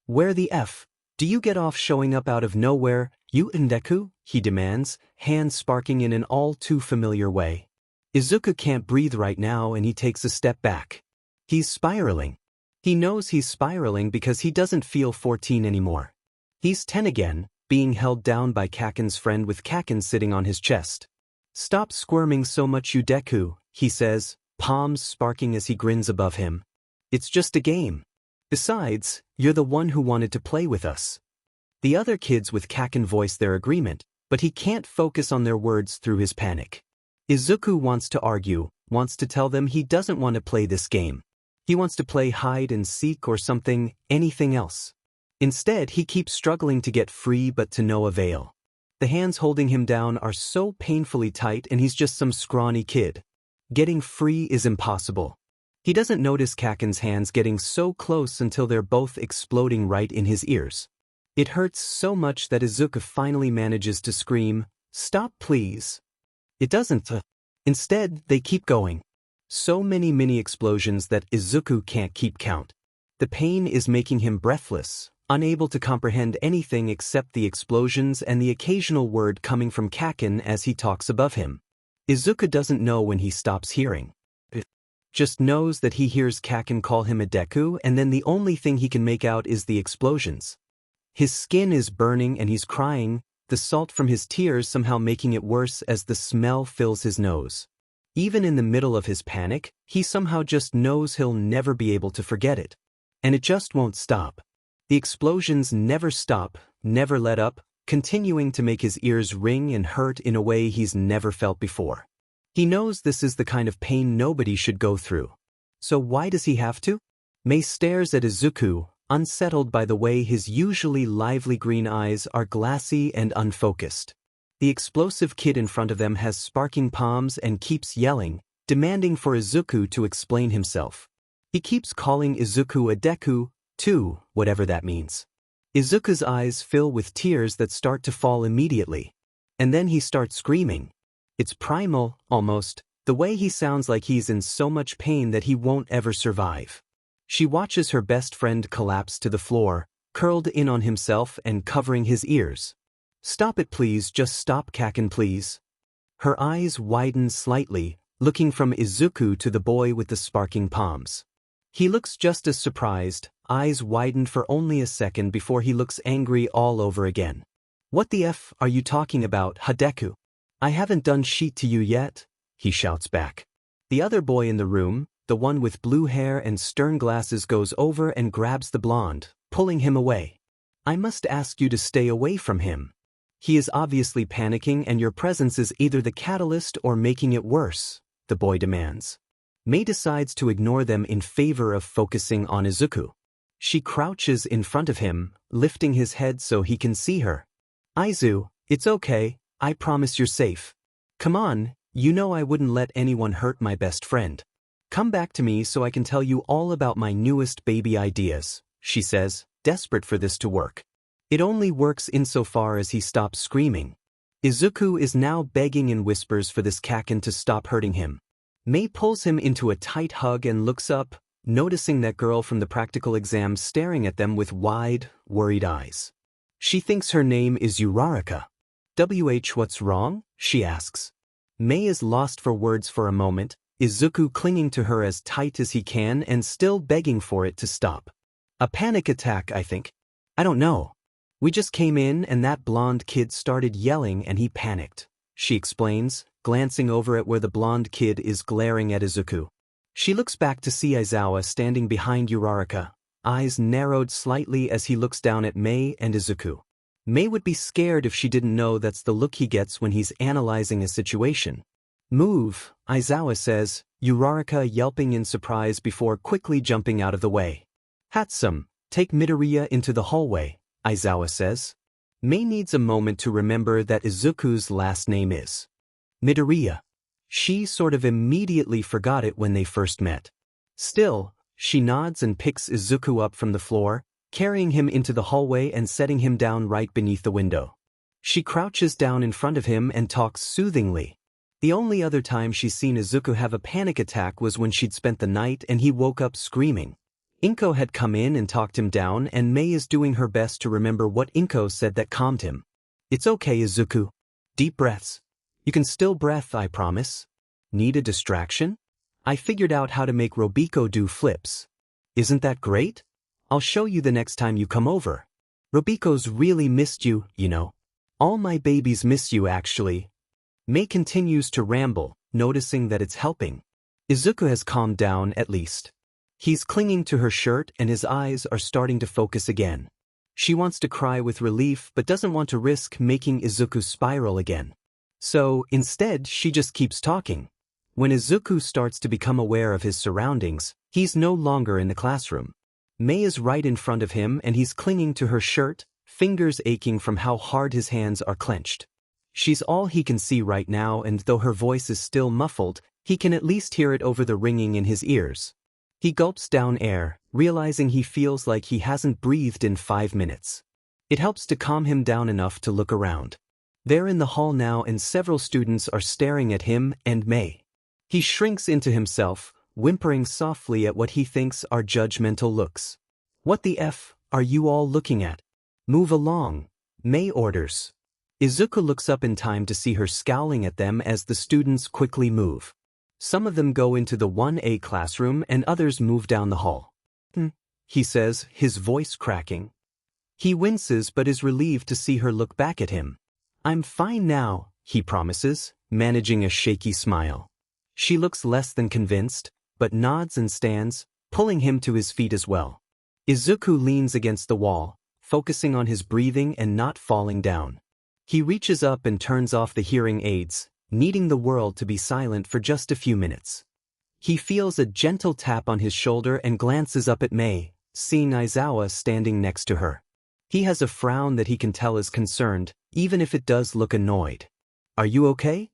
Where the F? Do you get off showing up out of nowhere, you and Deku? He demands, hands sparking in an all too familiar way. Izuku can't breathe right now and he takes a step back. He's spiraling. He knows he's spiraling because he doesn't feel 14 anymore. He's 10 again, being held down by Kaken's friend with Kaken sitting on his chest. Stop squirming so much, you Deku, he says, palms sparking as he grins above him. It's just a game. Besides, you're the one who wanted to play with us. The other kids with Kaken voice their agreement, but he can't focus on their words through his panic. Izuku wants to argue, wants to tell them he doesn't want to play this game. He wants to play hide and seek or something, anything else. Instead, he keeps struggling to get free but to no avail. The hands holding him down are so painfully tight and he's just some scrawny kid. Getting free is impossible. He doesn't notice Kaken's hands getting so close until they're both exploding right in his ears. It hurts so much that Izuku finally manages to scream, "Stop please." It doesn't. Instead, they keep going. So many mini explosions that Izuku can't keep count. The pain is making him breathless, unable to comprehend anything except the explosions and the occasional word coming from Kaken as he talks above him. Izuku doesn't know when he stops hearing. Just knows that he hears Kaken call him a Deku and then the only thing he can make out is the explosions. His skin is burning and he's crying, the salt from his tears somehow making it worse as the smell fills his nose. Even in the middle of his panic, he somehow just knows he'll never be able to forget it. And it just won't stop. The explosions never stop, never let up, continuing to make his ears ring and hurt in a way he's never felt before. He knows this is the kind of pain nobody should go through. So why does he have to? Mei stares at Izuku, unsettled by the way his usually lively green eyes are glassy and unfocused. The explosive kid in front of them has sparking palms and keeps yelling, demanding for Izuku to explain himself. He keeps calling Izuku a Deku, too, whatever that means. Izuku's eyes fill with tears that start to fall immediately. And then he starts screaming. It's primal, almost, the way he sounds like he's in so much pain that he won't ever survive. She watches her best friend collapse to the floor, curled in on himself and covering his ears. Stop it please, just stop Kaken please. Her eyes widen slightly, looking from Izuku to the boy with the sparking palms. He looks just as surprised, eyes widened for only a second before he looks angry all over again. What the F are you talking about, Deku? I haven't done shit to you yet, he shouts back. The other boy in the room, the one with blue hair and stern glasses, goes over and grabs the blonde, pulling him away. I must ask you to stay away from him. He is obviously panicking and your presence is either the catalyst or making it worse, the boy demands. Mei decides to ignore them in favor of focusing on Izuku. She crouches in front of him, lifting his head so he can see her. Aizu, it's okay, I promise you're safe. Come on, you know I wouldn't let anyone hurt my best friend. Come back to me so I can tell you all about my newest baby ideas, she says, desperate for this to work. It only works insofar as he stops screaming. Izuku is now begging in whispers for this Kaken to stop hurting him. Mei pulls him into a tight hug and looks up, noticing that girl from the practical exam staring at them with wide, worried eyes. She thinks her name is Uraraka. What's wrong? She asks. Mei is lost for words for a moment, Izuku clinging to her as tight as he can and still begging for it to stop. A panic attack, I think. I don't know. We just came in and that blonde kid started yelling and he panicked, she explains, glancing over at where the blonde kid is glaring at Izuku. She looks back to see Aizawa standing behind Uraraka, eyes narrowed slightly as he looks down at Mei and Izuku. Mei would be scared if she didn't know that's the look he gets when he's analyzing a situation. Move, Aizawa says, Uraraka yelping in surprise before quickly jumping out of the way. Hatsum, take Midoriya into the hallway, Aizawa says. Mei needs a moment to remember that Izuku's last name is Midoriya. She sort of immediately forgot it when they first met. Still, she nods and picks Izuku up from the floor, carrying him into the hallway and setting him down right beneath the window. She crouches down in front of him and talks soothingly. The only other time she's seen Izuku have a panic attack was when she'd spent the night and he woke up screaming. Inko had come in and talked him down and Mei is doing her best to remember what Inko said that calmed him. It's okay, Izuku. Deep breaths. You can still breath, I promise. Need a distraction? I figured out how to make Robiko do flips. Isn't that great? I'll show you the next time you come over. Robiko's really missed you, you know. All my babies miss you actually. Mei continues to ramble, noticing that it's helping. Izuku has calmed down at least. He's clinging to her shirt and his eyes are starting to focus again. She wants to cry with relief but doesn't want to risk making Izuku spiral again. So, instead, she just keeps talking. When Izuku starts to become aware of his surroundings, he's no longer in the classroom. Mei is right in front of him and he's clinging to her shirt, fingers aching from how hard his hands are clenched. She's all he can see right now and though her voice is still muffled, he can at least hear it over the ringing in his ears. He gulps down air, realizing he feels like he hasn't breathed in 5 minutes. It helps to calm him down enough to look around. They're in the hall now and several students are staring at him and Mei. He shrinks into himself, whimpering softly at what he thinks are judgmental looks. What the F are you all looking at? Move along, Mei orders. Izuku looks up in time to see her scowling at them as the students quickly move. Some of them go into the 1A classroom and others move down the hall. He says, his voice cracking. He winces but is relieved to see her look back at him. I'm fine now, he promises, managing a shaky smile. She looks less than convinced, but nods and stands, pulling him to his feet as well. Izuku leans against the wall, focusing on his breathing and not falling down. He reaches up and turns off the hearing aids, needing the world to be silent for just a few minutes. He feels a gentle tap on his shoulder and glances up at Mei, seeing Aizawa standing next to her. He has a frown that he can tell is concerned, even if it does look annoyed. Are you okay?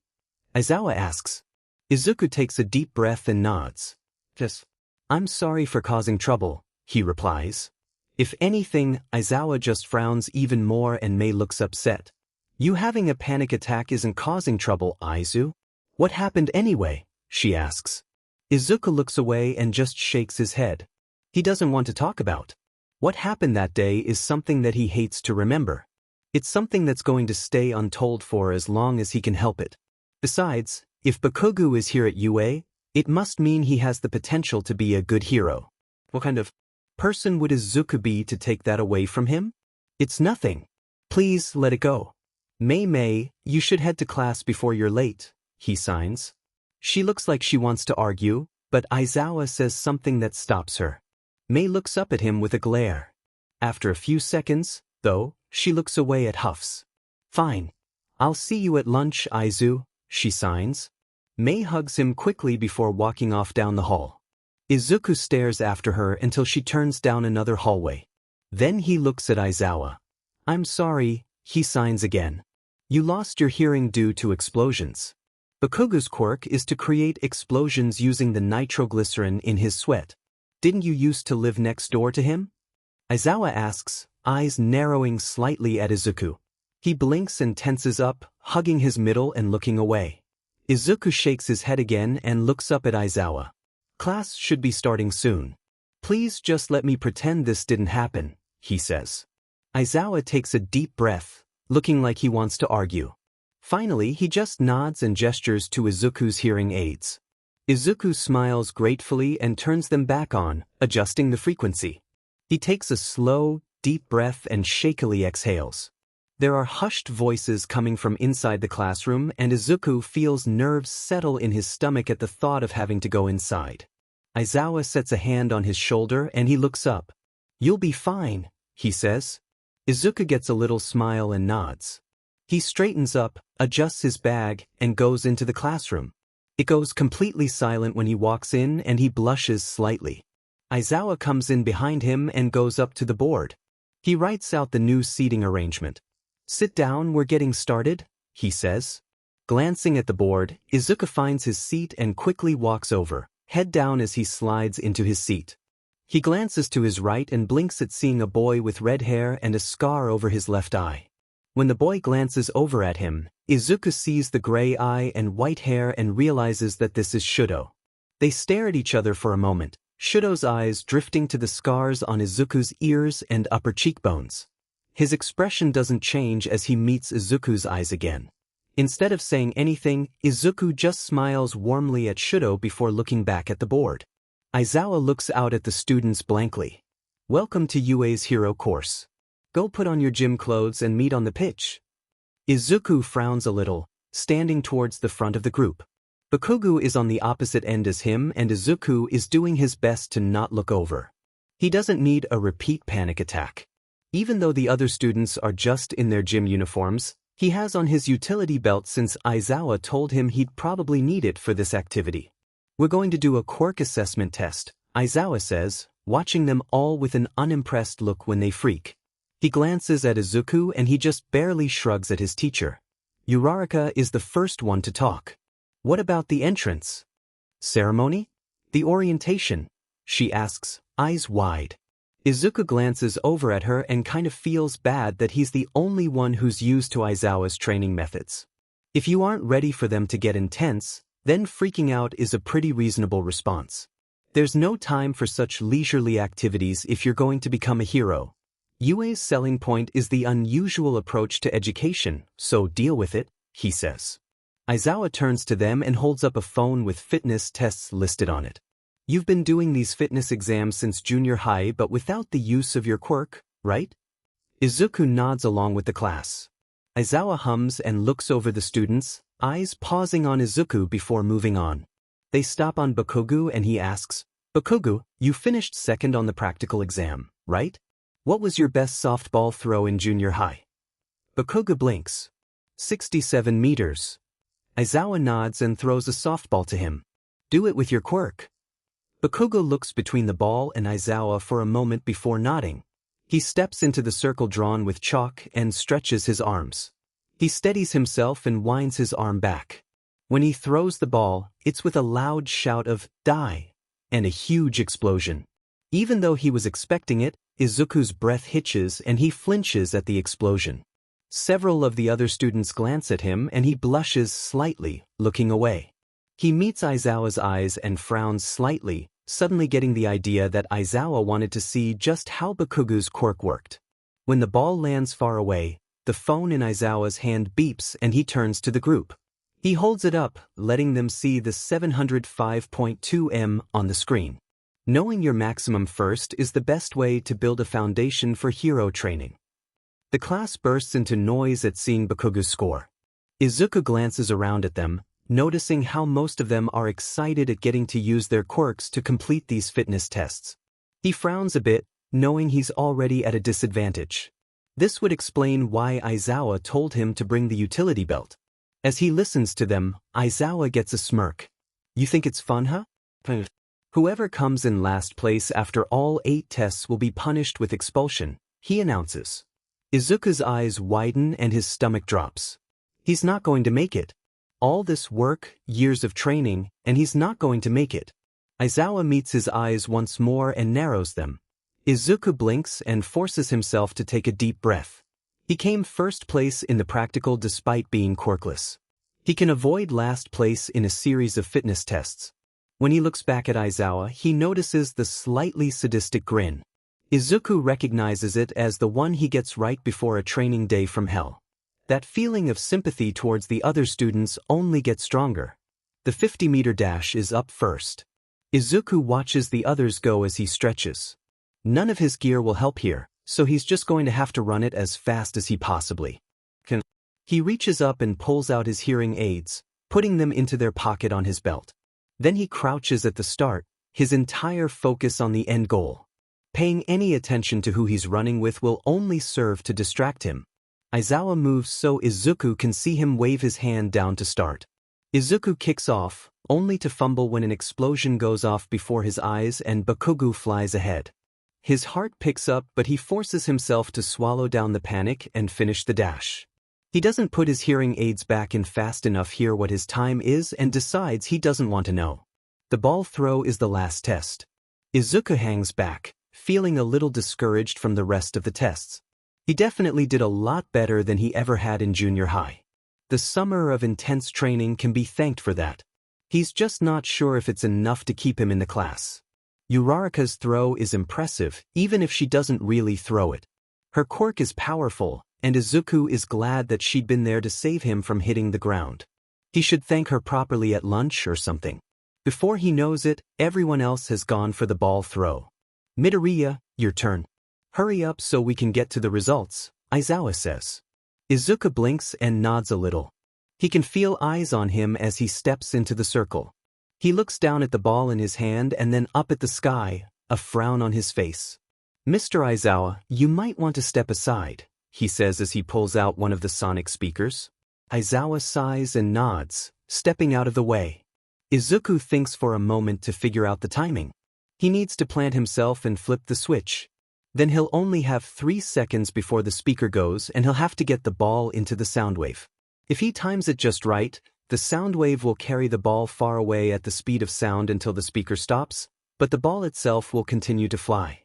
Aizawa asks. Izuku takes a deep breath and nods. Yes. I'm sorry for causing trouble, he replies. If anything, Aizawa just frowns even more and Mei looks upset. You having a panic attack isn't causing trouble, Aizu. What happened anyway? She asks. Izuku looks away and just shakes his head. He doesn't want to talk about. What happened that day is something that he hates to remember. It's something that's going to stay untold for as long as he can help it. Besides, if Bakugo is here at UA, it must mean he has the potential to be a good hero. What kind of person would Izuku be to take that away from him? It's nothing. Please let it go. Mei, you should head to class before you're late, he signs. She looks like she wants to argue, but Aizawa says something that stops her. Mei looks up at him with a glare. After a few seconds, though, she looks away at Huffs. Fine. I'll see you at lunch, Aizu, she signs. Mei hugs him quickly before walking off down the hall. Izuku stares after her until she turns down another hallway. Then he looks at Aizawa. I'm sorry, he signs again. You lost your hearing due to explosions. Bakugo's quirk is to create explosions using the nitroglycerin in his sweat. Didn't you used to live next door to him? Aizawa asks, eyes narrowing slightly at Izuku. He blinks and tenses up, hugging his middle and looking away. Izuku shakes his head again and looks up at Aizawa. Class should be starting soon. Please just let me pretend this didn't happen, he says. Aizawa takes a deep breath, looking like he wants to argue. Finally, he just nods and gestures to Izuku's hearing aids. Izuku smiles gratefully and turns them back on, adjusting the frequency. He takes a slow, deep breath and shakily exhales. There are hushed voices coming from inside the classroom, and Izuku feels nerves settle in his stomach at the thought of having to go inside. Aizawa sets a hand on his shoulder and he looks up. You'll be fine, he says. Izuku gets a little smile and nods. He straightens up, adjusts his bag, and goes into the classroom. It goes completely silent when he walks in and he blushes slightly. Aizawa comes in behind him and goes up to the board. He writes out the new seating arrangement. Sit down, we're getting started, he says. Glancing at the board, Izuku finds his seat and quickly walks over, head down as he slides into his seat. He glances to his right and blinks at seeing a boy with red hair and a scar over his left eye. When the boy glances over at him, Izuku sees the gray eye and white hair and realizes that this is Shudo. They stare at each other for a moment, Shudo's eyes drifting to the scars on Izuku's ears and upper cheekbones. His expression doesn't change as he meets Izuku's eyes again. Instead of saying anything, Izuku just smiles warmly at Shudo before looking back at the board. Aizawa looks out at the students blankly. Welcome to UA's hero course. Go put on your gym clothes and meet on the pitch. Izuku frowns a little, standing towards the front of the group. Bakugo is on the opposite end as him and Izuku is doing his best to not look over. He doesn't need a repeat panic attack. Even though the other students are just in their gym uniforms, he has on his utility belt since Aizawa told him he'd probably need it for this activity. We're going to do a quirk assessment test, Aizawa says, watching them all with an unimpressed look when they freak. He glances at Izuku and he just barely shrugs at his teacher. Uraraka is the first one to talk. What about the entrance? Ceremony? The orientation? She asks, eyes wide. Izuku glances over at her and kind of feels bad that he's the only one who's used to Aizawa's training methods. If you aren't ready for them to get intense, then freaking out is a pretty reasonable response. There's no time for such leisurely activities if you're going to become a hero. UA's selling point is the unusual approach to education, so deal with it, he says. Aizawa turns to them and holds up a phone with fitness tests listed on it. You've been doing these fitness exams since junior high but without the use of your quirk, right? Izuku nods along with the class. Aizawa hums and looks over the students, eyes pausing on Izuku before moving on. They stop on Bakugo and he asks, Bakugo, you finished second on the practical exam, right? What was your best softball throw in junior high? Bakugo blinks. 67 meters. Aizawa nods and throws a softball to him. Do it with your quirk. Bakugo looks between the ball and Aizawa for a moment before nodding. He steps into the circle drawn with chalk and stretches his arms. He steadies himself and winds his arm back. When he throws the ball, it's with a loud shout of "Die!" and a huge explosion. Even though he was expecting it, Izuku's breath hitches and he flinches at the explosion. Several of the other students glance at him and he blushes slightly, looking away. He meets Aizawa's eyes and frowns slightly, suddenly getting the idea that Aizawa wanted to see just how Bakugo's quirk worked. When the ball lands far away, the phone in Aizawa's hand beeps and he turns to the group. He holds it up, letting them see the 705.2 m on the screen. Knowing your maximum first is the best way to build a foundation for hero training. The class bursts into noise at seeing Bakugo's score. Izuku glances around at them, noticing how most of them are excited at getting to use their quirks to complete these fitness tests. He frowns a bit, knowing he's already at a disadvantage. This would explain why Aizawa told him to bring the utility belt. As he listens to them, Aizawa gets a smirk. You think it's fun, huh? Whoever comes in last place after all 8 tests will be punished with expulsion, he announces. Izuku's eyes widen and his stomach drops. He's not going to make it. All this work, years of training, and he's not going to make it. Aizawa meets his eyes once more and narrows them. Izuku blinks and forces himself to take a deep breath. He came first place in the practical despite being quirkless. He can avoid last place in a series of fitness tests. When he looks back at Aizawa, he notices the slightly sadistic grin. Izuku recognizes it as the one he gets right before a training day from hell. That feeling of sympathy towards the other students only gets stronger. The 50-meter dash is up first. Izuku watches the others go as he stretches. None of his gear will help here, so he's just going to have to run it as fast as he possibly can. He reaches up and pulls out his hearing aids, putting them into their pocket on his belt. Then he crouches at the start, his entire focus on the end goal. Paying any attention to who he's running with will only serve to distract him. Aizawa moves so Izuku can see him wave his hand down to start. Izuku kicks off, only to fumble when an explosion goes off before his eyes and Bakugu flies ahead. His heart picks up, but he forces himself to swallow down the panic and finish the dash. He doesn't put his hearing aids back in fast enough, hear what his time is, and decides he doesn't want to know. The ball throw is the last test. Izuku hangs back, feeling a little discouraged from the rest of the tests. He definitely did a lot better than he ever had in junior high. The summer of intense training can be thanked for that. He's just not sure if it's enough to keep him in the class. Uraraka's throw is impressive, even if she doesn't really throw it. Her quirk is powerful, and Izuku is glad that she'd been there to save him from hitting the ground. He should thank her properly at lunch or something. Before he knows it, everyone else has gone for the ball throw. Midoriya, your turn. Hurry up so we can get to the results, Aizawa says. Izuku blinks and nods a little. He can feel eyes on him as he steps into the circle. He looks down at the ball in his hand and then up at the sky, a frown on his face. Mr. Aizawa, you might want to step aside, he says as he pulls out one of the sonic speakers. Aizawa sighs and nods, stepping out of the way. Izuku thinks for a moment to figure out the timing. He needs to plant himself and flip the switch. Then he'll only have 3 seconds before the speaker goes and he'll have to get the ball into the sound wave. If he times it just right, the sound wave will carry the ball far away at the speed of sound until the speaker stops, but the ball itself will continue to fly.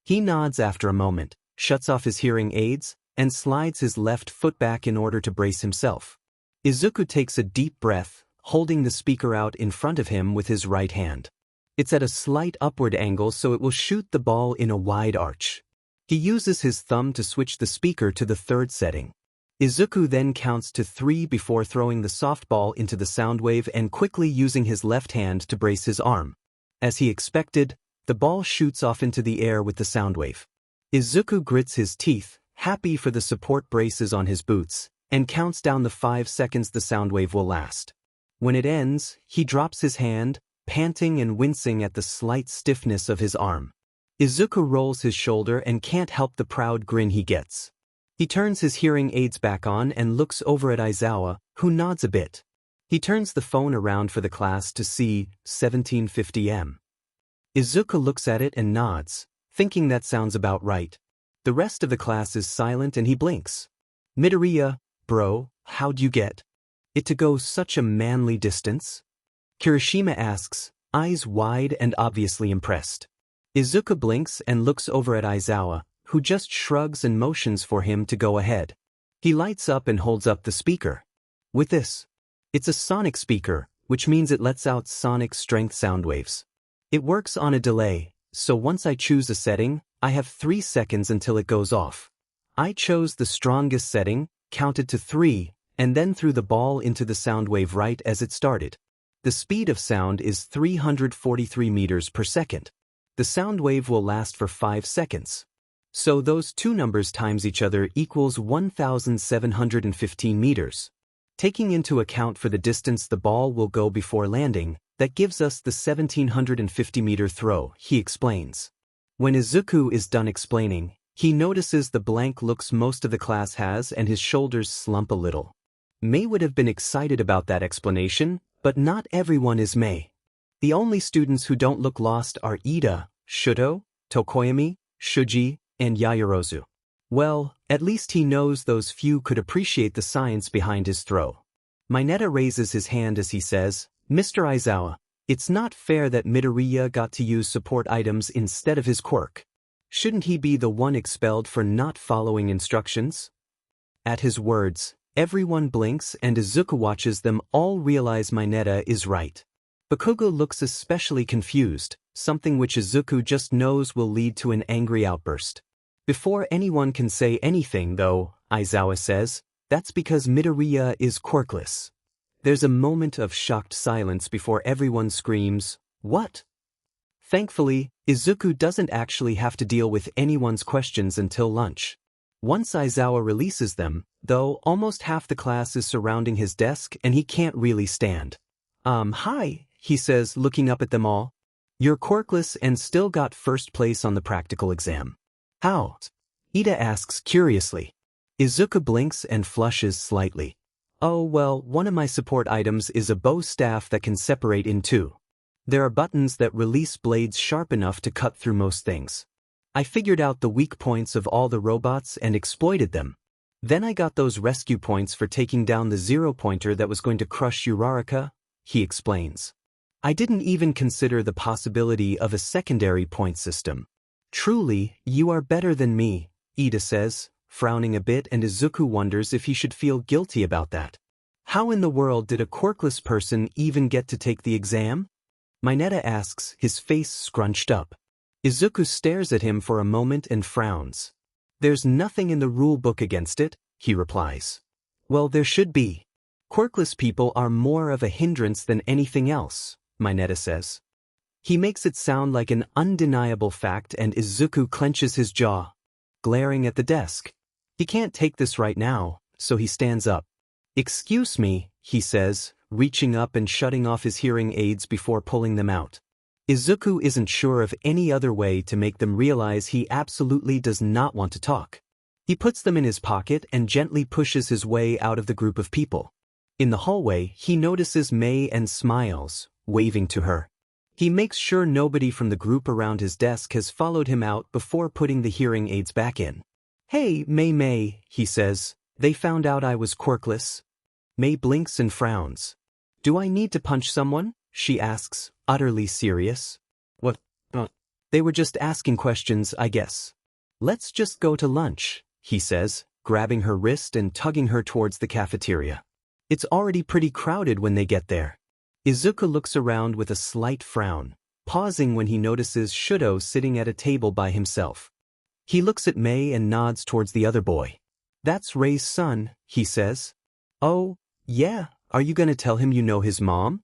He nods after a moment, shuts off his hearing aids, and slides his left foot back in order to brace himself. Izuku takes a deep breath, holding the speaker out in front of him with his right hand. It's at a slight upward angle so it will shoot the ball in a wide arch. He uses his thumb to switch the speaker to the 3rd setting. Izuku then counts to 3 before throwing the softball into the sound wave and quickly using his left hand to brace his arm. As he expected, the ball shoots off into the air with the sound wave. Izuku grits his teeth, happy for the support braces on his boots, and counts down the 5 seconds the sound wave will last. When it ends, he drops his hand, panting and wincing at the slight stiffness of his arm. Izuku rolls his shoulder and can't help the proud grin he gets. He turns his hearing aids back on and looks over at Aizawa, who nods a bit. He turns the phone around for the class to see 1750 m. Izuku looks at it and nods, thinking that sounds about right. The rest of the class is silent and he blinks. Midoriya, bro, how'd you get it to go such a manly distance? Kirishima asks, eyes wide and obviously impressed. Izuku blinks and looks over at Aizawa, who just shrugs and motions for him to go ahead. He lights up and holds up the speaker. With this, it's a sonic speaker, which means it lets out sonic strength sound waves. It works on a delay, so once I choose a setting, I have 3 seconds until it goes off. I chose the strongest setting, counted to 3, and then threw the ball into the sound wave right as it started. The speed of sound is 343 meters per second. The sound wave will last for 5 seconds. So those two numbers times each other equals 1,715 meters. Taking into account for the distance the ball will go before landing, that gives us the 1,750-meter throw, he explains. When Izuku is done explaining, He notices the blank looks most of the class has and his shoulders slump a little. Mei would have been excited about that explanation, but not everyone is Mei. The only students who don't look lost are Ida, Shuto, Tokoyami, Shuji, and Yaoyorozu. Well, at least he knows those few could appreciate the science behind his throw. Mineta raises his hand as he says, Mr. Aizawa, it's not fair that Midoriya got to use support items instead of his quirk. Shouldn't he be the one expelled for not following instructions? At his words, everyone blinks and Izuku watches them all realize Mineta is right. Bakugo looks especially confused, something which Izuku just knows will lead to an angry outburst. Before anyone can say anything though, Aizawa says, that's because Midoriya is quirkless. There's a moment of shocked silence before everyone screams, what? Thankfully, Izuku doesn't actually have to deal with anyone's questions until lunch. Once Aizawa releases them, though, almost half the class is surrounding his desk and he can't really stand. Hi, he says, looking up at them all. You're quirkless and still got first place on the practical exam. How? Ida asks curiously. Izuku blinks and flushes slightly. Oh well, one of my support items is a bow staff that can separate in two. There are buttons that release blades sharp enough to cut through most things. I figured out the weak points of all the robots and exploited them. Then I got those rescue points for taking down the zero-pointer that was going to crush Uraraka, he explains. I didn't even consider the possibility of a secondary point system. Truly, you are better than me, Ida says, frowning a bit, and Izuku wonders if he should feel guilty about that. How in the world did a quirkless person even get to take the exam? Mineta asks, his face scrunched up. Izuku stares at him for a moment and frowns. There's nothing in the rule book against it, he replies. Well, there should be. Quirkless people are more of a hindrance than anything else, Mineta says. He makes it sound like an undeniable fact and Izuku clenches his jaw, glaring at the desk. He can't take this right now, so he stands up. Excuse me, he says, reaching up and shutting off his hearing aids before pulling them out. Izuku isn't sure of any other way to make them realize he absolutely does not want to talk. He puts them in his pocket and gently pushes his way out of the group of people. In the hallway, he notices Mei and smiles, waving to her. He makes sure nobody from the group around his desk has followed him out before putting the hearing aids back in. Hey, Mei, he says, they found out I was quirkless. Mei blinks and frowns. Do I need to punch someone? She asks, utterly serious. What? They were just asking questions, I guess. Let's just go to lunch, he says, grabbing her wrist and tugging her towards the cafeteria. It's already pretty crowded when they get there. Izuku looks around with a slight frown, pausing when he notices Shuto sitting at a table by himself. He looks at Mei and nods towards the other boy. That's Rei's son, he says. Oh, yeah, are you gonna tell him you know his mom?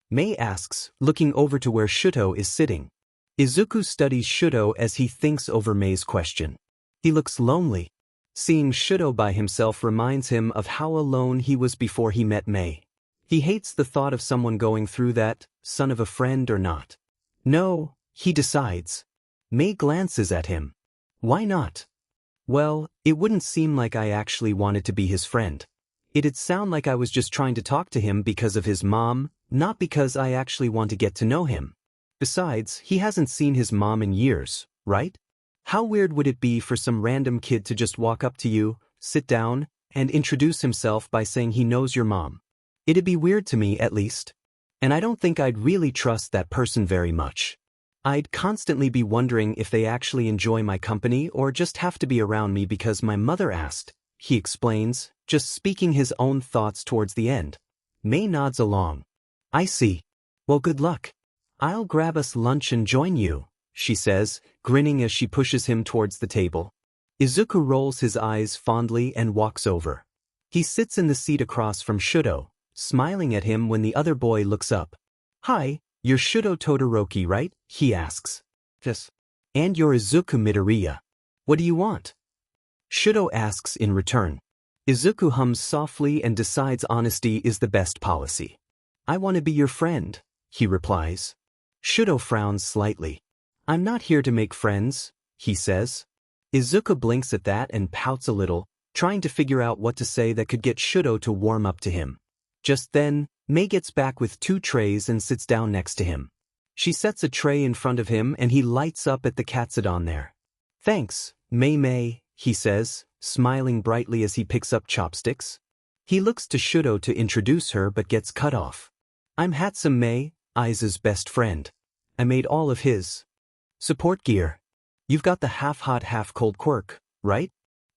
Mei asks, looking over to where Shuto is sitting. Izuku studies Shuto as he thinks over Mei's question. He looks lonely. Seeing Shuto by himself reminds him of how alone he was before he met Mei. He hates the thought of someone going through that, son of a friend or not. No, he decides. Mei glances at him. Why not? Well, it wouldn't seem like I actually wanted to be his friend. It'd sound like I was just trying to talk to him because of his mom, not because I actually want to get to know him. Besides, he hasn't seen his mom in years, right? How weird would it be for some random kid to just walk up to you, sit down, and introduce himself by saying he knows your mom? It'd be weird to me, at least. And I don't think I'd really trust that person very much. I'd constantly be wondering if they actually enjoy my company or just have to be around me because my mother asked, he explains, just speaking his own thoughts towards the end. Mei nods along. I see. Well, good luck. I'll grab us lunch and join you, she says, grinning as she pushes him towards the table. Izuku rolls his eyes fondly and walks over. He sits in the seat across from Shuto, smiling at him when the other boy looks up. Hi, you're Shuto Todoroki, right? He asks. Yes. And you're Izuku Midoriya. What do you want? Shuto asks in return. Izuku hums softly and decides honesty is the best policy. I want to be your friend, he replies. Shuto frowns slightly. I'm not here to make friends, he says. Izuku blinks at that and pouts a little, trying to figure out what to say that could get Shudo to warm up to him. Just then, Mei gets back with 2 trays and sits down next to him. She sets a tray in front of him and he lights up at the katsudon there. "Thanks, Mei," he says, smiling brightly as he picks up chopsticks. He looks to Shudo to introduce her but gets cut off. "I'm Hatsum Mei, Aiza's best friend. I made all of his support gear. You've got the half-hot half-cold quirk, right?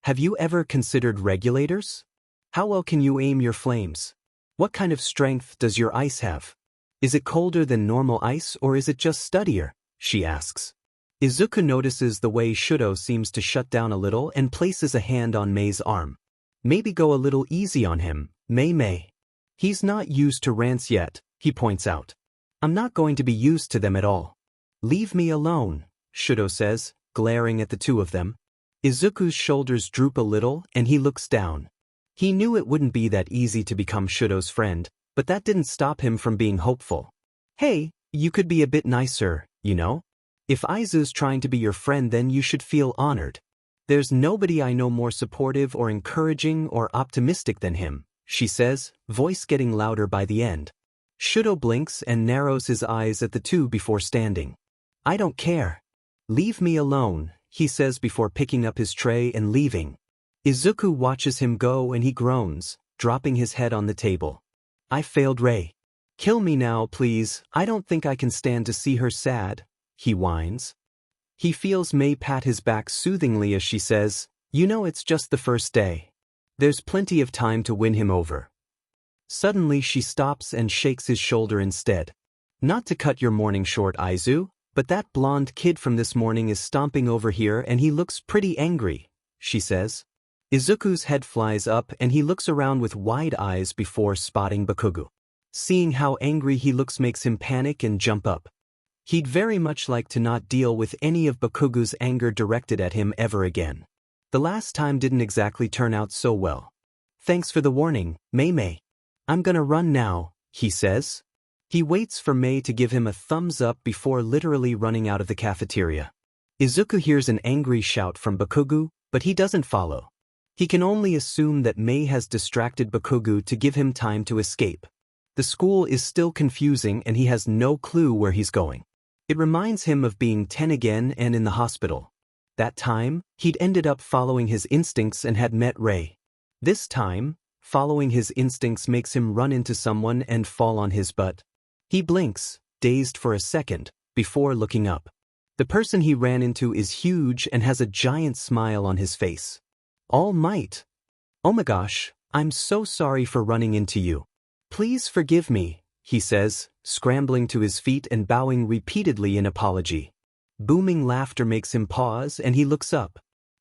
Have you ever considered regulators? How well can you aim your flames? What kind of strength does your ice have? Is it colder than normal ice or is it just steadier?" she asks. Izuku notices the way Shudo seems to shut down a little and places a hand on Mei's arm. "Maybe go a little easy on him, Mei. He's not used to rants yet," he points out. "I'm not going to be used to them at all." "Leave me alone," Shudo says, glaring at the two of them. Izuku's shoulders droop a little and he looks down. He knew it wouldn't be that easy to become Shudo's friend, but that didn't stop him from being hopeful. "Hey, you could be a bit nicer, you know? If Aizu's trying to be your friend then you should feel honored. There's nobody I know more supportive or encouraging or optimistic than him," she says, voice getting louder by the end. Shudo blinks and narrows his eyes at the two before standing. "I don't care. Leave me alone," he says before picking up his tray and leaving. Izuku watches him go and he groans, dropping his head on the table. "I failed Rei. Kill me now, please. I don't think I can stand to see her sad," he whines. He feels Mei pat his back soothingly as she says, "You know it's just the first day. There's plenty of time to win him over." Suddenly she stops and shakes his shoulder instead. "Not to cut your morning short, Aizu, but that blonde kid from this morning is stomping over here and he looks pretty angry," she says. Izuku's head flies up and he looks around with wide eyes before spotting Bakugo. Seeing how angry he looks makes him panic and jump up. He'd very much like to not deal with any of Bakugo's anger directed at him ever again. The last time didn't exactly turn out so well. "Thanks for the warning, Mei. I'm gonna run now," he says. He waits for Mei to give him a thumbs up before literally running out of the cafeteria. Izuku hears an angry shout from Bakugo, but he doesn't follow. He can only assume that Mei has distracted Bakugo to give him time to escape. The school is still confusing and he has no clue where he's going. It reminds him of being 10 again and in the hospital. That time, he'd ended up following his instincts and had met Rei. This time, following his instincts makes him run into someone and fall on his butt. He blinks, dazed for a second, before looking up. The person he ran into is huge and has a giant smile on his face. "All Might. Oh my gosh, I'm so sorry for running into you. Please forgive me," he says, scrambling to his feet and bowing repeatedly in apology. Booming laughter makes him pause and he looks up.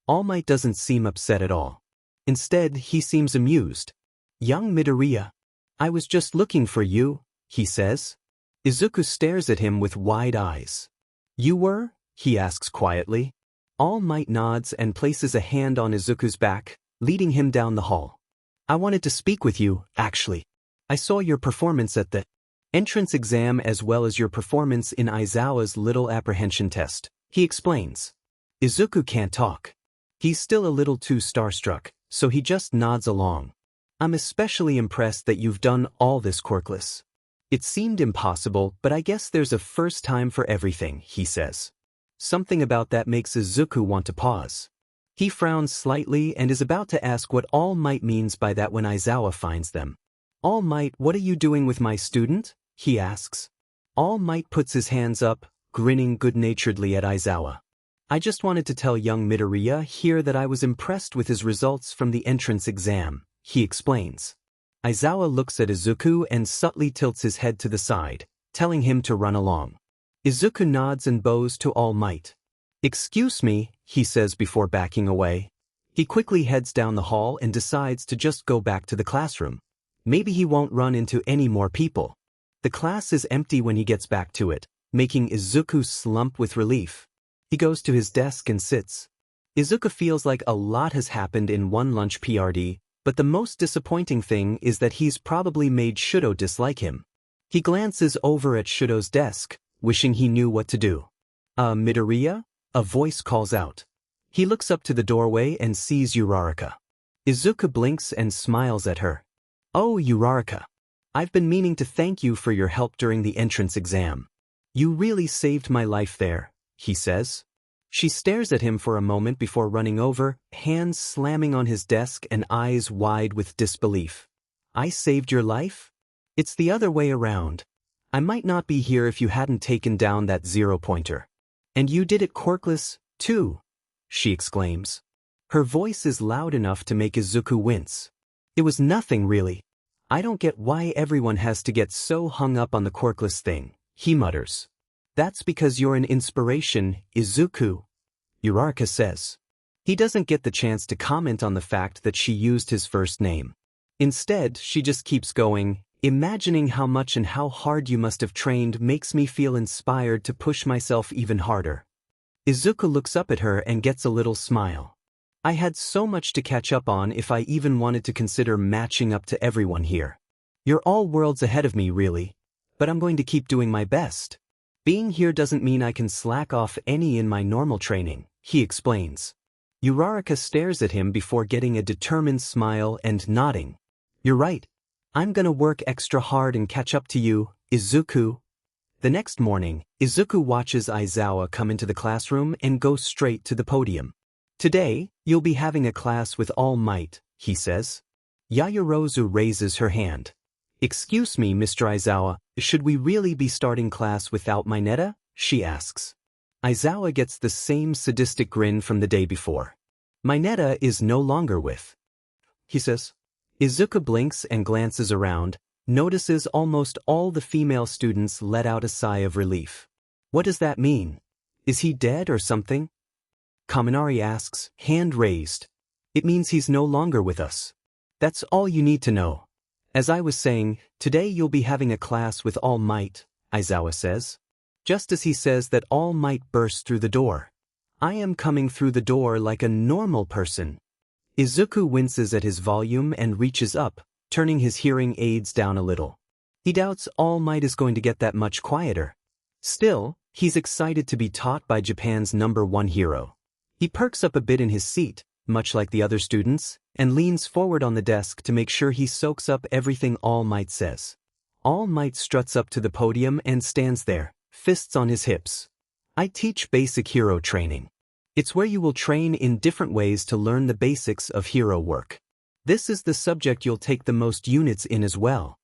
All Might doesn't seem upset at all. Instead, he seems amused. "Young Midoriya, I was just looking for you," he says. Izuku stares at him with wide eyes. "You were?" he asks quietly. All Might nods and places a hand on Izuku's back, leading him down the hall. "I wanted to speak with you, actually. I saw your performance at the entrance exam as well as your performance in Aizawa's little apprehension test," he explains. Izuku can't talk. He's still a little too starstruck, so he just nods along. "I'm especially impressed that you've done all this, Quirkless. It seemed impossible, but I guess there's a first time for everything," he says. Something about that makes Izuku want to pause. He frowns slightly and is about to ask what All Might means by that when Aizawa finds them. "All Might, what are you doing with my student?" he asks. All Might puts his hands up, grinning good-naturedly at Aizawa. "I just wanted to tell young Midoriya here that I was impressed with his results from the entrance exam," he explains. Aizawa looks at Izuku and subtly tilts his head to the side, telling him to run along. Izuku nods and bows to All Might. "Excuse me," he says before backing away. He quickly heads down the hall and decides to just go back to the classroom. Maybe he won't run into any more people. The class is empty when he gets back to it, making Izuku slump with relief. He goes to his desk and sits. Izuku feels like a lot has happened in one lunch PRD, but the most disappointing thing is that he's probably made Shudo dislike him. He glances over at Shudo's desk, wishing he knew what to do. Midoriya?" A voice calls out. He looks up to the doorway and sees Uraraka. Izuku blinks and smiles at her. "Oh, Uraraka. I've been meaning to thank you for your help during the entrance exam. You really saved my life there," he says. She stares at him for a moment before running over, hands slamming on his desk and eyes wide with disbelief. "I saved your life? It's the other way around. I might not be here if you hadn't taken down that zero-pointer. And you did it Quirkless, too," she exclaims. Her voice is loud enough to make Izuku wince. "It was nothing really. I don't get why everyone has to get so hung up on the Quirkless thing," he mutters. "That's because you're an inspiration, Izuku," Uraraka says. He doesn't get the chance to comment on the fact that she used his first name. Instead, she just keeps going, "Imagining how much and how hard you must have trained makes me feel inspired to push myself even harder." Izuku looks up at her and gets a little smile. "I had so much to catch up on if I even wanted to consider matching up to everyone here. You're all worlds ahead of me, really, but I'm going to keep doing my best. Being here doesn't mean I can slack off any in my normal training," he explains. Uraraka stares at him before getting a determined smile and nodding. "You're right. I'm gonna work extra hard and catch up to you, Izuku." The next morning, Izuku watches Aizawa come into the classroom and go straight to the podium. "Today, you'll be having a class with All Might," he says. Yaoyorozu raises her hand. "Excuse me, Mr. Aizawa, should we really be starting class without Mineta?" she asks. Aizawa gets the same sadistic grin from the day before. "Mineta is no longer with," he says. Izuku blinks and glances around, notices almost all the female students let out a sigh of relief. "What does that mean? Is he dead or something?" Kaminari asks, hand raised. "It means he's no longer with us. That's all you need to know. As I was saying, today you'll be having a class with All Might," Aizawa says. Just as he says that, All Might bursts through the door. "I am coming through the door like a normal person." Izuku winces at his volume and reaches up, turning his hearing aids down a little. He doubts All Might is going to get that much quieter. Still, he's excited to be taught by Japan's #1 hero. He perks up a bit in his seat, much like the other students, and leans forward on the desk to make sure he soaks up everything All Might says. All Might struts up to the podium and stands there, fists on his hips. "I teach basic hero training. It's where you will train in different ways to learn the basics of hero work. This is the subject you'll take the most units in as well."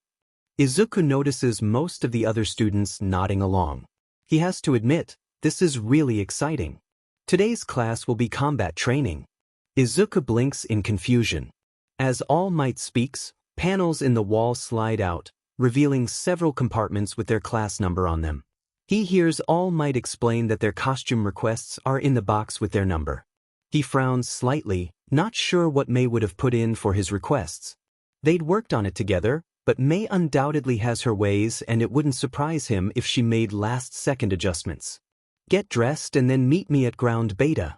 Izuku notices most of the other students nodding along. He has to admit, this is really exciting. Today's class will be combat training. Izuku blinks in confusion. As All Might speaks, panels in the wall slide out, revealing several compartments with their class number on them. He hears All Might explain that their costume requests are in the box with their number. He frowns slightly, not sure what May would have put in for his requests. They'd worked on it together, but May undoubtedly has her ways and it wouldn't surprise him if she made last-second adjustments. "Get dressed and then meet me at ground beta."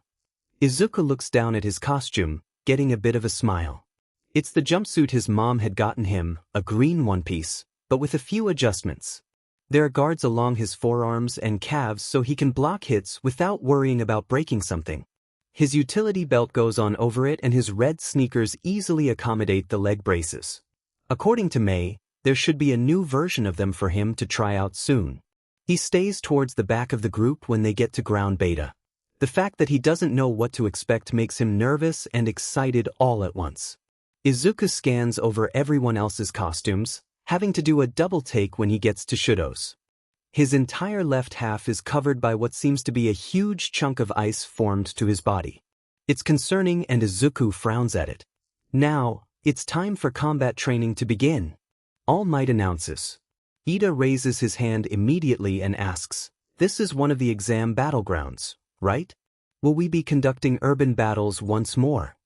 Izuku looks down at his costume, getting a bit of a smile. It's the jumpsuit his mom had gotten him, a green one-piece, but with a few adjustments. There are guards along his forearms and calves so he can block hits without worrying about breaking something. His utility belt goes on over it and his red sneakers easily accommodate the leg braces. According to May, there should be a new version of them for him to try out soon. He stays towards the back of the group when they get to ground beta. The fact that he doesn't know what to expect makes him nervous and excited all at once. Izuku scans over everyone else's costumes, having to do a double take when he gets to Shudo's. His entire left half is covered by what seems to be a huge chunk of ice formed to his body. It's concerning and Izuku frowns at it. "Now, it's time for combat training to begin," All Might announces. Ida raises his hand immediately and asks, "This is one of the exam battlegrounds, right? Will we be conducting urban battles once more?"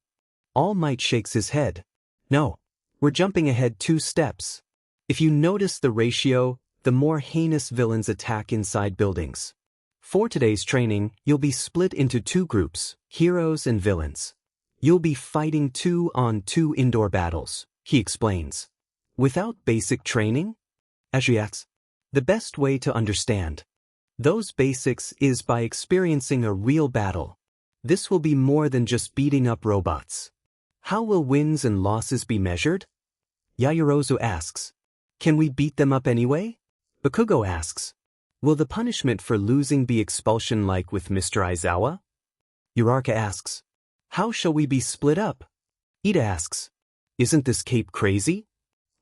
All Might shakes his head. "No, we're jumping ahead 2 steps. If you notice the ratio, the more heinous villains attack inside buildings. For today's training, you'll be split into 2 groups, heroes and villains. You'll be fighting 2-on-2 indoor battles," he explains. "Without basic training?" She asks. "The best way to understand those basics is by experiencing a real battle. This will be more than just beating up robots. How will wins and losses be measured? Yaoyorozu asks. Can we beat them up anyway? Bakugo asks. Will the punishment for losing be expulsion like with Mr. Aizawa? Uraraka asks. How shall we be split up? Ida asks. Isn't this cape crazy?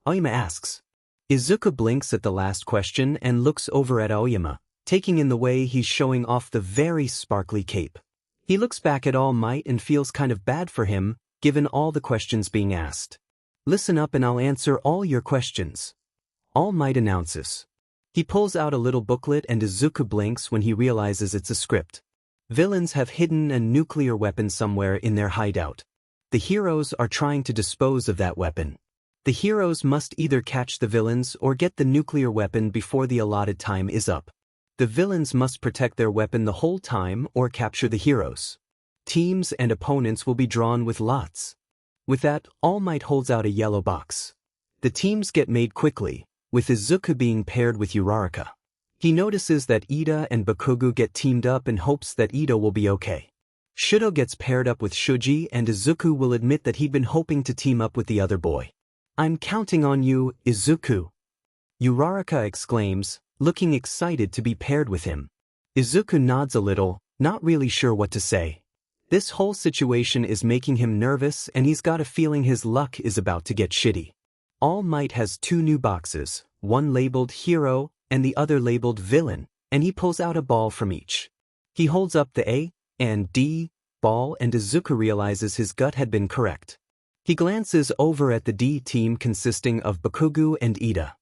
Aoyama asks. Izuku blinks at the last question and looks over at Aoyama, taking in the way he's showing off the very sparkly cape. He looks back at All Might and feels kind of bad for him, given all the questions being asked. Listen up and I'll answer all your questions. All Might announces. He pulls out a little booklet and Izuku blinks when he realizes it's a script. Villains have hidden a nuclear weapon somewhere in their hideout. The heroes are trying to dispose of that weapon. The heroes must either catch the villains or get the nuclear weapon before the allotted time is up. The villains must protect their weapon the whole time or capture the heroes. Teams and opponents will be drawn with lots. With that, All Might holds out a yellow box. The teams get made quickly, with Izuku being paired with Uraraka. He notices that Ida and Bakugo get teamed up and hopes that Ida will be okay. Shudo gets paired up with Shuji and Izuku will admit that he'd been hoping to team up with the other boy. I'm counting on you, Izuku. Uraraka exclaims, looking excited to be paired with him. Izuku nods a little, not really sure what to say. This whole situation is making him nervous and he's got a feeling his luck is about to get shitty. All Might has 2 new boxes, one labeled Hero and the other labeled Villain, and he pulls out a ball from each. He holds up the A and D ball and Izuku realizes his gut had been correct. He glances over at the D team consisting of Bakugo and Ida.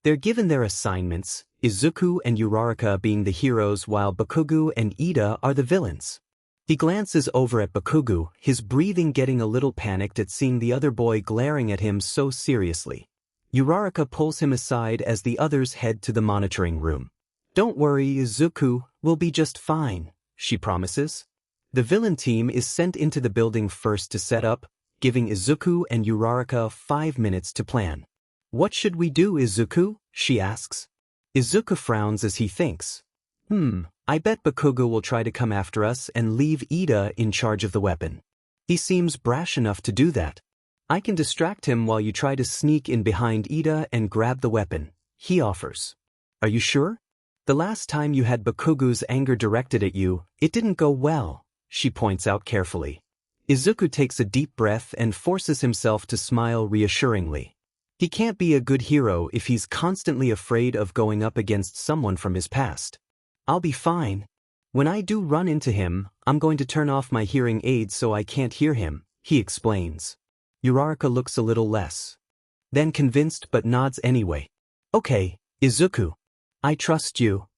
They're given their assignments, Izuku and Uraraka being the heroes while Bakugo and Ida are the villains. He glances over at Bakugo, his breathing getting a little panicked at seeing the other boy glaring at him so seriously. Uraraka pulls him aside as the others head to the monitoring room. Don't worry, Izuku, we'll be just fine, she promises. The villain team is sent into the building first to set up, giving Izuku and Uraraka 5 minutes to plan. What should we do, Izuku? She asks. Izuku frowns as he thinks. I bet Bakugo will try to come after us and leave Ida in charge of the weapon. He seems brash enough to do that. I can distract him while you try to sneak in behind Ida and grab the weapon, he offers. Are you sure? The last time you had Bakugo's anger directed at you, it didn't go well, she points out carefully. Izuku takes a deep breath and forces himself to smile reassuringly. He can't be a good hero if he's constantly afraid of going up against someone from his past. I'll be fine. When I do run into him, I'm going to turn off my hearing aids so I can't hear him, he explains. Uraraka looks a little less than convinced but nods anyway. Okay, Izuku. I trust you.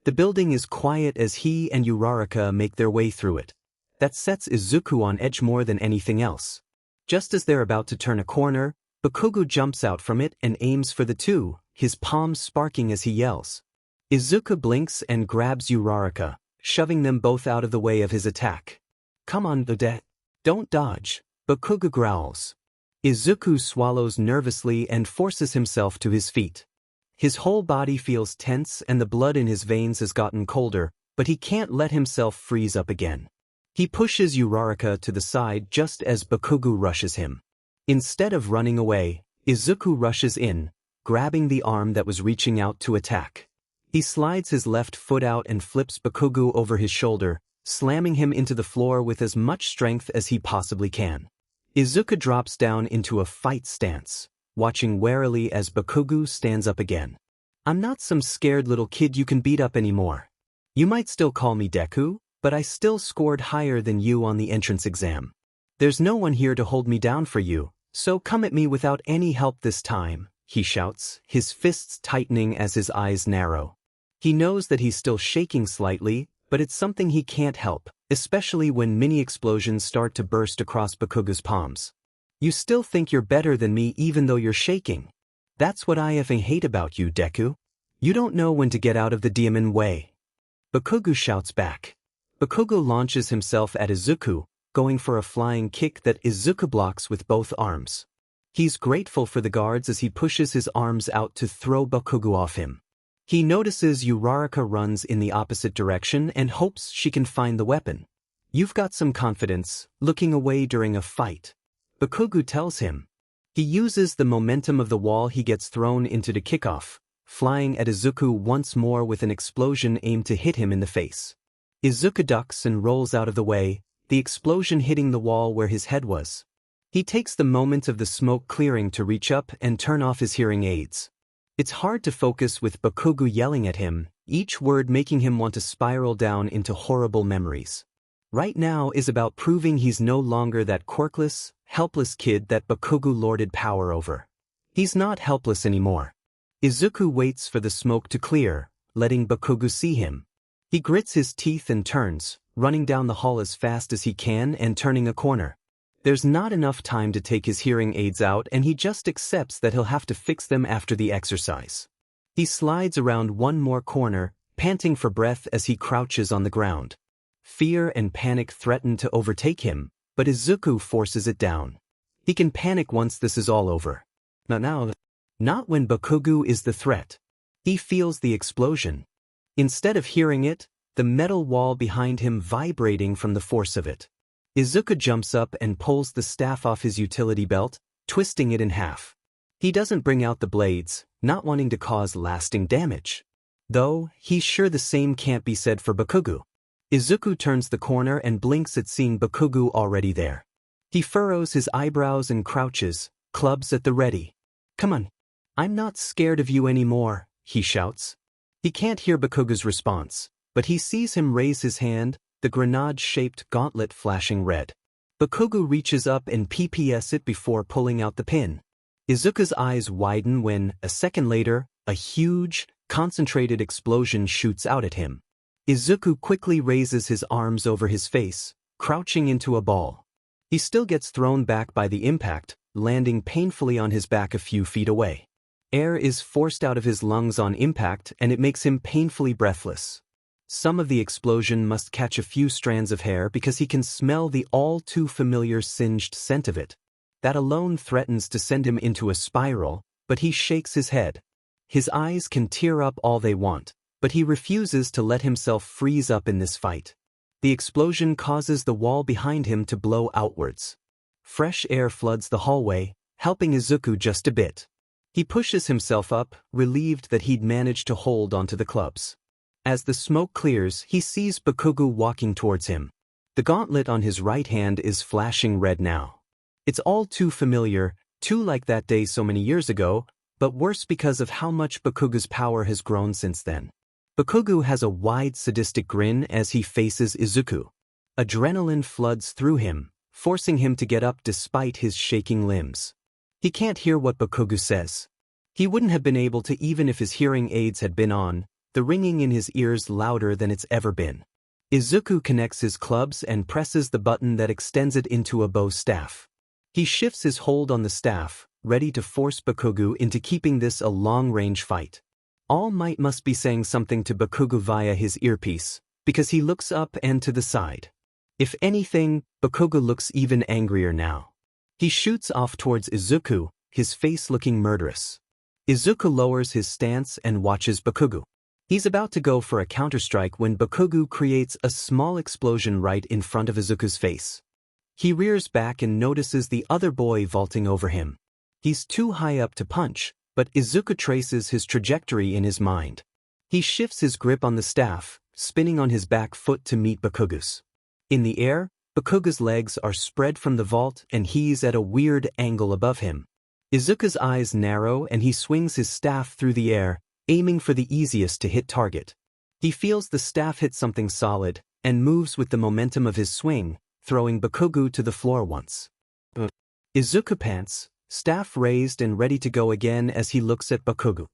The building is quiet as he and Uraraka make their way through it. That sets Izuku on edge more than anything else. Just as they're about to turn a corner, Bakugo jumps out from it and aims for the two, his palms sparking as he yells. Izuku blinks and grabs Uraraka, shoving them both out of the way of his attack. Come on, Odette. Don't dodge, Bakugo growls. Izuku swallows nervously and forces himself to his feet. His whole body feels tense and the blood in his veins has gotten colder, but he can't let himself freeze up again. He pushes Uraraka to the side just as Bakugo rushes him. Instead of running away, Izuku rushes in, grabbing the arm that was reaching out to attack. He slides his left foot out and flips Bakugo over his shoulder, slamming him into the floor with as much strength as he possibly can. Izuku drops down into a fight stance, watching warily as Bakugo stands up again. I'm not some scared little kid you can beat up anymore. You might still call me Deku, but I still scored higher than you on the entrance exam. There's no one here to hold me down for you, so come at me without any help this time, he shouts, his fists tightening as his eyes narrow. He knows that he's still shaking slightly, but it's something he can't help, especially when mini explosions start to burst across Bakugo's palms. You still think you're better than me even though you're shaking. That's what I effing hate about you, Deku. You don't know when to get out of the demon way. Bakugo shouts back. Bakugo launches himself at Izuku, going for a flying kick that Izuku blocks with both arms. He's grateful for the guards as he pushes his arms out to throw Bakugo off him. He notices Uraraka runs in the opposite direction and hopes she can find the weapon. You've got some confidence, looking away during a fight. Bakugo tells him. He uses the momentum of the wall he gets thrown into to kick off, flying at Izuku once more with an explosion aimed to hit him in the face. Izuku ducks and rolls out of the way, the explosion hitting the wall where his head was. He takes the moment of the smoke clearing to reach up and turn off his hearing aids. It's hard to focus with Bakugo yelling at him, each word making him want to spiral down into horrible memories. Right now is about proving he's no longer that quirkless, helpless kid that Bakugo lorded power over. He's not helpless anymore. Izuku waits for the smoke to clear, letting Bakugo see him. He grits his teeth and turns, running down the hall as fast as he can and turning a corner. There's not enough time to take his hearing aids out, and he just accepts that he'll have to fix them after the exercise. He slides around one more corner, panting for breath as he crouches on the ground. Fear and panic threaten to overtake him, but Izuku forces it down. He can panic once this is all over. Not when Bakugo is the threat. He feels the explosion. Instead of hearing it, the metal wall behind him vibrating from the force of it. Izuku jumps up and pulls the staff off his utility belt, twisting it in half. He doesn't bring out the blades, not wanting to cause lasting damage. Though, he's sure the same can't be said for Bakugo. Izuku turns the corner and blinks at seeing Bakugo already there. He furrows his eyebrows and crouches, clubs at the ready. Come on. I'm not scared of you anymore, he shouts. He can't hear Bakugo's response, but he sees him raise his hand, the grenade-shaped gauntlet flashing red. Bakugo reaches up and PPS it before pulling out the pin. Izuku's eyes widen when, a second later, a huge, concentrated explosion shoots out at him. Izuku quickly raises his arms over his face, crouching into a ball. He still gets thrown back by the impact, landing painfully on his back a few feet away. Air is forced out of his lungs on impact, and it makes him painfully breathless. Some of the explosion must catch a few strands of hair because he can smell the all-too-familiar singed scent of it. That alone threatens to send him into a spiral, but he shakes his head. His eyes can tear up all they want, but he refuses to let himself freeze up in this fight. The explosion causes the wall behind him to blow outwards. Fresh air floods the hallway, helping Izuku just a bit. He pushes himself up, relieved that he'd managed to hold onto the clubs. As the smoke clears, he sees Bakugo walking towards him. The gauntlet on his right hand is flashing red now. It's all too familiar, too like that day so many years ago, but worse because of how much Bakugo's power has grown since then. Bakugo has a wide sadistic grin as he faces Izuku. Adrenaline floods through him, forcing him to get up despite his shaking limbs. He can't hear what Bakugo says. He wouldn't have been able to even if his hearing aids had been on, the ringing in his ears louder than it's ever been. Izuku connects his clubs and presses the button that extends it into a bow staff. He shifts his hold on the staff, ready to force Bakugo into keeping this a long-range fight. All Might must be saying something to Bakugo via his earpiece, because he looks up and to the side. If anything, Bakugo looks even angrier now. He shoots off towards Izuku, his face looking murderous. Izuku lowers his stance and watches Bakugo. He's about to go for a counterstrike when Bakugo creates a small explosion right in front of Izuku's face. He rears back and notices the other boy vaulting over him. He's too high up to punch, but Izuku traces his trajectory in his mind. He shifts his grip on the staff, spinning on his back foot to meet Bakugo's. In the air, Bakugo's legs are spread from the vault and he's at a weird angle above him. Izuku's eyes narrow and he swings his staff through the air, aiming for the easiest to hit target. He feels the staff hit something solid, and moves with the momentum of his swing, throwing Bakugo to the floor once. Izuku pants, staff raised and ready to go again as he looks at Bakugo.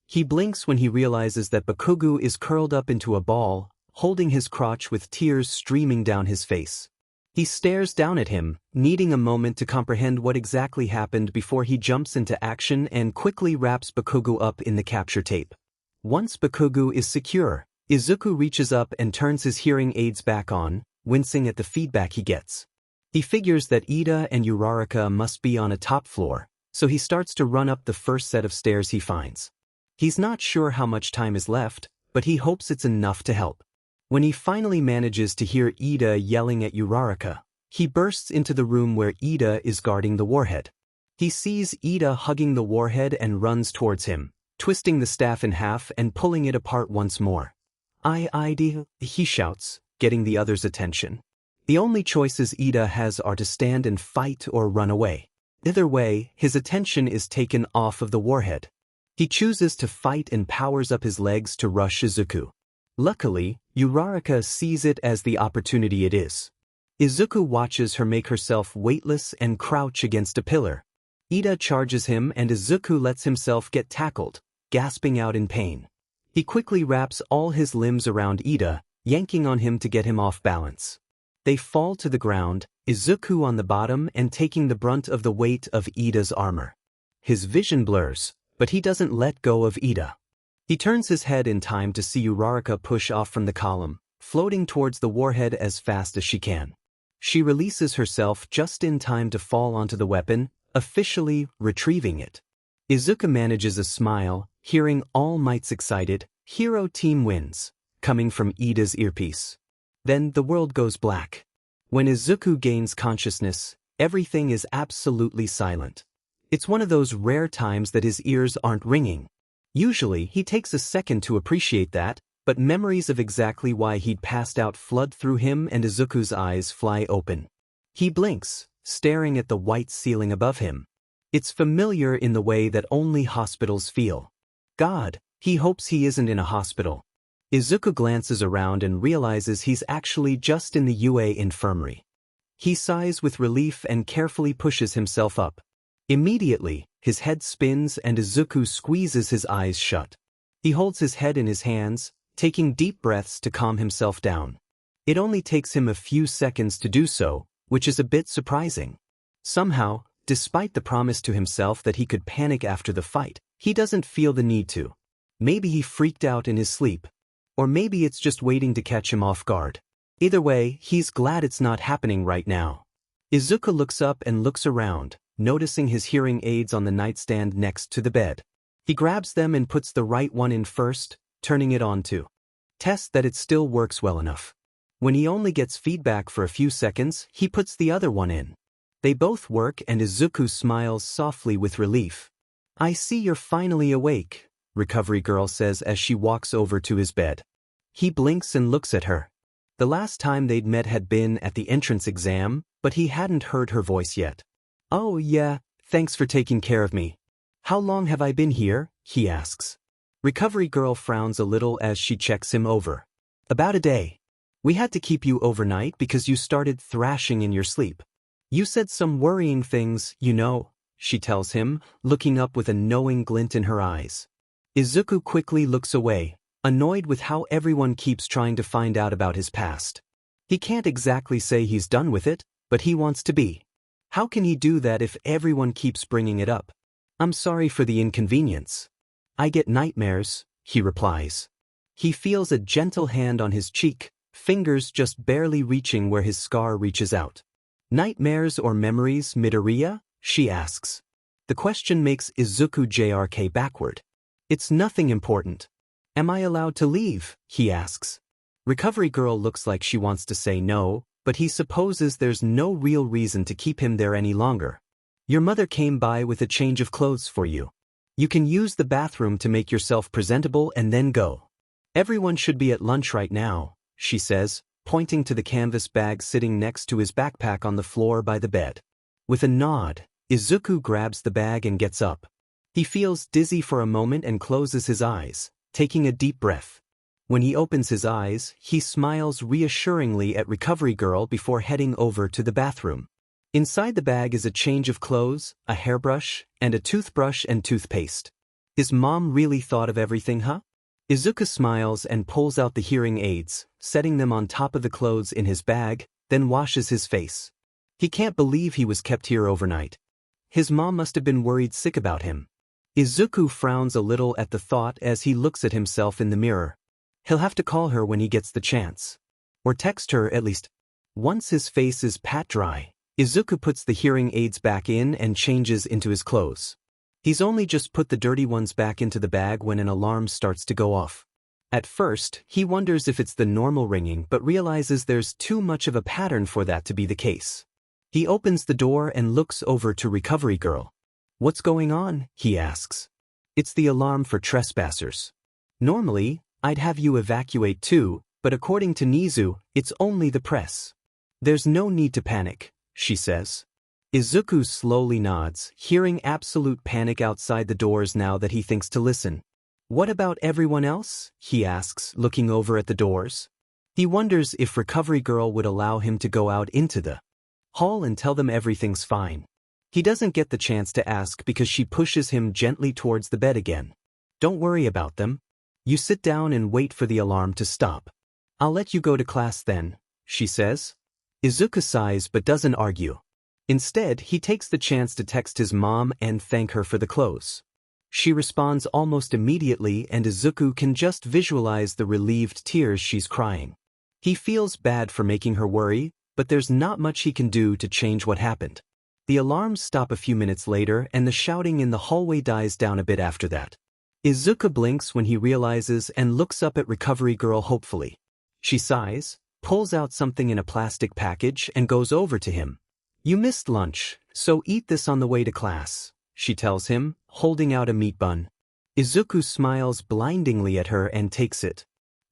He blinks when he realizes that Bakugo is curled up into a ball, holding his crotch with tears streaming down his face. He stares down at him, needing a moment to comprehend what exactly happened before he jumps into action and quickly wraps Bakugo up in the capture tape. Once Bakugo is secure, Izuku reaches up and turns his hearing aids back on, wincing at the feedback he gets. He figures that Ida and Uraraka must be on a top floor, so he starts to run up the first set of stairs he finds. He's not sure how much time is left, but he hopes it's enough to help. When he finally manages to hear Ida yelling at Uraraka, he bursts into the room where Ida is guarding the warhead. He sees Ida hugging the warhead and runs towards him, twisting the staff in half and pulling it apart once more. Ida, he shouts, getting the others' attention. The only choices Ida has are to stand and fight or run away. Either way, his attention is taken off of the warhead. He chooses to fight and powers up his legs to rush Izuku. Luckily, Uraraka sees it as the opportunity it is. Izuku watches her make herself weightless and crouch against a pillar. Ida charges him and Izuku lets himself get tackled, gasping out in pain. He quickly wraps all his limbs around Ida, yanking on him to get him off balance. They fall to the ground, Izuku on the bottom and taking the brunt of the weight of Ida's armor. His vision blurs, but he doesn't let go of Ida. He turns his head in time to see Uraraka push off from the column, floating towards the warhead as fast as she can. She releases herself just in time to fall onto the weapon, officially retrieving it. Izuku manages a smile, hearing All Might's excited, "Hero team wins," coming from Ida's earpiece. Then the world goes black. When Izuku gains consciousness, everything is absolutely silent. It's one of those rare times that his ears aren't ringing. Usually, he takes a second to appreciate that, but memories of exactly why he'd passed out flood through him and Izuku's eyes fly open. He blinks, staring at the white ceiling above him. It's familiar in the way that only hospitals feel. God, he hopes he isn't in a hospital. Izuku glances around and realizes he's actually just in the UA infirmary. He sighs with relief and carefully pushes himself up. Immediately, his head spins and Izuku squeezes his eyes shut. He holds his head in his hands, taking deep breaths to calm himself down. It only takes him a few seconds to do so, which is a bit surprising. Somehow, despite the promise to himself that he could panic after the fight, he doesn't feel the need to. Maybe he freaked out in his sleep. Or maybe it's just waiting to catch him off guard. Either way, he's glad it's not happening right now. Izuku looks up and looks around, noticing his hearing aids on the nightstand next to the bed. He grabs them and puts the right one in first, turning it on to test that it still works well enough. When he only gets feedback for a few seconds, he puts the other one in. They both work and Izuku smiles softly with relief. "I see you're finally awake," Recovery Girl says as she walks over to his bed. He blinks and looks at her. The last time they'd met had been at the entrance exam, but he hadn't heard her voice yet. "Oh yeah, thanks for taking care of me. How long have I been here?" he asks. Recovery Girl frowns a little as she checks him over. "About a day. We had to keep you overnight because you started thrashing in your sleep. You said some worrying things, you know," she tells him, looking up with a knowing glint in her eyes. Izuku quickly looks away, annoyed with how everyone keeps trying to find out about his past. He can't exactly say he's done with it, but he wants to be. How can he do that if everyone keeps bringing it up? "I'm sorry for the inconvenience. I get nightmares," he replies. He feels a gentle hand on his cheek, fingers just barely reaching where his scar reaches out. "Nightmares or memories, Midoriya?" she asks. The question makes Izuku JRK backward. "It's nothing important. Am I allowed to leave?" he asks. Recovery Girl looks like she wants to say no, but he supposes there's no real reason to keep him there any longer. "Your mother came by with a change of clothes for you. You can use the bathroom to make yourself presentable and then go. Everyone should be at lunch right now," she says, pointing to the canvas bag sitting next to his backpack on the floor by the bed. With a nod, Izuku grabs the bag and gets up. He feels dizzy for a moment and closes his eyes, taking a deep breath. When he opens his eyes, he smiles reassuringly at Recovery Girl before heading over to the bathroom. Inside the bag is a change of clothes, a hairbrush, and a toothbrush and toothpaste. His mom really thought of everything, huh? Izuku smiles and pulls out the hearing aids, setting them on top of the clothes in his bag, then washes his face. He can't believe he was kept here overnight. His mom must have been worried sick about him. Izuku frowns a little at the thought as he looks at himself in the mirror. He'll have to call her when he gets the chance. Or text her at least. Once his face is pat dry, Izuku puts the hearing aids back in and changes into his clothes. He's only just put the dirty ones back into the bag when an alarm starts to go off. At first, he wonders if it's the normal ringing but realizes there's too much of a pattern for that to be the case. He opens the door and looks over to Recovery Girl. "What's going on?" he asks. "It's the alarm for trespassers. Normally, I'd have you evacuate too, but according to Nizu, it's only the press." "There's no need to panic," she says. Izuku slowly nods, hearing absolute panic outside the doors now that he thinks to listen. "What about everyone else?" he asks, looking over at the doors. He wonders if Recovery Girl would allow him to go out into the hall and tell them everything's fine. He doesn't get the chance to ask because she pushes him gently towards the bed again. "Don't worry about them. You sit down and wait for the alarm to stop. I'll let you go to class then," she says. Izuku sighs but doesn't argue. Instead, he takes the chance to text his mom and thank her for the clothes. She responds almost immediately and Izuku can just visualize the relieved tears she's crying. He feels bad for making her worry, but there's not much he can do to change what happened. The alarms stop a few minutes later and the shouting in the hallway dies down a bit after that. Izuku blinks when he realizes and looks up at Recovery Girl hopefully. She sighs, pulls out something in a plastic package and goes over to him. "You missed lunch, so eat this on the way to class," she tells him, holding out a meat bun. Izuku smiles blindingly at her and takes it.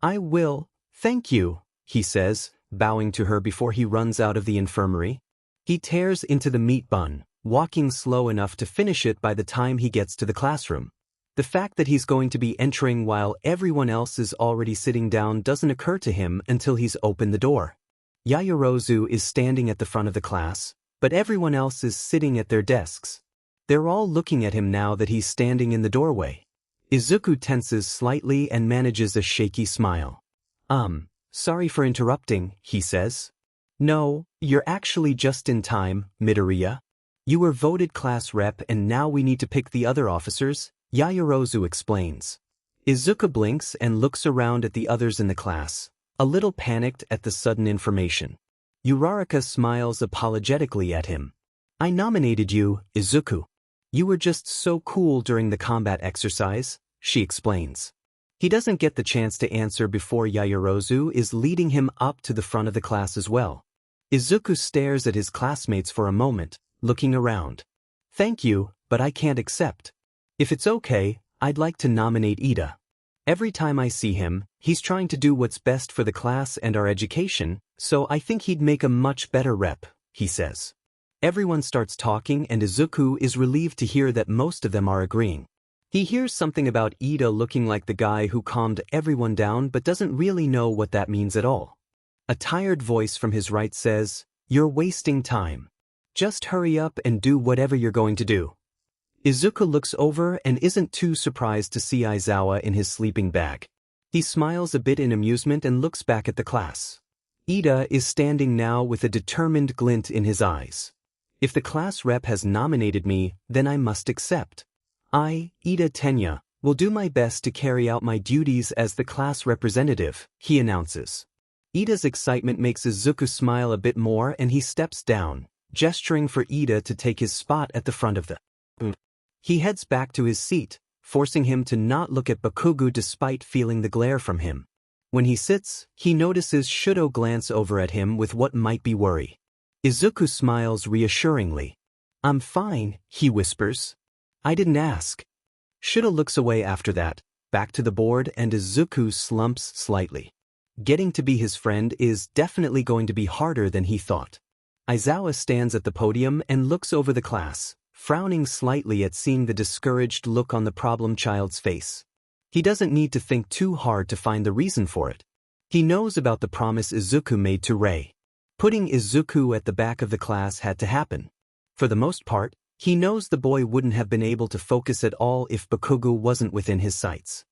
"I will, thank you," he says, bowing to her before he runs out of the infirmary. He tears into the meat bun, walking slow enough to finish it by the time he gets to the classroom. The fact that he's going to be entering while everyone else is already sitting down doesn't occur to him until he's opened the door. Yaoyorozu is standing at the front of the class, but everyone else is sitting at their desks. They're all looking at him now that he's standing in the doorway. Izuku tenses slightly and manages a shaky smile. Sorry for interrupting," he says. "No, you're actually just in time, Midoriya. You were voted class rep and now we need to pick the other officers," Yaoyorozu explains. Izuku blinks and looks around at the others in the class, a little panicked at the sudden information. Uraraka smiles apologetically at him. "I nominated you, Izuku. You were just so cool during the combat exercise," she explains. He doesn't get the chance to answer before Yaoyorozu is leading him up to the front of the class as well. Izuku stares at his classmates for a moment, looking around. "Thank you, but I can't accept. If it's okay, I'd like to nominate Ida. Every time I see him, he's trying to do what's best for the class and our education, so I think he'd make a much better rep," he says. Everyone starts talking and Izuku is relieved to hear that most of them are agreeing. He hears something about Ida looking like the guy who calmed everyone down but doesn't really know what that means at all. A tired voice from his right says, "You're wasting time. Just hurry up and do whatever you're going to do." Izuku looks over and isn't too surprised to see Aizawa in his sleeping bag. He smiles a bit in amusement and looks back at the class. Ida is standing now with a determined glint in his eyes. "If the class rep has nominated me, then I must accept. I, Ida Tenya, will do my best to carry out my duties as the class representative," he announces. Ida's excitement makes Izuku smile a bit more and he steps down, gesturing for Ida to take his spot at the front of the booth. He heads back to his seat, forcing him to not look at Bakugo despite feeling the glare from him. When he sits, he notices Shudo glance over at him with what might be worry. Izuku smiles reassuringly. "I'm fine," he whispers. "I didn't ask." Shudo looks away after that, back to the board and Izuku slumps slightly. Getting to be his friend is definitely going to be harder than he thought. Aizawa stands at the podium and looks over the class, frowning slightly at seeing the discouraged look on the problem child's face. He doesn't need to think too hard to find the reason for it. He knows about the promise Izuku made to Rei. Putting Izuku at the back of the class had to happen. For the most part, he knows the boy wouldn't have been able to focus at all if Bakugo wasn't within his sights.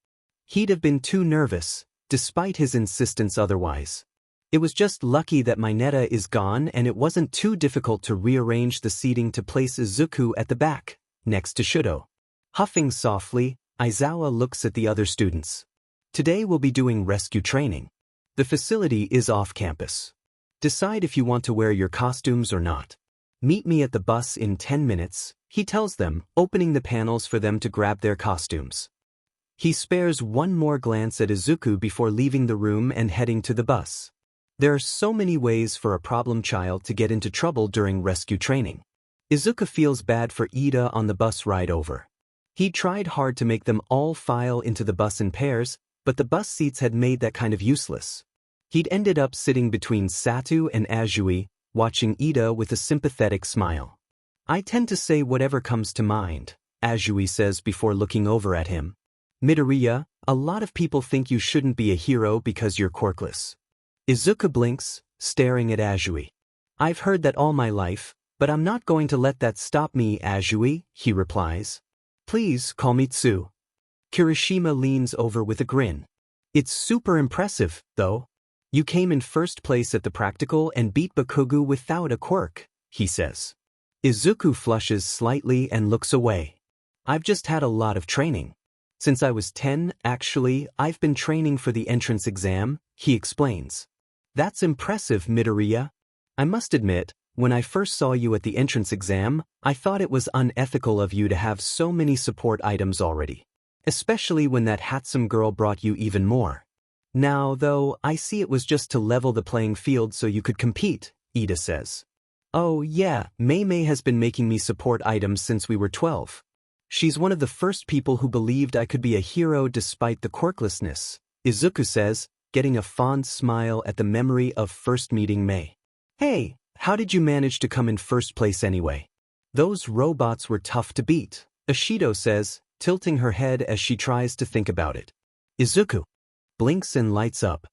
He'd have been too nervous, despite his insistence otherwise. It was just lucky that Mineta is gone and it wasn't too difficult to rearrange the seating to place Izuku at the back, next to Shudo. Huffing softly, Aizawa looks at the other students. "Today we'll be doing rescue training. The facility is off campus. Decide if you want to wear your costumes or not. Meet me at the bus in 10 minutes, he tells them, opening the panels for them to grab their costumes. He spares one more glance at Izuku before leaving the room and heading to the bus. There are so many ways for a problem child to get into trouble during rescue training. Izuku feels bad for Ida on the bus ride over. He tried hard to make them all file into the bus in pairs, but the bus seats had made that kind of useless. He'd ended up sitting between Satu and Azui, watching Ida with a sympathetic smile. I tend to say whatever comes to mind, Azui says before looking over at him. Midoriya, a lot of people think you shouldn't be a hero because you're quirkless. Izuku blinks, staring at Azui. I've heard that all my life, but I'm not going to let that stop me, Azui, he replies. Please call me Tsu. Kirishima leans over with a grin. It's super impressive, though. You came in first place at the practical and beat Bakugo without a quirk, he says. Izuku flushes slightly and looks away. I've just had a lot of training. Since I was 10, actually, I've been training for the entrance exam, he explains. That's impressive, Midoriya. I must admit, when I first saw you at the entrance exam, I thought it was unethical of you to have so many support items already. Especially when that handsome girl brought you even more. Now, though, I see it was just to level the playing field so you could compete, Ida says. Oh yeah, Mei has been making me support items since we were 12. She's one of the first people who believed I could be a hero despite the quirklessness, Izuku says, getting a fond smile at the memory of first meeting Mei. Hey, how did you manage to come in first place anyway? Those robots were tough to beat, Ashido says, tilting her head as she tries to think about it. Izuku blinks and lights up.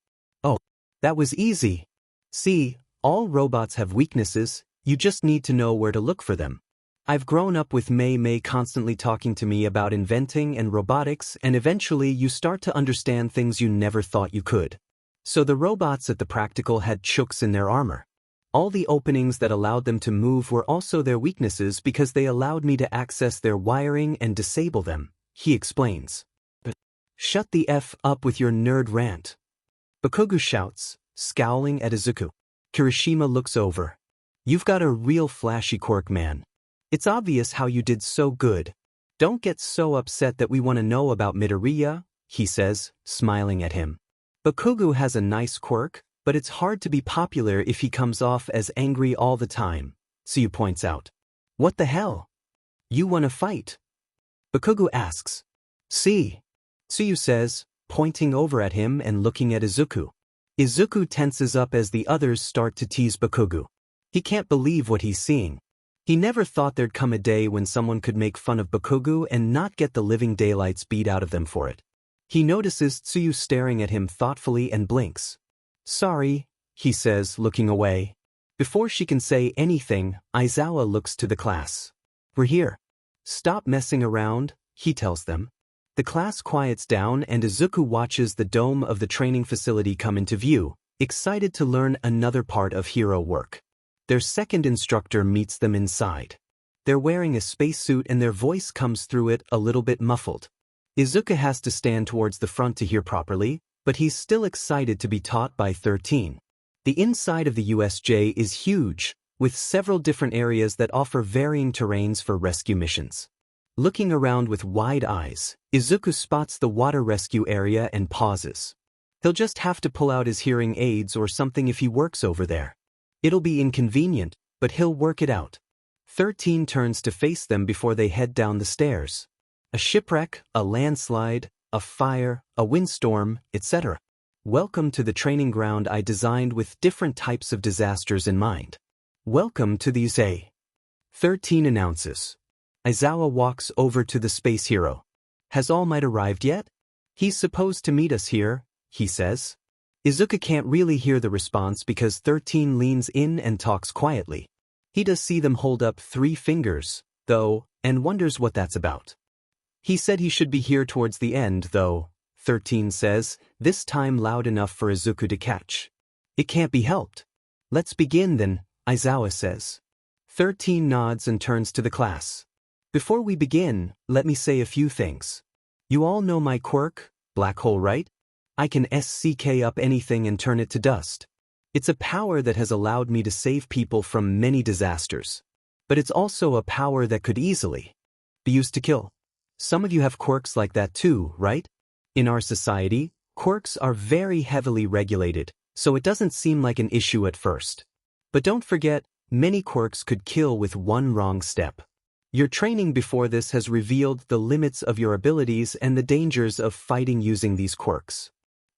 Oh, that was easy. See, all robots have weaknesses, you just need to know where to look for them. I've grown up with Mei constantly talking to me about inventing and robotics, and eventually you start to understand things you never thought you could. So the robots at the practical had chooks in their armor. All the openings that allowed them to move were also their weaknesses because they allowed me to access their wiring and disable them, he explains. But shut the F up with your nerd rant. Bakugo shouts, scowling at Izuku. Kirishima looks over. You've got a real flashy quirk, man. It's obvious how you did so good. Don't get so upset that we want to know about Midoriya, he says, smiling at him. Bakugo has a nice quirk, but it's hard to be popular if he comes off as angry all the time, Tsuyu points out. What the hell? You want to fight? Bakugo asks. See, Tsuyu says, pointing over at him and looking at Izuku. Izuku tenses up as the others start to tease Bakugo. He can't believe what he's seeing. He never thought there'd come a day when someone could make fun of Bakugo and not get the living daylights beat out of them for it. He notices Tsuyu staring at him thoughtfully and blinks. Sorry, he says, looking away. Before she can say anything, Aizawa looks to the class. We're here. Stop messing around, he tells them. The class quiets down and Izuku watches the dome of the training facility come into view, excited to learn another part of hero work. Their second instructor meets them inside. They're wearing a spacesuit and their voice comes through it a little bit muffled. Izuku has to stand towards the front to hear properly, but he's still excited to be taught by 13. The inside of the USJ is huge, with several different areas that offer varying terrains for rescue missions. Looking around with wide eyes, Izuku spots the water rescue area and pauses. He'll just have to pull out his hearing aids or something if he works over there. It'll be inconvenient, but he'll work it out. 13 turns to face them before they head down the stairs. A shipwreck, a landslide, a fire, a windstorm, etc. Welcome to the training ground I designed with different types of disasters in mind. Welcome to these 13 announces. Aizawa walks over to the space hero. Has All Might arrived yet? He's supposed to meet us here, he says. Izuku can't really hear the response because 13 leans in and talks quietly. He does see them hold up 3 fingers, though, and wonders what that's about. He said he should be here towards the end, though, 13 says, this time loud enough for Izuku to catch. It can't be helped. Let's begin then, Aizawa says. 13 nods and turns to the class. Before we begin, let me say a few things. You all know my quirk, black hole, right? I can SCK up anything and turn it to dust. It's a power that has allowed me to save people from many disasters. But it's also a power that could easily be used to kill Some of you have quirks like that too, right? In our society, quirks are very heavily regulated, so it doesn't seem like an issue at first. But don't forget, many quirks could kill with one wrong step. Your training before this has revealed the limits of your abilities and the dangers of fighting using these quirks.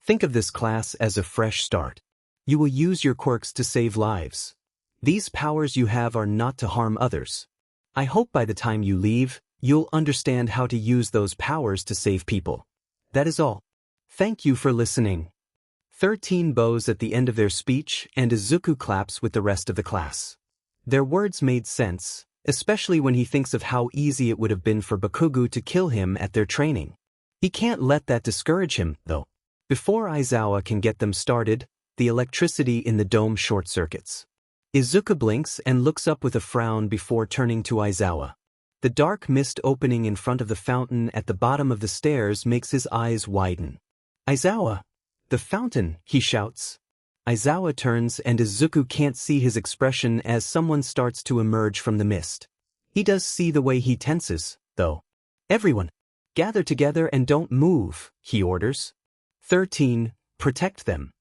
Think of this class as a fresh start. You will use your quirks to save lives. These powers you have are not to harm others. I hope by the time you leave, you'll understand how to use those powers to save people. That is all. Thank you for listening. 13 bows at the end of their speech, and Izuku claps with the rest of the class. Their words made sense, especially when he thinks of how easy it would have been for Bakugo to kill him at their training. He can't let that discourage him, though. Before Aizawa can get them started, the electricity in the dome short-circuits. Izuku blinks and looks up with a frown before turning to Aizawa. The dark mist opening in front of the fountain at the bottom of the stairs makes his eyes widen. Aizawa! The fountain, he shouts. Aizawa turns and Izuku can't see his expression as someone starts to emerge from the mist. He does see the way he tenses, though. Everyone, gather together and don't move, he orders. 13. Protect them.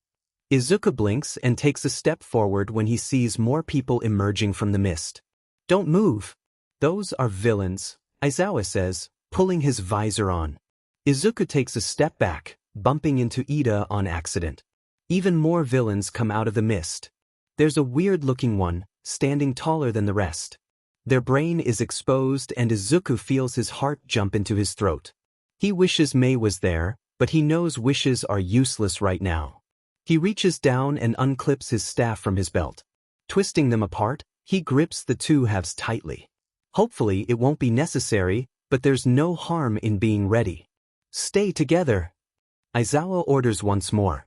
Izuku blinks and takes a step forward when he sees more people emerging from the mist. Don't move. Those are villains, Aizawa says, pulling his visor on. Izuku takes a step back, bumping into Ida on accident. Even more villains come out of the mist. There's a weird-looking one, standing taller than the rest. Their brain is exposed and Izuku feels his heart jump into his throat. He wishes Mei was there, but he knows wishes are useless right now. He reaches down and unclips his staff from his belt. Twisting them apart, he grips the two halves tightly. Hopefully it won't be necessary, but there's no harm in being ready. Stay together. Aizawa orders once more.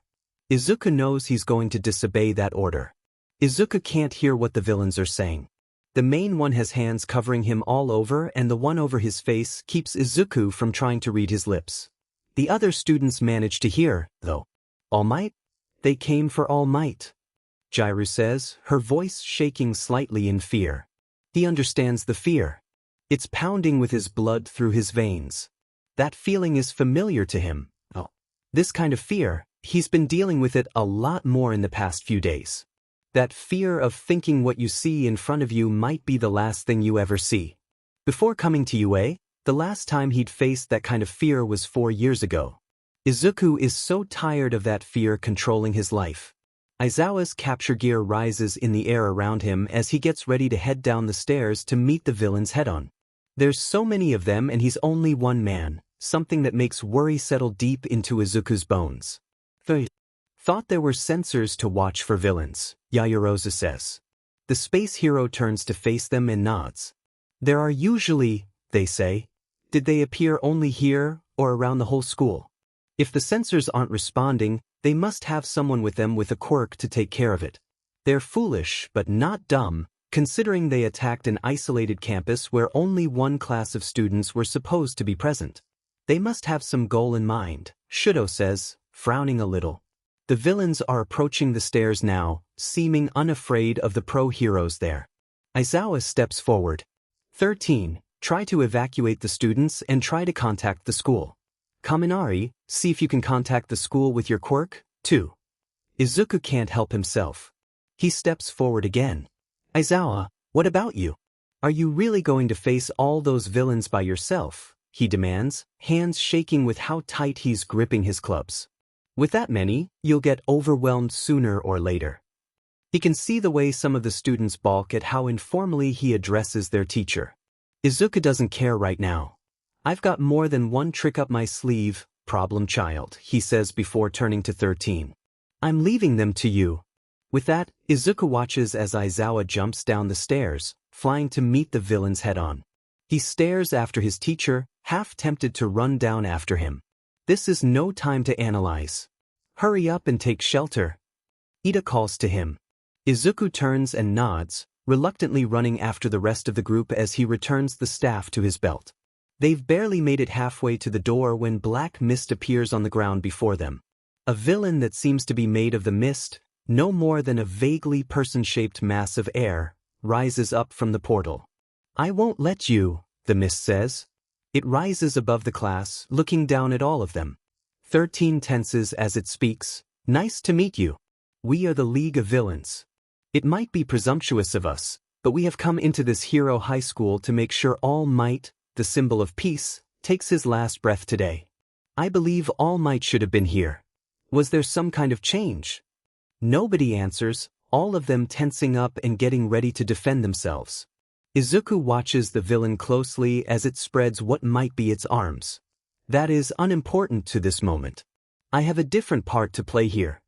Izuku knows he's going to disobey that order. Izuku can't hear what the villains are saying. The main one has hands covering him all over and the one over his face keeps Izuku from trying to read his lips. The other students manage to hear, though. All Might? They came for All Might. Jiru says, her voice shaking slightly in fear. He understands the fear. It's pounding with his blood through his veins. That feeling is familiar to him. Oh. This kind of fear, he's been dealing with it a lot more in the past few days. That fear of thinking what you see in front of you might be the last thing you ever see. Before coming to UA, the last time he'd faced that kind of fear was 4 years ago. Izuku is so tired of that fear controlling his life. Aizawa's capture gear rises in the air around him as he gets ready to head down the stairs to meet the villains head-on. There's so many of them and he's only one man, something that makes worry settle deep into Izuku's bones. Thought there were sensors to watch for villains, Yaoyorozu says. The space hero turns to face them and nods. There are usually, they say. Did they appear only here or around the whole school? If the sensors aren't responding, they must have someone with them with a quirk to take care of it. They're foolish but not dumb, considering they attacked an isolated campus where only one class of students were supposed to be present. They must have some goal in mind, Shudo says, frowning a little. The villains are approaching the stairs now, seeming unafraid of the pro-heroes there. Aizawa steps forward. 13. Try to evacuate the students and try to contact the school. Kaminari, see if you can contact the school with your quirk, too. Izuku can't help himself. He steps forward again. Aizawa, what about you? Are you really going to face all those villains by yourself? He demands, hands shaking with how tight he's gripping his clubs. With that many, you'll get overwhelmed sooner or later. He can see the way some of the students balk at how informally he addresses their teacher. Izuku doesn't care right now. I've got more than one trick up my sleeve, problem child, he says before turning to 13. I'm leaving them to you. With that, Izuku watches as Aizawa jumps down the stairs, flying to meet the villains head-on. He stares after his teacher, half tempted to run down after him. This is no time to analyze. Hurry up and take shelter. Ida calls to him. Izuku turns and nods, reluctantly running after the rest of the group as he returns the staff to his belt. They've barely made it halfway to the door when black mist appears on the ground before them. A villain that seems to be made of the mist, no more than a vaguely person-shaped mass of air, rises up from the portal. I won't let you, the mist says. It rises above the class, looking down at all of them. 13 tenses as it speaks. Nice to meet you. We are the League of Villains. It might be presumptuous of us, but we have come into this hero high school to make sure All Might, the symbol of peace, takes his last breath today. I believe All Might should have been here. Was there some kind of change? Nobody answers, all of them tensing up and getting ready to defend themselves. Izuku watches the villain closely as it spreads what might be its arms. That is unimportant to this moment. I have a different part to play here.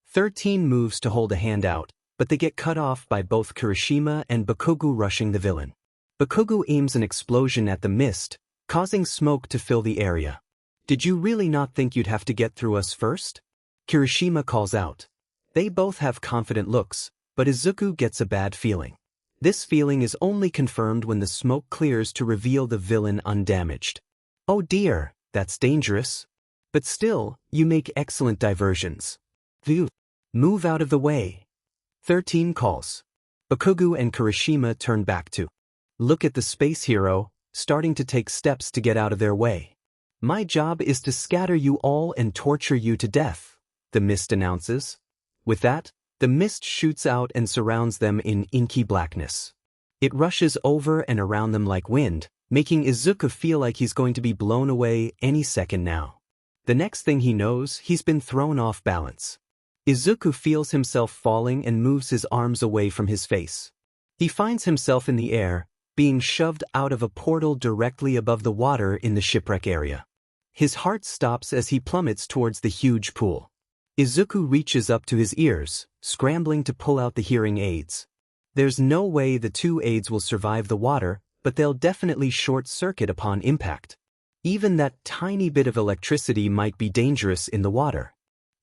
13 moves to hold a hand out, but they get cut off by both Kirishima and Bakugo rushing the villain. Bakugo aims an explosion at the mist, causing smoke to fill the area. Did you really not think you'd have to get through us first? Kirishima calls out. They both have confident looks, but Izuku gets a bad feeling. This feeling is only confirmed when the smoke clears to reveal the villain undamaged. Oh dear, that's dangerous. But still, you make excellent diversions. Phew. Move out of the way. 13 calls. Bakugo and Kirishima turn back to look at the space hero, starting to take steps to get out of their way. My job is to scatter you all and torture you to death, the mist announces. With that, the mist shoots out and surrounds them in inky blackness. It rushes over and around them like wind, making Izuku feel like he's going to be blown away any second now. The next thing he knows, he's been thrown off balance. Izuku feels himself falling and moves his arms away from his face. He finds himself in the air, being shoved out of a portal directly above the water in the shipwreck area. His heart stops as he plummets towards the huge pool. Izuku reaches up to his ears, scrambling to pull out the hearing aids. There's no way the two aids will survive the water, but they'll definitely short-circuit upon impact. Even that tiny bit of electricity might be dangerous in the water.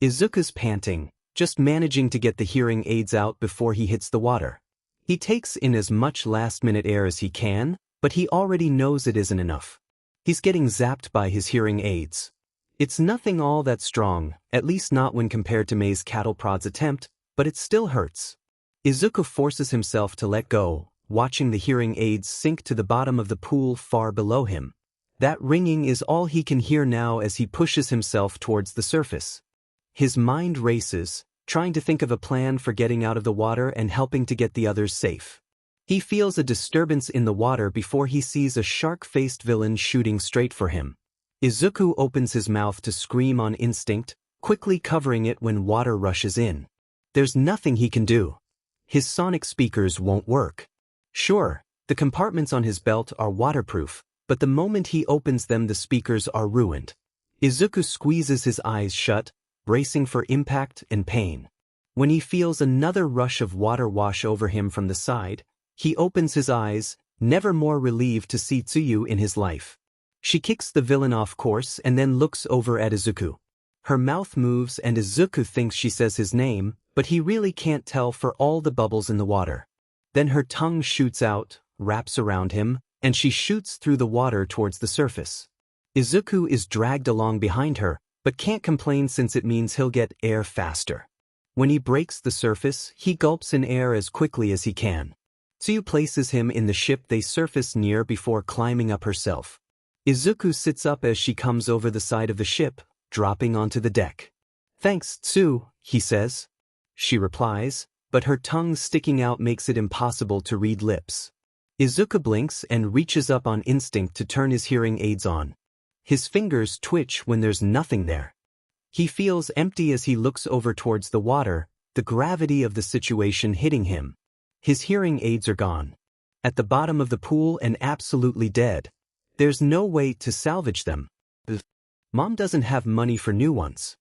Izuku's panting, just managing to get the hearing aids out before he hits the water. He takes in as much last-minute air as he can, but he already knows it isn't enough. He's getting zapped by his hearing aids. It's nothing all that strong, at least not when compared to Mei's cattle prod's attempt, but it still hurts. Izuku forces himself to let go, watching the hearing aids sink to the bottom of the pool far below him. That ringing is all he can hear now as he pushes himself towards the surface. His mind races, trying to think of a plan for getting out of the water and helping to get the others safe. He feels a disturbance in the water before he sees a shark-faced villain shooting straight for him. Izuku opens his mouth to scream on instinct, quickly covering it when water rushes in. There's nothing he can do. His sonic speakers won't work. Sure, the compartments on his belt are waterproof, but the moment he opens them the speakers are ruined. Izuku squeezes his eyes shut, bracing for impact and pain. When he feels another rush of water wash over him from the side, he opens his eyes, never more relieved to see Tsuyu in his life. She kicks the villain off course and then looks over at Izuku. Her mouth moves and Izuku thinks she says his name, but he really can't tell for all the bubbles in the water. Then her tongue shoots out, wraps around him, and she shoots through the water towards the surface. Izuku is dragged along behind her, but can't complain since it means he'll get air faster. When he breaks the surface, he gulps in air as quickly as he can. Tsuyu places him in the ship they surface near before climbing up herself. Izuku sits up as she comes over the side of the ship, dropping onto the deck. Thanks, Tsu, he says. She replies, but her tongue sticking out makes it impossible to read lips. Izuku blinks and reaches up on instinct to turn his hearing aids on. His fingers twitch when there's nothing there. He feels empty as he looks over towards the water, the gravity of the situation hitting him. His hearing aids are gone. At the bottom of the pool and absolutely dead. There's no way to salvage them. Mom doesn't have money for new ones.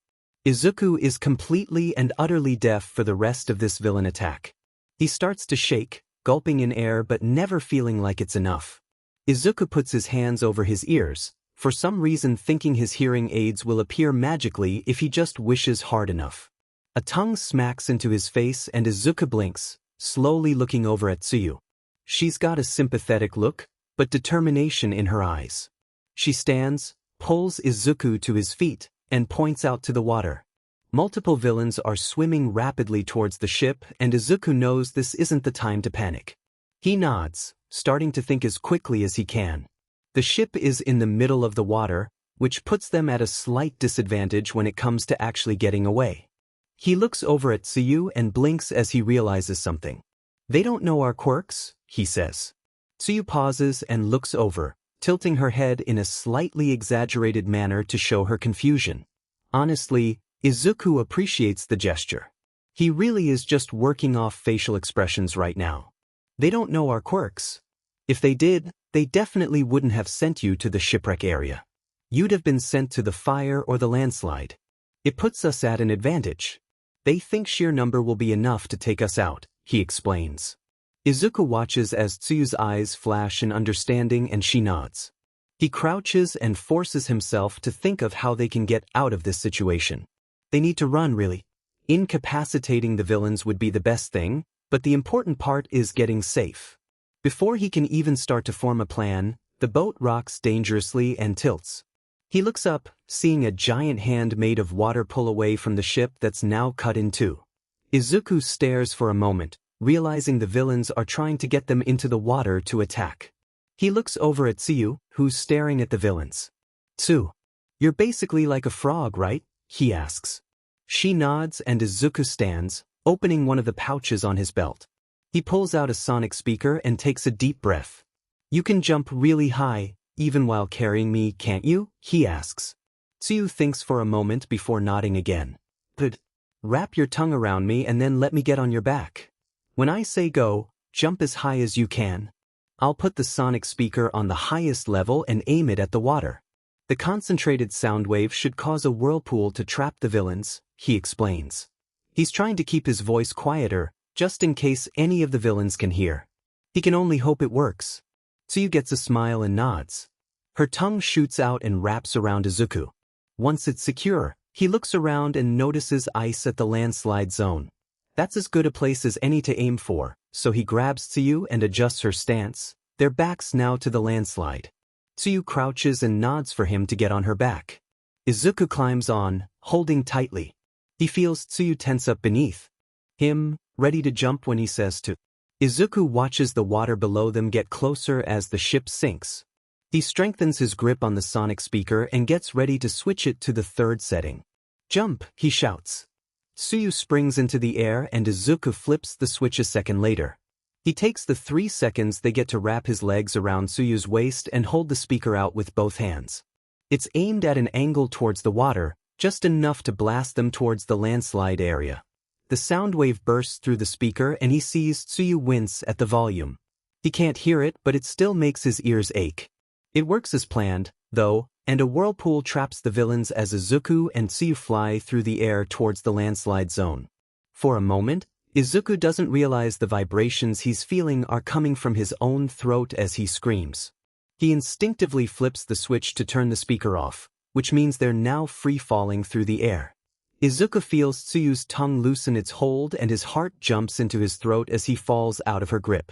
Izuku is completely and utterly deaf for the rest of this villain attack. He starts to shake, gulping in air but never feeling like it's enough. Izuku puts his hands over his ears, for some reason thinking his hearing aids will appear magically if he just wishes hard enough. A tongue smacks into his face and Izuku blinks, slowly looking over at Tsuyu. She's got a sympathetic look, but determination in her eyes. She stands, pulls Izuku to his feet, and points out to the water. Multiple villains are swimming rapidly towards the ship and Izuku knows this isn't the time to panic. He nods, starting to think as quickly as he can. The ship is in the middle of the water, which puts them at a slight disadvantage when it comes to actually getting away. He looks over at Tsuyu and blinks as he realizes something. They don't know our quirks, he says. Tsuyu pauses and looks over, tilting her head in a slightly exaggerated manner to show her confusion. Honestly, Izuku appreciates the gesture. He really is just working off facial expressions right now. They don't know our quirks. If they did, they definitely wouldn't have sent you to the shipwreck area. You'd have been sent to the fire or the landslide. It puts us at an advantage. They think sheer number will be enough to take us out, he explains. Izuku watches as Tsuyu's eyes flash in understanding and she nods. He crouches and forces himself to think of how they can get out of this situation. They need to run, really. Incapacitating the villains would be the best thing, but the important part is getting safe. Before he can even start to form a plan, the boat rocks dangerously and tilts. He looks up, seeing a giant hand made of water pull away from the ship that's now cut in two. Izuku stares for a moment, realizing the villains are trying to get them into the water to attack. He looks over at Tsuyu, who's staring at the villains. "Tsu, you're basically like a frog, right?" he asks. She nods and Izuku stands, opening one of the pouches on his belt. He pulls out a sonic speaker and takes a deep breath. "You can jump really high, even while carrying me, can't you?" he asks. Tsuyu thinks for a moment before nodding again. "Good. Wrap your tongue around me and then let me get on your back. When I say go, jump as high as you can. I'll put the sonic speaker on the highest level and aim it at the water. The concentrated sound wave should cause a whirlpool to trap the villains," he explains. He's trying to keep his voice quieter, just in case any of the villains can hear. He can only hope it works. Tsuyu gets a smile and nods. Her tongue shoots out and wraps around Izuku. Once it's secure, he looks around and notices ice at the landslide zone. That's as good a place as any to aim for, so he grabs Tsuyu and adjusts her stance, their backs now to the landslide. Tsuyu crouches and nods for him to get on her back. Izuku climbs on, holding tightly. He feels Tsuyu tense up beneath him, ready to jump when he says to. Izuku watches the water below them get closer as the ship sinks. He strengthens his grip on the sonic speaker and gets ready to switch it to the third setting. "Jump," he shouts. Tsuyu springs into the air and Izuku flips the switch a second later. He takes the 3 seconds they get to wrap his legs around Tsuyu's waist and hold the speaker out with both hands. It's aimed at an angle towards the water, just enough to blast them towards the landslide area. The sound wave bursts through the speaker and he sees Tsuyu wince at the volume. He can't hear it, but it still makes his ears ache. It works as planned, though, and a whirlpool traps the villains as Izuku and Tsuyu fly through the air towards the landslide zone. For a moment, Izuku doesn't realize the vibrations he's feeling are coming from his own throat as he screams. He instinctively flips the switch to turn the speaker off, which means they're now free-falling through the air. Izuku feels Tsuyu's tongue loosen its hold and his heart jumps into his throat as he falls out of her grip.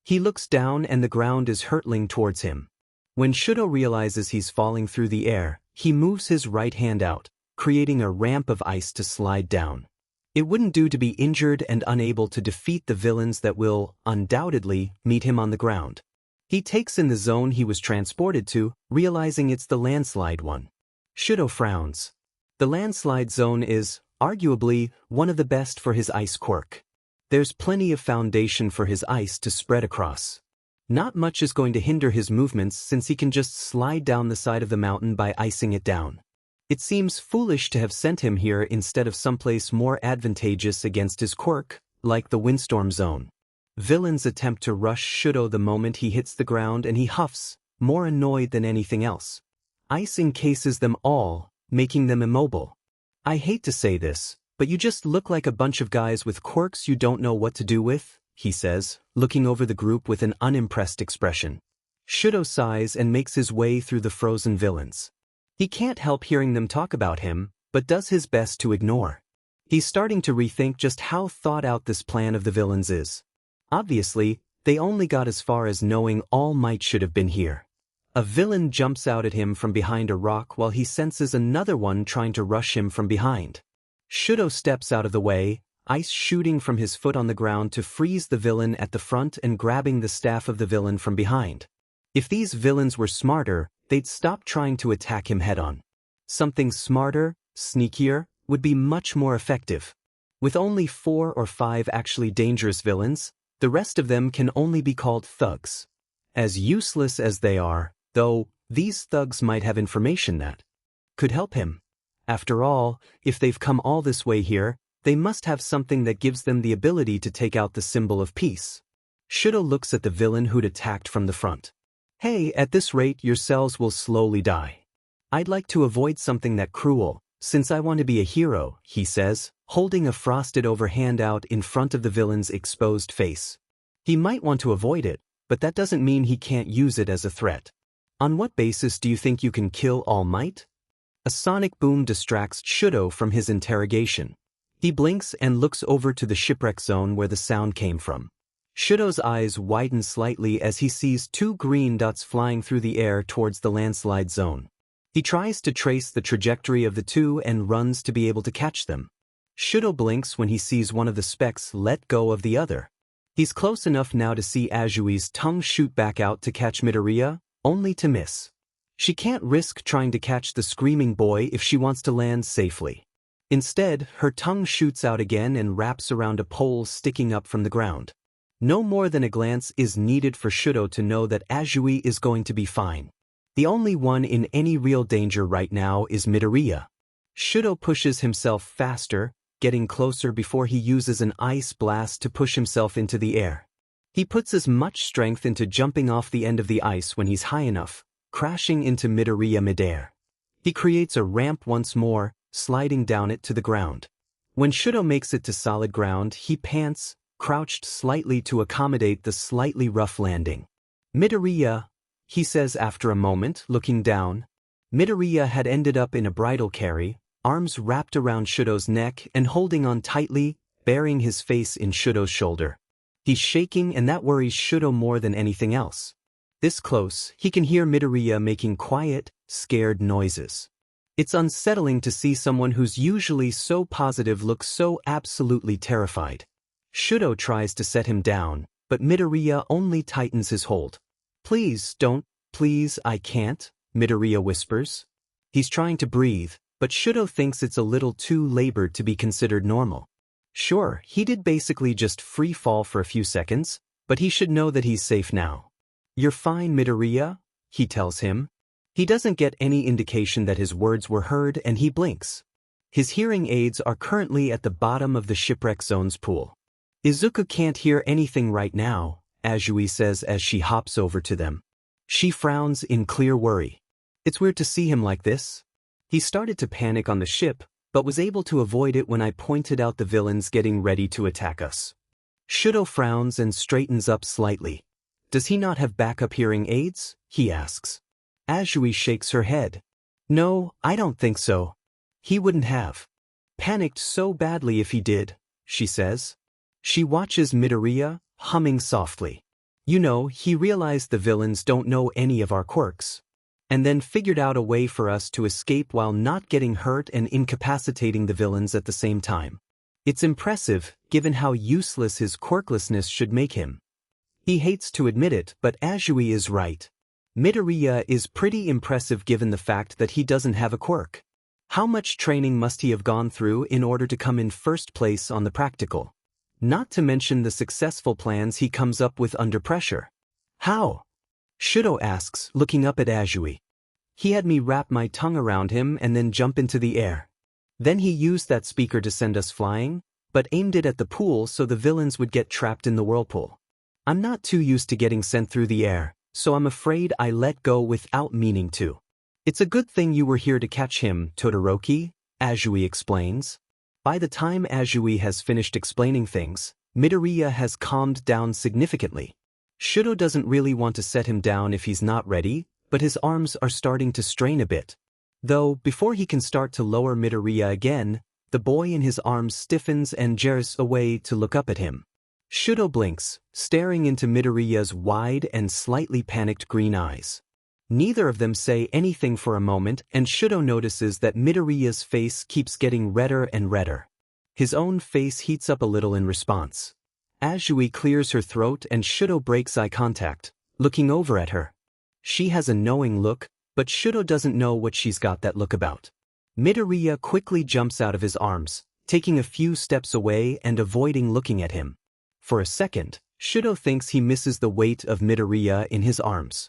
He looks down and the ground is hurtling towards him. When Shudo realizes he's falling through the air, he moves his right hand out, creating a ramp of ice to slide down. It wouldn't do to be injured and unable to defeat the villains that will, undoubtedly, meet him on the ground. He takes in the zone he was transported to, realizing it's the landslide one. Shudo frowns. The landslide zone is, arguably, one of the best for his ice quirk. There's plenty of foundation for his ice to spread across. Not much is going to hinder his movements since he can just slide down the side of the mountain by icing it down. It seems foolish to have sent him here instead of someplace more advantageous against his quirk, like the windstorm zone. Villains attempt to rush Shudo the moment he hits the ground and he huffs, more annoyed than anything else. Ice encases them all, making them immobile. "I hate to say this, but you just look like a bunch of guys with quirks you don't know what to do with," he says, looking over the group with an unimpressed expression. Shudo sighs and makes his way through the frozen villains. He can't help hearing them talk about him, but does his best to ignore. He's starting to rethink just how thought out this plan of the villains is. Obviously, they only got as far as knowing All Might should have been here. A villain jumps out at him from behind a rock while he senses another one trying to rush him from behind. Shudo steps out of the way, ice shooting from his foot on the ground to freeze the villain at the front and grabbing the staff of the villain from behind. If these villains were smarter, they'd stop trying to attack him head-on. Something smarter, sneakier, would be much more effective. With only 4 or 5 actually dangerous villains, the rest of them can only be called thugs. As useless as they are, though, these thugs might have information that could help him. After all, if they've come all this way here, they must have something that gives them the ability to take out the symbol of peace. Shudo looks at the villain who'd attacked from the front. Hey, at this rate your cells will slowly die. I'd like to avoid something that cruel, since I want to be a hero, he says, holding a frosted-over hand out in front of the villain's exposed face. He might want to avoid it, but that doesn't mean he can't use it as a threat. On what basis do you think you can kill All Might? A sonic boom distracts Shudo from his interrogation. He blinks and looks over to the shipwreck zone where the sound came from. Shudo's eyes widen slightly as he sees 2 green dots flying through the air towards the landslide zone. He tries to trace the trajectory of the 2 and runs to be able to catch them. Shudo blinks when he sees one of the specks let go of the other. He's close enough now to see Azui's tongue shoot back out to catch Midoriya, only to miss. She can't risk trying to catch the screaming boy if she wants to land safely. Instead, her tongue shoots out again and wraps around a pole sticking up from the ground. No more than a glance is needed for Shudo to know that Azui is going to be fine. The only one in any real danger right now is Midoriya. Shudo pushes himself faster, getting closer before he uses an ice blast to push himself into the air. He puts as much strength into jumping off the end of the ice when he's high enough, crashing into Midoriya midair. He creates a ramp once more, sliding down it to the ground. When Shudo makes it to solid ground, he pants, crouched slightly to accommodate the slightly rough landing. Midoriya, he says after a moment, looking down. Midoriya had ended up in a bridal carry, arms wrapped around Shudo's neck and holding on tightly, burying his face in Shudo's shoulder. He's shaking and that worries Shudo more than anything else. This close, he can hear Midoriya making quiet, scared noises. It's unsettling to see someone who's usually so positive look so absolutely terrified. Shudo tries to set him down, but Midoriya only tightens his hold. Please don't, please I can't, Midoriya whispers. He's trying to breathe, but Shudo thinks it's a little too labored to be considered normal. Sure, he did basically just free fall for a few seconds, but he should know that he's safe now. You're fine, Midoriya, he tells him. He doesn't get any indication that his words were heard and he blinks. His hearing aids are currently at the bottom of the shipwreck zone's pool. Izuku can't hear anything right now, Azui says as she hops over to them. She frowns in clear worry. It's weird to see him like this. He started to panic on the ship, but was able to avoid it when I pointed out the villains getting ready to attack us. Shudo frowns and straightens up slightly. Does he not have backup hearing aids? He asks. Azui shakes her head. No, I don't think so. He wouldn't have panicked so badly if he did, she says. She watches Midoriya, humming softly. You know, he realized the villains don't know any of our quirks. And then figured out a way for us to escape while not getting hurt and incapacitating the villains at the same time. It's impressive, given how useless his quirklessness should make him. He hates to admit it, but Azui is right. Midoriya is pretty impressive given the fact that he doesn't have a quirk. How much training must he have gone through in order to come in first place on the practical? Not to mention the successful plans he comes up with under pressure. How? Shudo asks, looking up at Azui. He had me wrap my tongue around him and then jump into the air. Then he used that speaker to send us flying, but aimed it at the pool so the villains would get trapped in the whirlpool. I'm not too used to getting sent through the air, so I'm afraid I let go without meaning to. It's a good thing you were here to catch him, Todoroki, Azui explains. By the time Azui has finished explaining things, Midoriya has calmed down significantly. Shudo doesn't really want to set him down if he's not ready, but his arms are starting to strain a bit. Though, before he can start to lower Midoriya again, the boy in his arms stiffens and jars away to look up at him. Shudo blinks, staring into Midoriya's wide and slightly panicked green eyes. Neither of them say anything for a moment, and Shudo notices that Midoriya's face keeps getting redder and redder. His own face heats up a little in response. Azui clears her throat and Shudo breaks eye contact, looking over at her. She has a knowing look, but Shudo doesn't know what she's got that look about. Midoriya quickly jumps out of his arms, taking a few steps away and avoiding looking at him. For a second, Shudo thinks he misses the weight of Midoriya in his arms.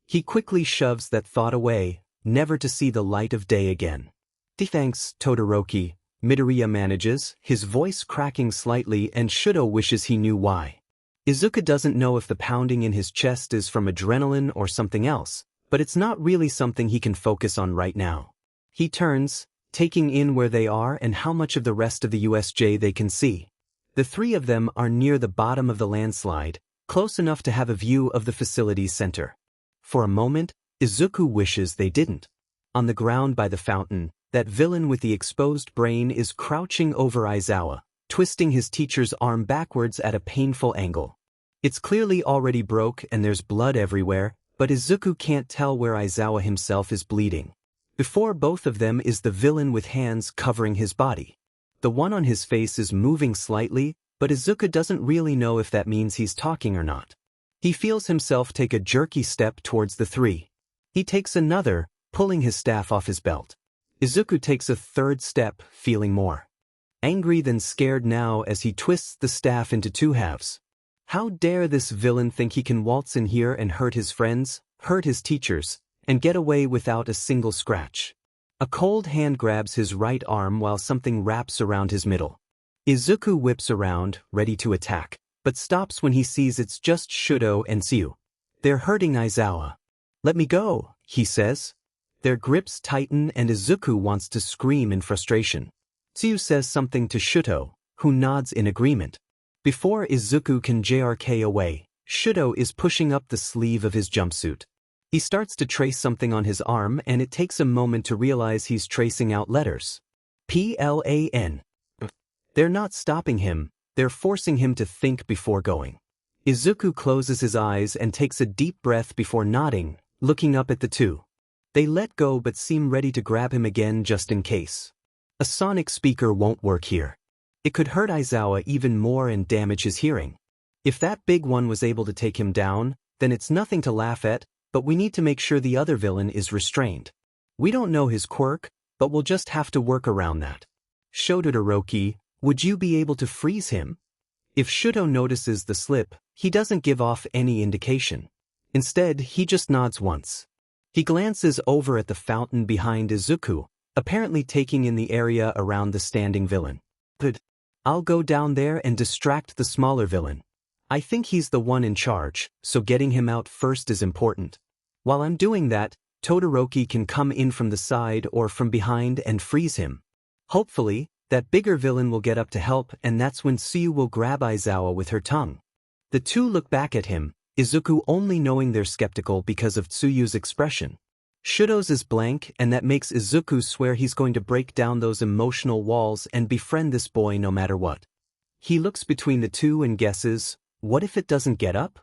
He quickly shoves that thought away, never to see the light of day again. Thanks, Todoroki, Midoriya manages, his voice cracking slightly, and Shudo wishes he knew why. Izuku doesn't know if the pounding in his chest is from adrenaline or something else, but it's not really something he can focus on right now. He turns, taking in where they are and how much of the rest of the USJ they can see. The three of them are near the bottom of the landslide, close enough to have a view of the facility's center. For a moment, Izuku wishes they didn't. On the ground by the fountain, that villain with the exposed brain is crouching over Aizawa, twisting his teacher's arm backwards at a painful angle. It's clearly already broke and there's blood everywhere, but Izuku can't tell where Aizawa himself is bleeding. Before both of them is the villain with hands covering his body. The one on his face is moving slightly, but Izuku doesn't really know if that means he's talking or not. He feels himself take a jerky step towards the three. He takes another, pulling his staff off his belt. Izuku takes a third step, feeling more angry than scared now as he twists the staff into two halves. How dare this villain think he can waltz in here and hurt his friends, hurt his teachers, and get away without a single scratch. A cold hand grabs his right arm while something wraps around his middle. Izuku whips around, ready to attack, but stops when he sees it's just Shudo and Tsuyu. They're hurting Aizawa. "Let me go," he says. Their grips tighten and Izuku wants to scream in frustration. Tsuyu says something to Shudo, who nods in agreement. Before Izuku can JRK away, Shudo is pushing up the sleeve of his jumpsuit. He starts to trace something on his arm and it takes a moment to realize he's tracing out letters. PLAN. They're not stopping him, they're forcing him to think before going. Izuku closes his eyes and takes a deep breath before nodding, looking up at the two. They let go but seem ready to grab him again just in case. A sonic speaker won't work here. It could hurt Aizawa even more and damage his hearing. If that big one was able to take him down, then it's nothing to laugh at, but we need to make sure the other villain is restrained. We don't know his quirk, but we'll just have to work around that. Todoroki, would you be able to freeze him? If Shudo notices the slip, he doesn't give off any indication. Instead, he just nods once. He glances over at the fountain behind Izuku, apparently taking in the area around the standing villain. Good. I'll go down there and distract the smaller villain. I think he's the one in charge, so getting him out first is important. While I'm doing that, Todoroki can come in from the side or from behind and freeze him. Hopefully, that bigger villain will get up to help and that's when Tsuyu will grab Aizawa with her tongue. The two look back at him, Izuku only knowing they're skeptical because of Tsuyu's expression. Shudo's is blank and that makes Izuku swear he's going to break down those emotional walls and befriend this boy no matter what. He looks between the two and guesses, what if it doesn't get up?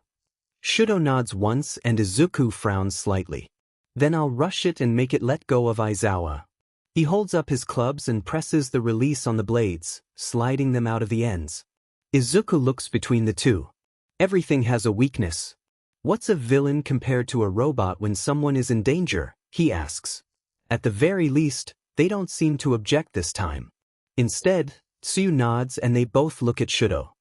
Shudo nods once and Izuku frowns slightly. Then I'll rush it and make it let go of Aizawa. He holds up his clubs and presses the release on the blades, sliding them out of the ends. Izuku looks between the two. Everything has a weakness. What's a villain compared to a robot when someone is in danger? He asks. At the very least, they don't seem to object this time. Instead, Tsuyu nods and they both look at Shudo.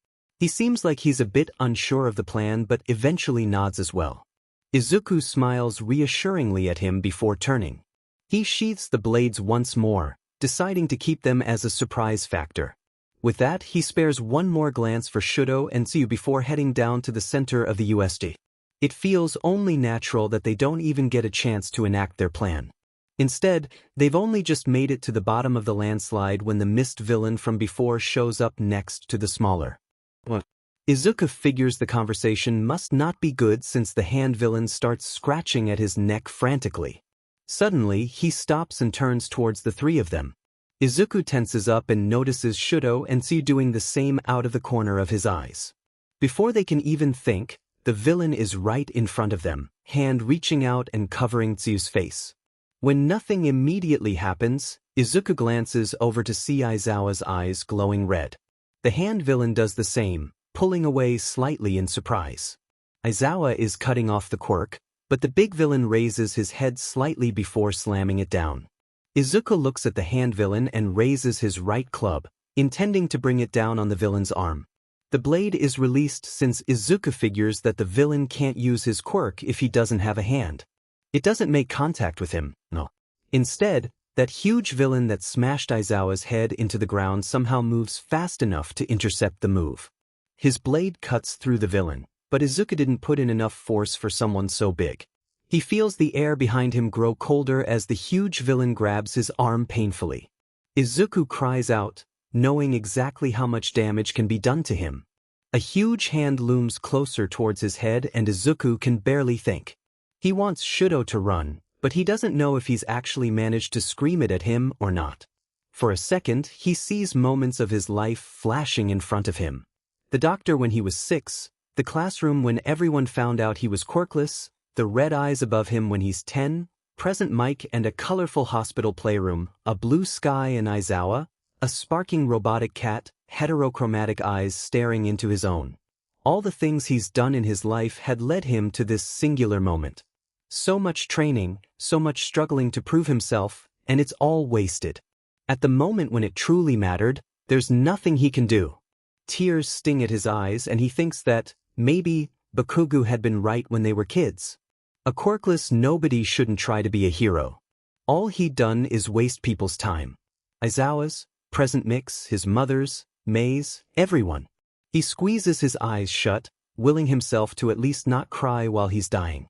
He seems like he's a bit unsure of the plan but eventually nods as well. Izuku smiles reassuringly at him before turning. He sheaths the blades once more, deciding to keep them as a surprise factor. With that, he spares one more glance for Shudo and Tsuyu before heading down to the center of the USD. It feels only natural that they don't even get a chance to enact their plan. Instead, they've only just made it to the bottom of the landslide when the mist villain from before shows up next to the smaller. What? Izuku figures the conversation must not be good since the hand villain starts scratching at his neck frantically. Suddenly, he stops and turns towards the three of them. Izuku tenses up and notices Shudo and Tsuyu doing the same out of the corner of his eyes. Before they can even think, the villain is right in front of them, hand reaching out and covering Tsuyu's face. When nothing immediately happens, Izuku glances over to see Aizawa's eyes glowing red. The hand villain does the same, pulling away slightly in surprise. Aizawa is cutting off the quirk, but the big villain raises his head slightly before slamming it down. Izuku looks at the hand villain and raises his right club, intending to bring it down on the villain's arm. The blade is released since Izuku figures that the villain can't use his quirk if he doesn't have a hand. It doesn't make contact with him, no. Instead, that huge villain that smashed Aizawa's head into the ground somehow moves fast enough to intercept the move. His blade cuts through the villain, but Izuku didn't put in enough force for someone so big. He feels the air behind him grow colder as the huge villain grabs his arm painfully. Izuku cries out, knowing exactly how much damage can be done to him. A huge hand looms closer towards his head and Izuku can barely think. He wants Shudo to run, but he doesn't know if he's actually managed to scream it at him or not. For a second, he sees moments of his life flashing in front of him. The doctor when he was 6, the classroom when everyone found out he was quirkless, the red eyes above him when he's 10, present Mike and a colorful hospital playroom, a blue sky in Aizawa, a sparking robotic cat, heterochromatic eyes staring into his own. All the things he's done in his life had led him to this singular moment. So much training, so much struggling to prove himself, and it's all wasted. At the moment when it truly mattered, there's nothing he can do. Tears sting at his eyes and he thinks that, maybe, Bakugo had been right when they were kids. A quirkless nobody shouldn't try to be a hero. All he'd done is waste people's time. Aizawa's, present Mix, his mother's, May's, everyone. He squeezes his eyes shut, willing himself to at least not cry while he's dying.